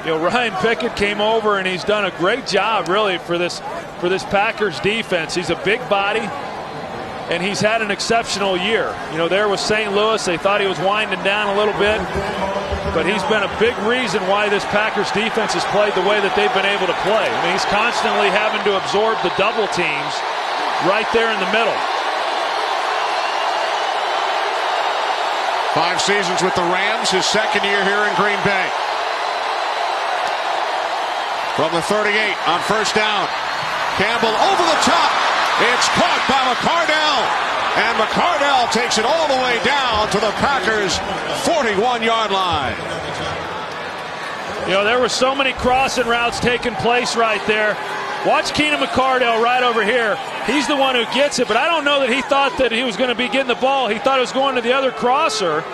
S2: you know, Ryan Pickett came over and he's done a great job really for this Packers defense. He's a big body, and he's had an exceptional year. You know, there was St. Louis, they thought he was winding down a little bit, but he's been a big reason why this Packers defense has played the way that they've been able to play. I mean, he's constantly having to absorb the double teams right there in the middle.
S1: 5 seasons with the Rams, his 2nd year here in Green Bay. From the 38 on 1st down. Campbell over the top. It's caught by McCardell. And McCardell takes it all the way down to the Packers' 41-yard line.
S2: You know, there were so many crossing routes taking place right there. Watch Keenan McCardell right over here. He's the one who gets it, but I don't know that he thought that he was going to be getting the ball. He thought it was going to the other crosser,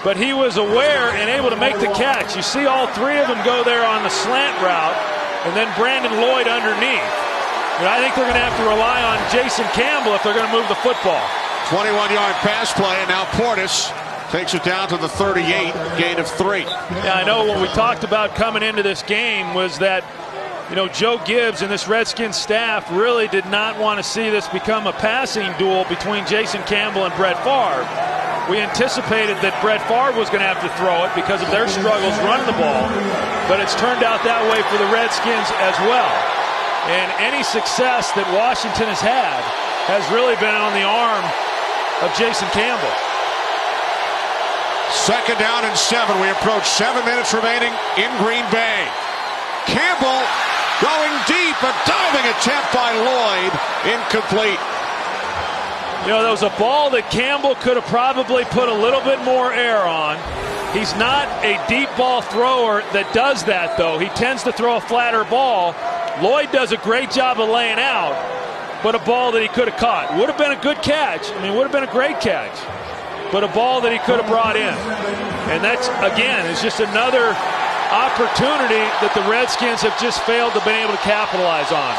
S2: but he was aware and able to make the catch. You see all 3 of them go there on the slant route, and then Brandon Lloyd underneath. And I think they're going to have to rely on Jason Campbell if they're going to move the football.
S1: 21-yard pass play, and now Portis takes it down to the 38, gain of 3.
S2: Yeah, I know what we talked about coming into this game was that, you know, Joe Gibbs and this Redskins staff really did not want to see this become a passing duel between Jason Campbell and Brett Favre. We anticipated that Brett Favre was going to have to throw it because of their struggles running the ball, but it's turned out that way for the Redskins as well. And any success that Washington has had has really been on the arm of Jason Campbell.
S1: 2nd down and 7. We approach 7 minutes remaining in Green Bay. Campbell going deep, a diving attempt by Lloyd, incomplete.
S2: You know, there was a ball that Campbell could have probably put a little bit more air on. He's not a deep ball thrower that does that, though. He tends to throw a flatter ball. Lloyd does a great job of laying out, but a ball that he could have caught. Would have been a good catch. I mean, would have been a great catch, but a ball that he could have brought in. And that's, again, is just another opportunity that the Redskins have just failed to be able to capitalize on.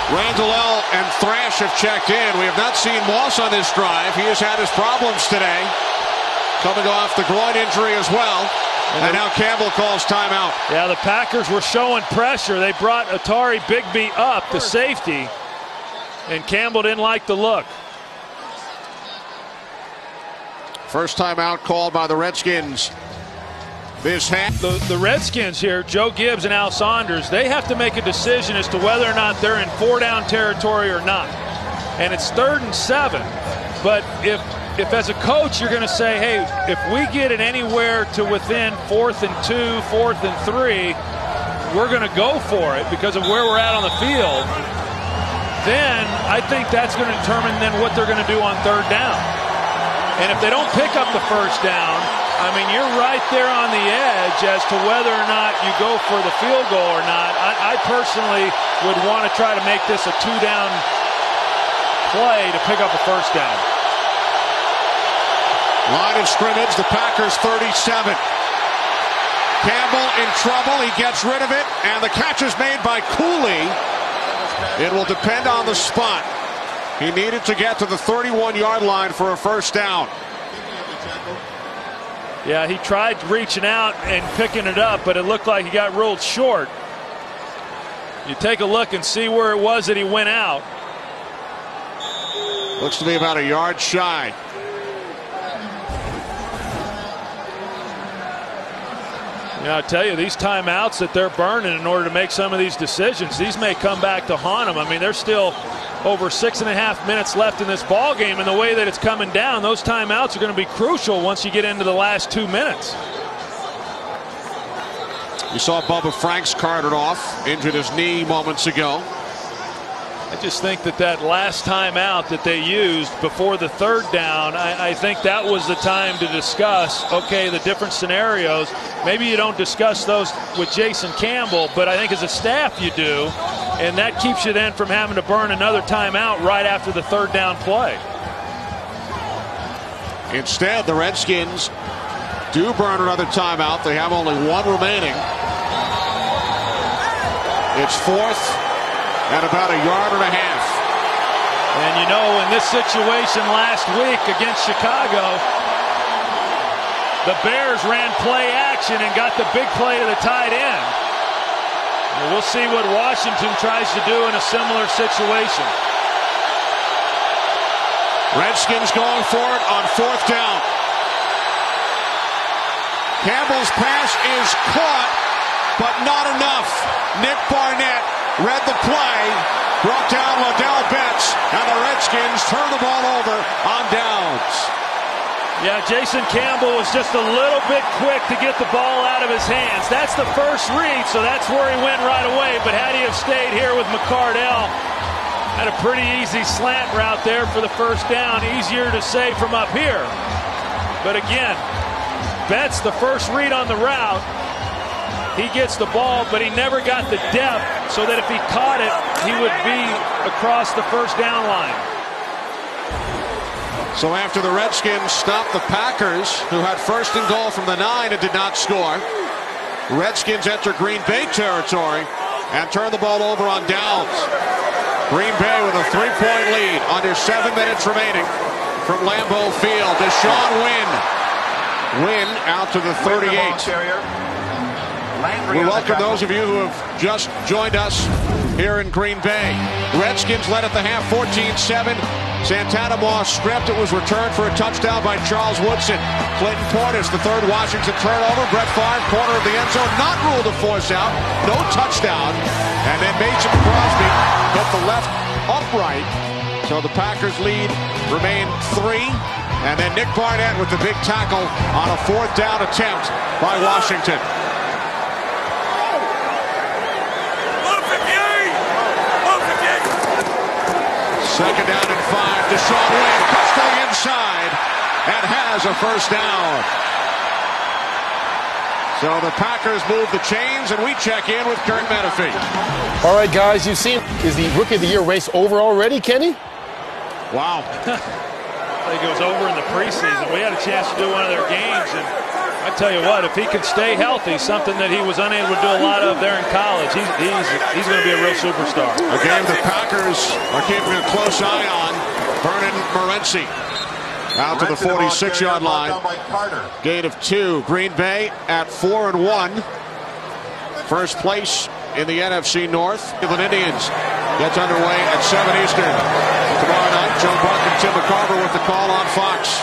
S1: Randall and Thrash have checked in. We have not seen Moss on this drive. He has had his problems today, coming off the groin injury as well. And now Campbell calls timeout.
S2: Yeah, the Packers were showing pressure. They brought Atari Bigby up, the safety, and Campbell didn't like the look.
S1: First timeout called by the Redskins. This half.
S2: The Redskins here, Joe Gibbs and Al Saunders, they have to make a decision as to whether or not they're in 4-down territory or not. And it's 3rd and 7. But if as a coach you're going to say, hey, if we get it anywhere to within 4th and 2, 4th and 3, we're going to go for it because of where we're at on the field, then I think that's going to determine then what they're going to do on 3rd down. And if they don't pick up the 1st down, I mean, you're right there on the edge as to whether or not you go for the field goal or not. I personally would want to try to make this a 2-down play to pick up a 1st down.
S1: Line of scrimmage, the Packers 37. Campbell in trouble. He gets rid of it, and the catch is made by Cooley. It will depend on the spot. He needed to get to the 31-yard line for a 1st down.
S2: Yeah, he tried reaching out and picking it up, but it looked like he got ruled short. You take a look and see where it was that he went out.
S1: Looks to be about a yard shy.
S2: Yeah, I tell you, these timeouts that they're burning in order to make some of these decisions, these may come back to haunt them. I mean, there's still over 6.5 minutes left in this ball game, and the way that it's coming down, those timeouts are going to be crucial once you get into the last 2 minutes.
S1: You saw Bubba Franks carted off, injured his knee moments ago.
S2: I just think that last timeout that they used before the 3rd down, I think that was the time to discuss, okay, the different scenarios. Maybe you don't discuss those with Jason Campbell, but I think as a staff you do, and that keeps you then from having to burn another timeout right after the 3rd down play.
S1: Instead, the Redskins do burn another timeout. They have only 1 remaining. It's 4th. At about a yard and a half.
S2: And you know, in this situation last week against Chicago, the Bears ran play action and got the big play to the tight end. And we'll see what Washington tries to do in a similar situation.
S1: Redskins going for it on 4th down. Campbell's pass is caught, but not enough. Nick Barnett read the play, brought down Liddell Betts, and the Redskins turn the ball over on downs.
S2: Yeah, Jason Campbell was just a little bit quick to get the ball out of his hands. That's the first read, so that's where he went right away. But had he have stayed here with McCardell, had a pretty easy slant route there for the 1st down. Easier to say from up here. But again, Betts, the first read on the route, he gets the ball, but he never got the depth so that if he caught it, he would be across the 1st down line.
S1: So after the Redskins stopped the Packers, who had 1st and goal from the 9 and did not score, Redskins enter Green Bay territory and turn the ball over on downs. Green Bay with a 3-point lead under 7 minutes remaining from Lambeau Field. Deshaun Wynn out to the 38. We welcome those of you who have just joined us here in Green Bay. Redskins led at the half 14-7. Santana Moss stripped. It was returned for a touchdown by Charles Woodson. Clinton Portis, the 3rd Washington turnover. Brett Favre, corner of the end zone, not ruled a force out. No touchdown. And then Mason Crosby hit the left upright. So the Packers lead remain 3. And then Nick Barnett with the big tackle on a 4th down attempt by Washington. Second down and 5. Deshaun Wynn cuts to the inside and has a 1st down. So the Packers move the chains, and we check in with Kurt Menefee.
S8: All right, guys, you've seen, is the Rookie of the Year race over already, Kenny?
S1: Wow.
S2: I think it was over in the preseason. We had a chance to do one of their games, and I tell you what, if he can stay healthy, something that he was unable to do a lot of there in college, he's going to be a real superstar.
S1: A game the Packers are keeping a close eye on. Vernon Morency out to the 46-yard line. Gain of 2. Green Bay at 4-1. First place in the NFC North. Cleveland Indians gets underway at 7 Eastern. Tomorrow night, Joe Buck and Tim McCarver with the call on Fox.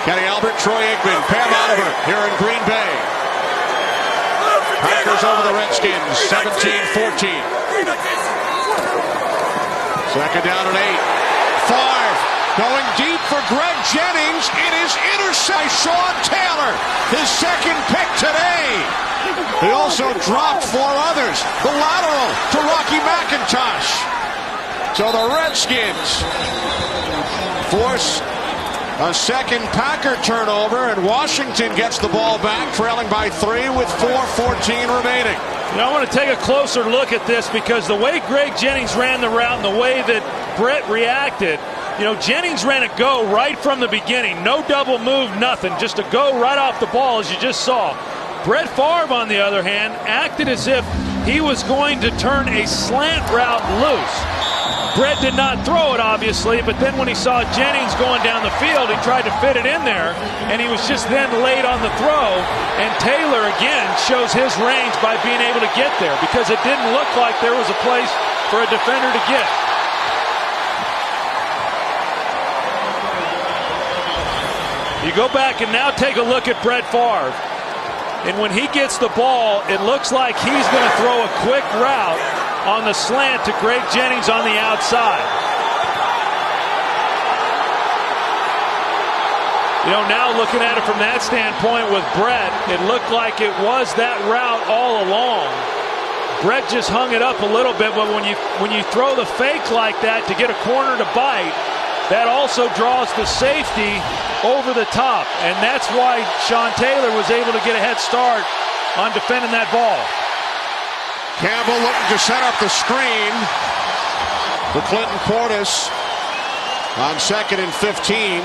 S1: Kenny Albert, Troy Aikman, Pam Oliver here in Green Bay. Packers over the Redskins, 17-14. Second down and 8. Favre going deep for Greg Jennings. It is intercepted by Sean Taylor, his second pick today. He also dropped 4 others. The lateral to Rocky McIntosh. So the Redskins force a second Packer turnover, and Washington gets the ball back, trailing by 3 with 4:14 remaining.
S2: You know, I want to take a closer look at this because the way Greg Jennings ran the route and the way that Brett reacted, you know, Jennings ran a go right from the beginning. No double move, nothing. Just a go right off the ball, as you just saw. Brett Favre, on the other hand, acted as if he was going to turn a slant route loose. Brett did not throw it, obviously, but then when he saw Jennings going down the field, he tried to fit it in there, and he was just then late on the throw. And Taylor, again, shows his range by being able to get there because it didn't look like there was a place for a defender to get. You go back and now take a look at Brett Favre. And when he gets the ball, it looks like he's going to throw a quick route on the slant to Greg Jennings on the outside. You know, now looking at it from that standpoint with Brett, it looked like it was that route all along. Brett just hung it up a little bit, but when you throw the fake like that to get a corner to bite, that also draws the safety over the top, and that's why Sean Taylor was able to get a head start on defending that ball.
S1: Campbell looking to set up the screen for Clinton Portis on 2nd and 15.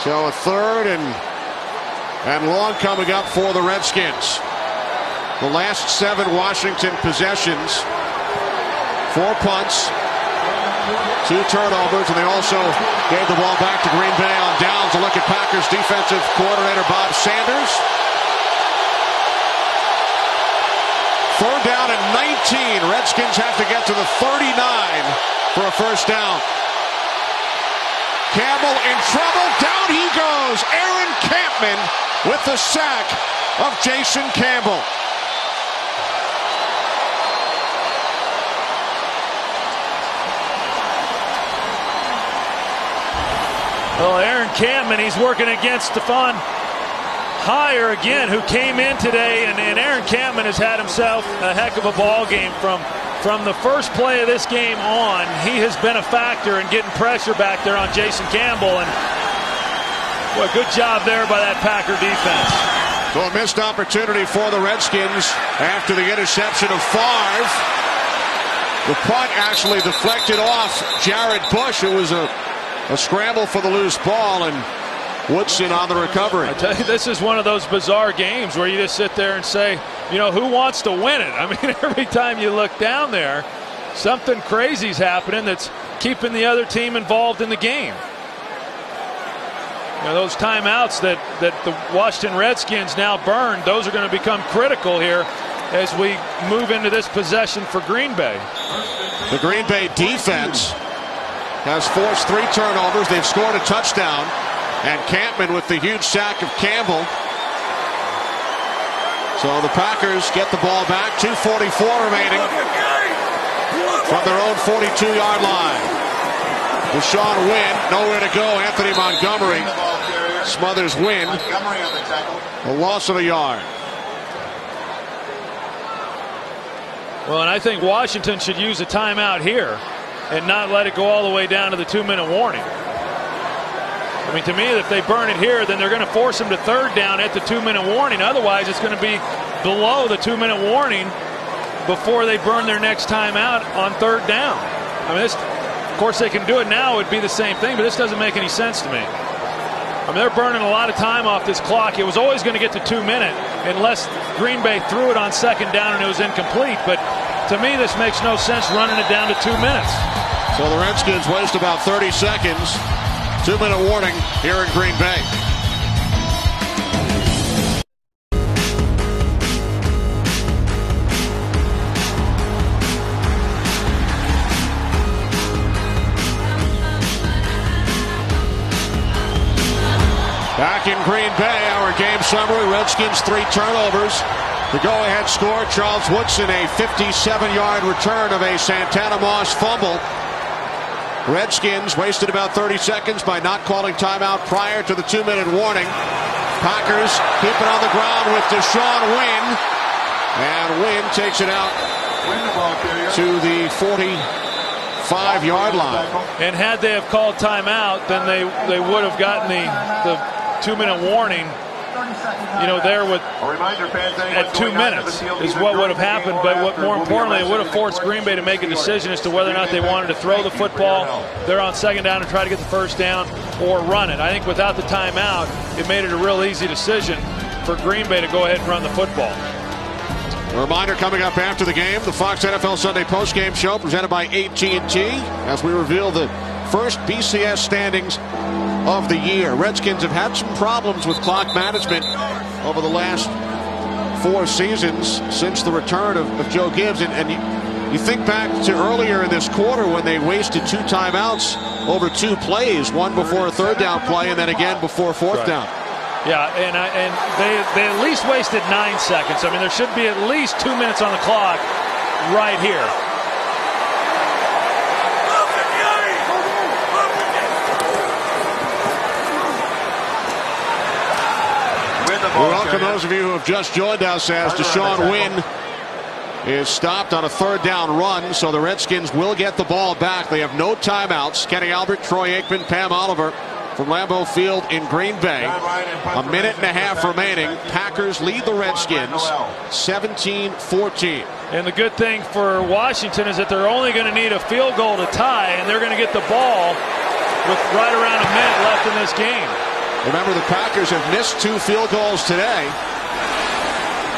S1: So a 3rd and long coming up for the Redskins. The last 7 Washington possessions, 4 punts, 2 turnovers, and they also gave the ball back to Green Bay on downs. A look at Packers defensive coordinator Bob Sanders. 3rd down and 19. Redskins have to get to the 39 for a first down. Campbell in trouble. Down he goes. Aaron Campman with the sack of Jason Campbell.
S2: Well, Aaron Campman, he's working against Stephon Hire again, who came in today, and Aaron Campman has had himself a heck of a ball game from the first play of this game on. He has been a factor in getting pressure back there on Jason Campbell, and well, good job there by that Packer defense.
S1: So a missed opportunity for the Redskins after the interception of Favre. The punt actually deflected off Jared Bush. It was a scramble for the loose ball, and Woodson on the recovery.
S2: I tell you, this is one of those bizarre games where you just sit there and say, you know, who wants to win it? I mean, every time you look down there, something crazy's happening that's keeping the other team involved in the game. You know, those timeouts that the Washington Redskins now burned, those are going to become critical here as we move into this possession for Green Bay.
S1: The Green Bay defense has forced 3 turnovers. They've scored a touchdown. And Campman with the huge sack of Campbell. So the Packers get the ball back. 2:44 remaining from their own 42-yard line. Deshaun Wynn, nowhere to go. Anthony Montgomery smothers Wynn. A loss of a yard.
S2: Well, and I think Washington should use a timeout here and not let it go all the way down to the 2-minute warning. I mean, to me, if they burn it here, then they're going to force them to 3rd down at the 2-minute warning. Otherwise, it's going to be below the 2-minute warning before they burn their next timeout on 3rd down. I mean, this, of course, they can do it now. It would be the same thing, but this doesn't make any sense to me. I mean, they're burning a lot of time off this clock. It was always going to get to 2 minutes unless Green Bay threw it on second down and it was incomplete. But to me, this makes no sense running it down to 2 minutes.
S1: So the Redskins waste about 30 seconds. 2-minute warning here in Green Bay. Back in Green Bay, our game summary. Redskins 3 turnovers. The go-ahead score, Charles Woodson, a 57-yard return of a Santana Moss fumble. Redskins wasted about 30 seconds by not calling timeout prior to the 2-minute warning. Packers keep it on the ground with Deshaun Wynn. And Wynn takes it out to the 45-yard line.
S2: And had they have called timeout, then they would have gotten the 2-minute warning. You know, there with at 2 minutes is what would have happened. But what more importantly, it would have forced Green Bay to make a decision as to whether or not they wanted to throw the football. They're on second down and try to get the first down, or run it. I think without the timeout, it made it a real easy decision for Green Bay to go ahead and run the football.
S1: A reminder coming up after the game, the Fox NFL Sunday postgame show presented by AT&T as we reveal the first BCS standings of the year. Redskins have had some problems with clock management over the last 4 seasons since the return of Joe Gibbs. And you think back to earlier in this quarter when they wasted 2 timeouts over 2 plays, one before a third down play and then again before fourth down.
S2: Yeah, and they at least wasted 9 seconds. I mean, there should be at least 2 minutes on the clock right here.
S1: We welcome those of you who have just joined us as Deshaun Wynn is stopped on a third down run, so the Redskins will get the ball back. They have no timeouts. Kenny Albert, Troy Aikman, Pam Oliver from Lambeau Field in Green Bay. A minute and a half remaining. Packers lead the Redskins 17-14.
S2: And the good thing for Washington is that they're only going to need a field goal to tie, and they're going to get the ball with right around a minute left in this game.
S1: Remember, the Packers have missed 2 field goals today,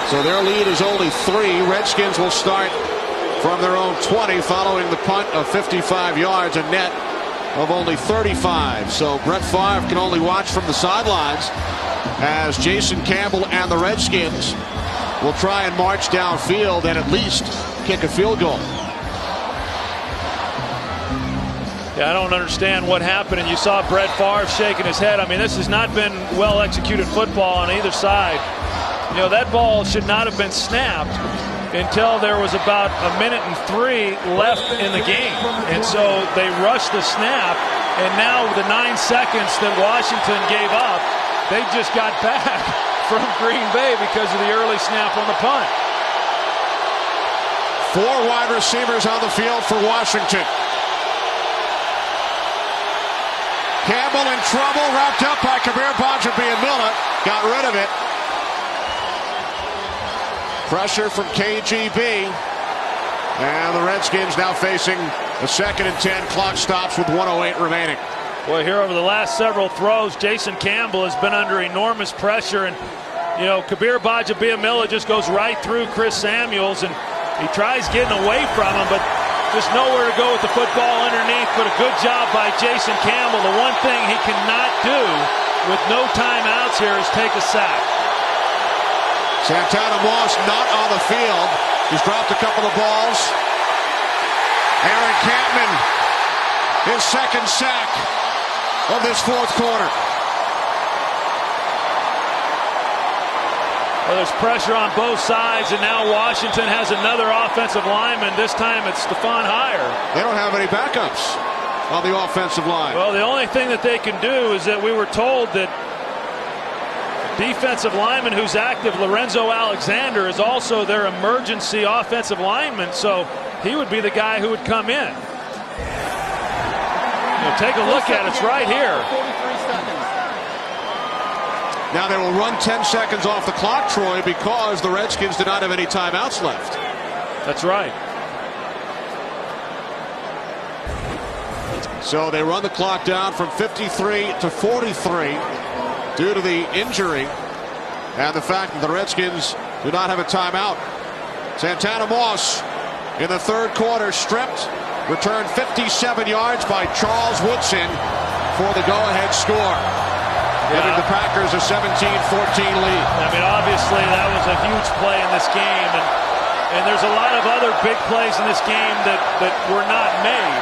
S1: so their lead is only 3. Redskins will start from their own 20 following the punt of 55 yards, a net of only 35. So Brett Favre can only watch from the sidelines as Jason Campbell and the Redskins will try and march downfield and at least kick a field goal.
S2: Yeah, I don't understand what happened, and you saw Brett Favre shaking his head. I mean, this has not been well-executed football on either side. You know, that ball should not have been snapped until there was about a minute and 3 left in the game. And so they rushed the snap, and now with the 9 seconds that Washington gave up, they just got back from Green Bay because of the early snap on the punt.
S1: 4 wide receivers on the field for Washington. Campbell in trouble, wrapped up by Kabir Bajabia-Miller. Got rid of it. Pressure from KGB. And the Redskins now facing a 2nd and 10. Clock stops with 1:08 remaining.
S2: Well, here over the last several throws, Jason Campbell has been under enormous pressure. And, you know, Kabir Bajabia-Miller just goes right through Chris Samuels. And he tries getting away from him, but just nowhere to go with the football underneath. But a good job by Jason Campbell. The one thing he cannot do with no timeouts here is take a sack.
S1: Santana Moss not on the field. He's dropped a couple of balls. Aaron Campman, his 2nd sack of this 4th quarter.
S2: Well, there's pressure on both sides, and now Washington has another offensive lineman. This time it's Stephon Heyer.
S1: They don't have any backups on the offensive line.
S2: Well, the only thing that they can do is that we were told that defensive lineman who's active, Lorenzo Alexander, is also their emergency offensive lineman, so he would be the guy who would come in. You'll take a look at it. It's right here.
S5: 43 seconds.
S1: Now they will run 10 seconds off the clock, Troy, because the Redskins do not have any timeouts left.
S2: That's right.
S1: So they run the clock down from 53 to 43. due to the injury and the fact that the Redskins do not have a timeout. Santana Moss in the third quarter stripped, returned 57 yards by Charles Woodson for the go-ahead score, giving the Packers a 17-14 lead.
S2: I mean, obviously that was a huge play in this game, and there's a lot of other big plays in this game that were not made,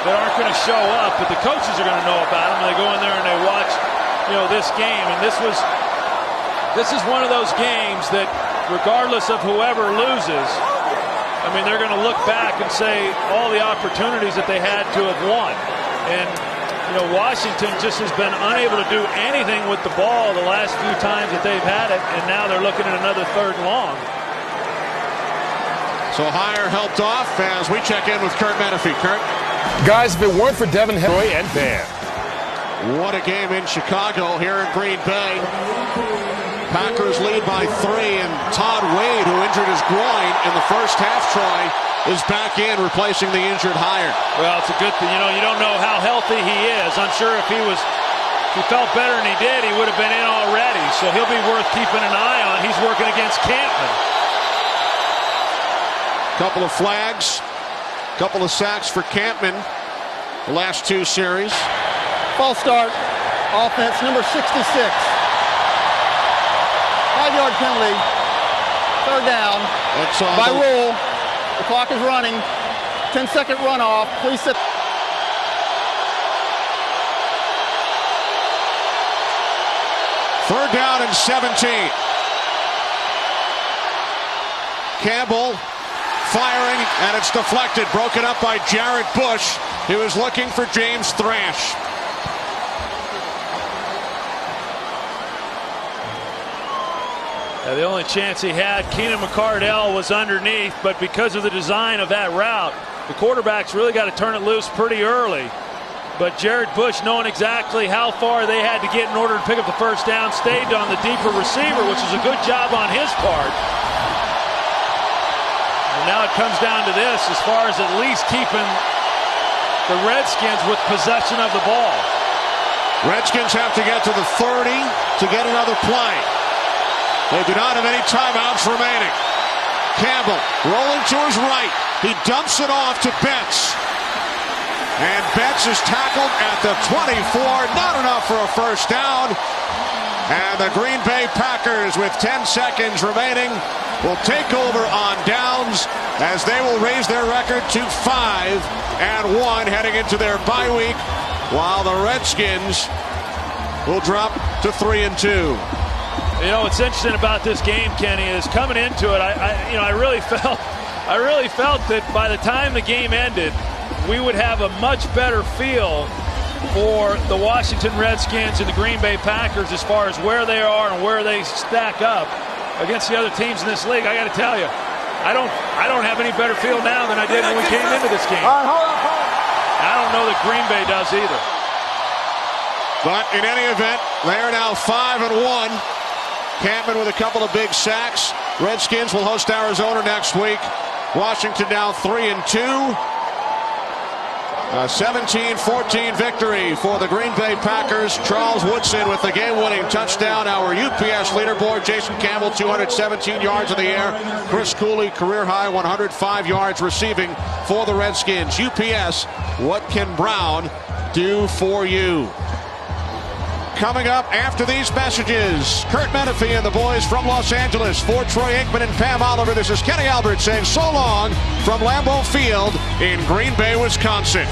S2: that aren't going to show up, but the coaches are going to know about them. They go in there and they watch, this game, and this is one of those games that, regardless of whoever loses, I mean, they're going to look back and say all the opportunities that they had to have won. And, Washington just has been unable to do anything with the ball the last few times that they've had it, and now they're looking at another third and long.
S1: So Heyer helped off as we check in with Kurt Menefee. Kurt?
S8: Guys, if it weren't for Devin Henry and Bam.
S1: What a game in Chicago. Here in Green Bay, Packers lead by 3, and Todd Wade, who injured his groin in the first half try, is back in, replacing the injured Heyer.
S2: Well, it's a good thing. You don't know how healthy he is. I'm sure if he felt better than he did, he would have been in already. So he'll be worth keeping an eye on. He's working against Campman.
S1: Couple of flags, couple of sacks for Campman the last 2 series.
S5: False start. Offense number 66. 5-yard penalty. Third down. By rule, the clock is running. 10-second runoff. Please sit.
S1: Third down and 17. Campbell firing, and it's deflected. Broken up by Jared Bush. He was looking for James Thrash.
S2: The only chance he had, Keenan McCardell was underneath, but because of the design of that route, the quarterback's really got to turn it loose pretty early. But Jared Bush, knowing exactly how far they had to get in order to pick up the first down, stayed on the deeper receiver, which is a good job on his part. And now it comes down to this, as far as at least keeping the Redskins with possession of the ball.
S1: Redskins have to get to the 30 to get another play. They do not have any timeouts remaining. Campbell rolling to his right. He dumps it off to Betts. And Betts is tackled at the 24. Not enough for a first down. And the Green Bay Packers, with 10 seconds remaining, will take over on downs as they will raise their record to 5-1 heading into their bye week, while the Redskins will drop to 3-2.
S2: What's interesting about this game, Kenny, is coming into it, I really felt that by the time the game ended, we would have a much better feel for the Washington Redskins and the Green Bay Packers as far as where they are and where they stack up against the other teams in this league. I got to tell you, I don't have any better feel now than I did when we came into this game. I don't know that Green Bay does either.
S1: But in any event, they are now 5-1. Campman with a couple of big sacks. Redskins will host Arizona next week. Washington now 3-2. A 17-14 victory for the Green Bay Packers. Charles Woodson with the game-winning touchdown. Our UPS leaderboard, Jason Campbell, 217 yards in the air. Chris Cooley, career-high 105 yards receiving for the Redskins. UPS, what can Brown do for you? Coming up after these messages, Kurt Menefee and the boys from Los Angeles. For Troy Aikman and Pam Oliver, this is Kenny Albert saying so long from Lambeau Field in Green Bay, Wisconsin.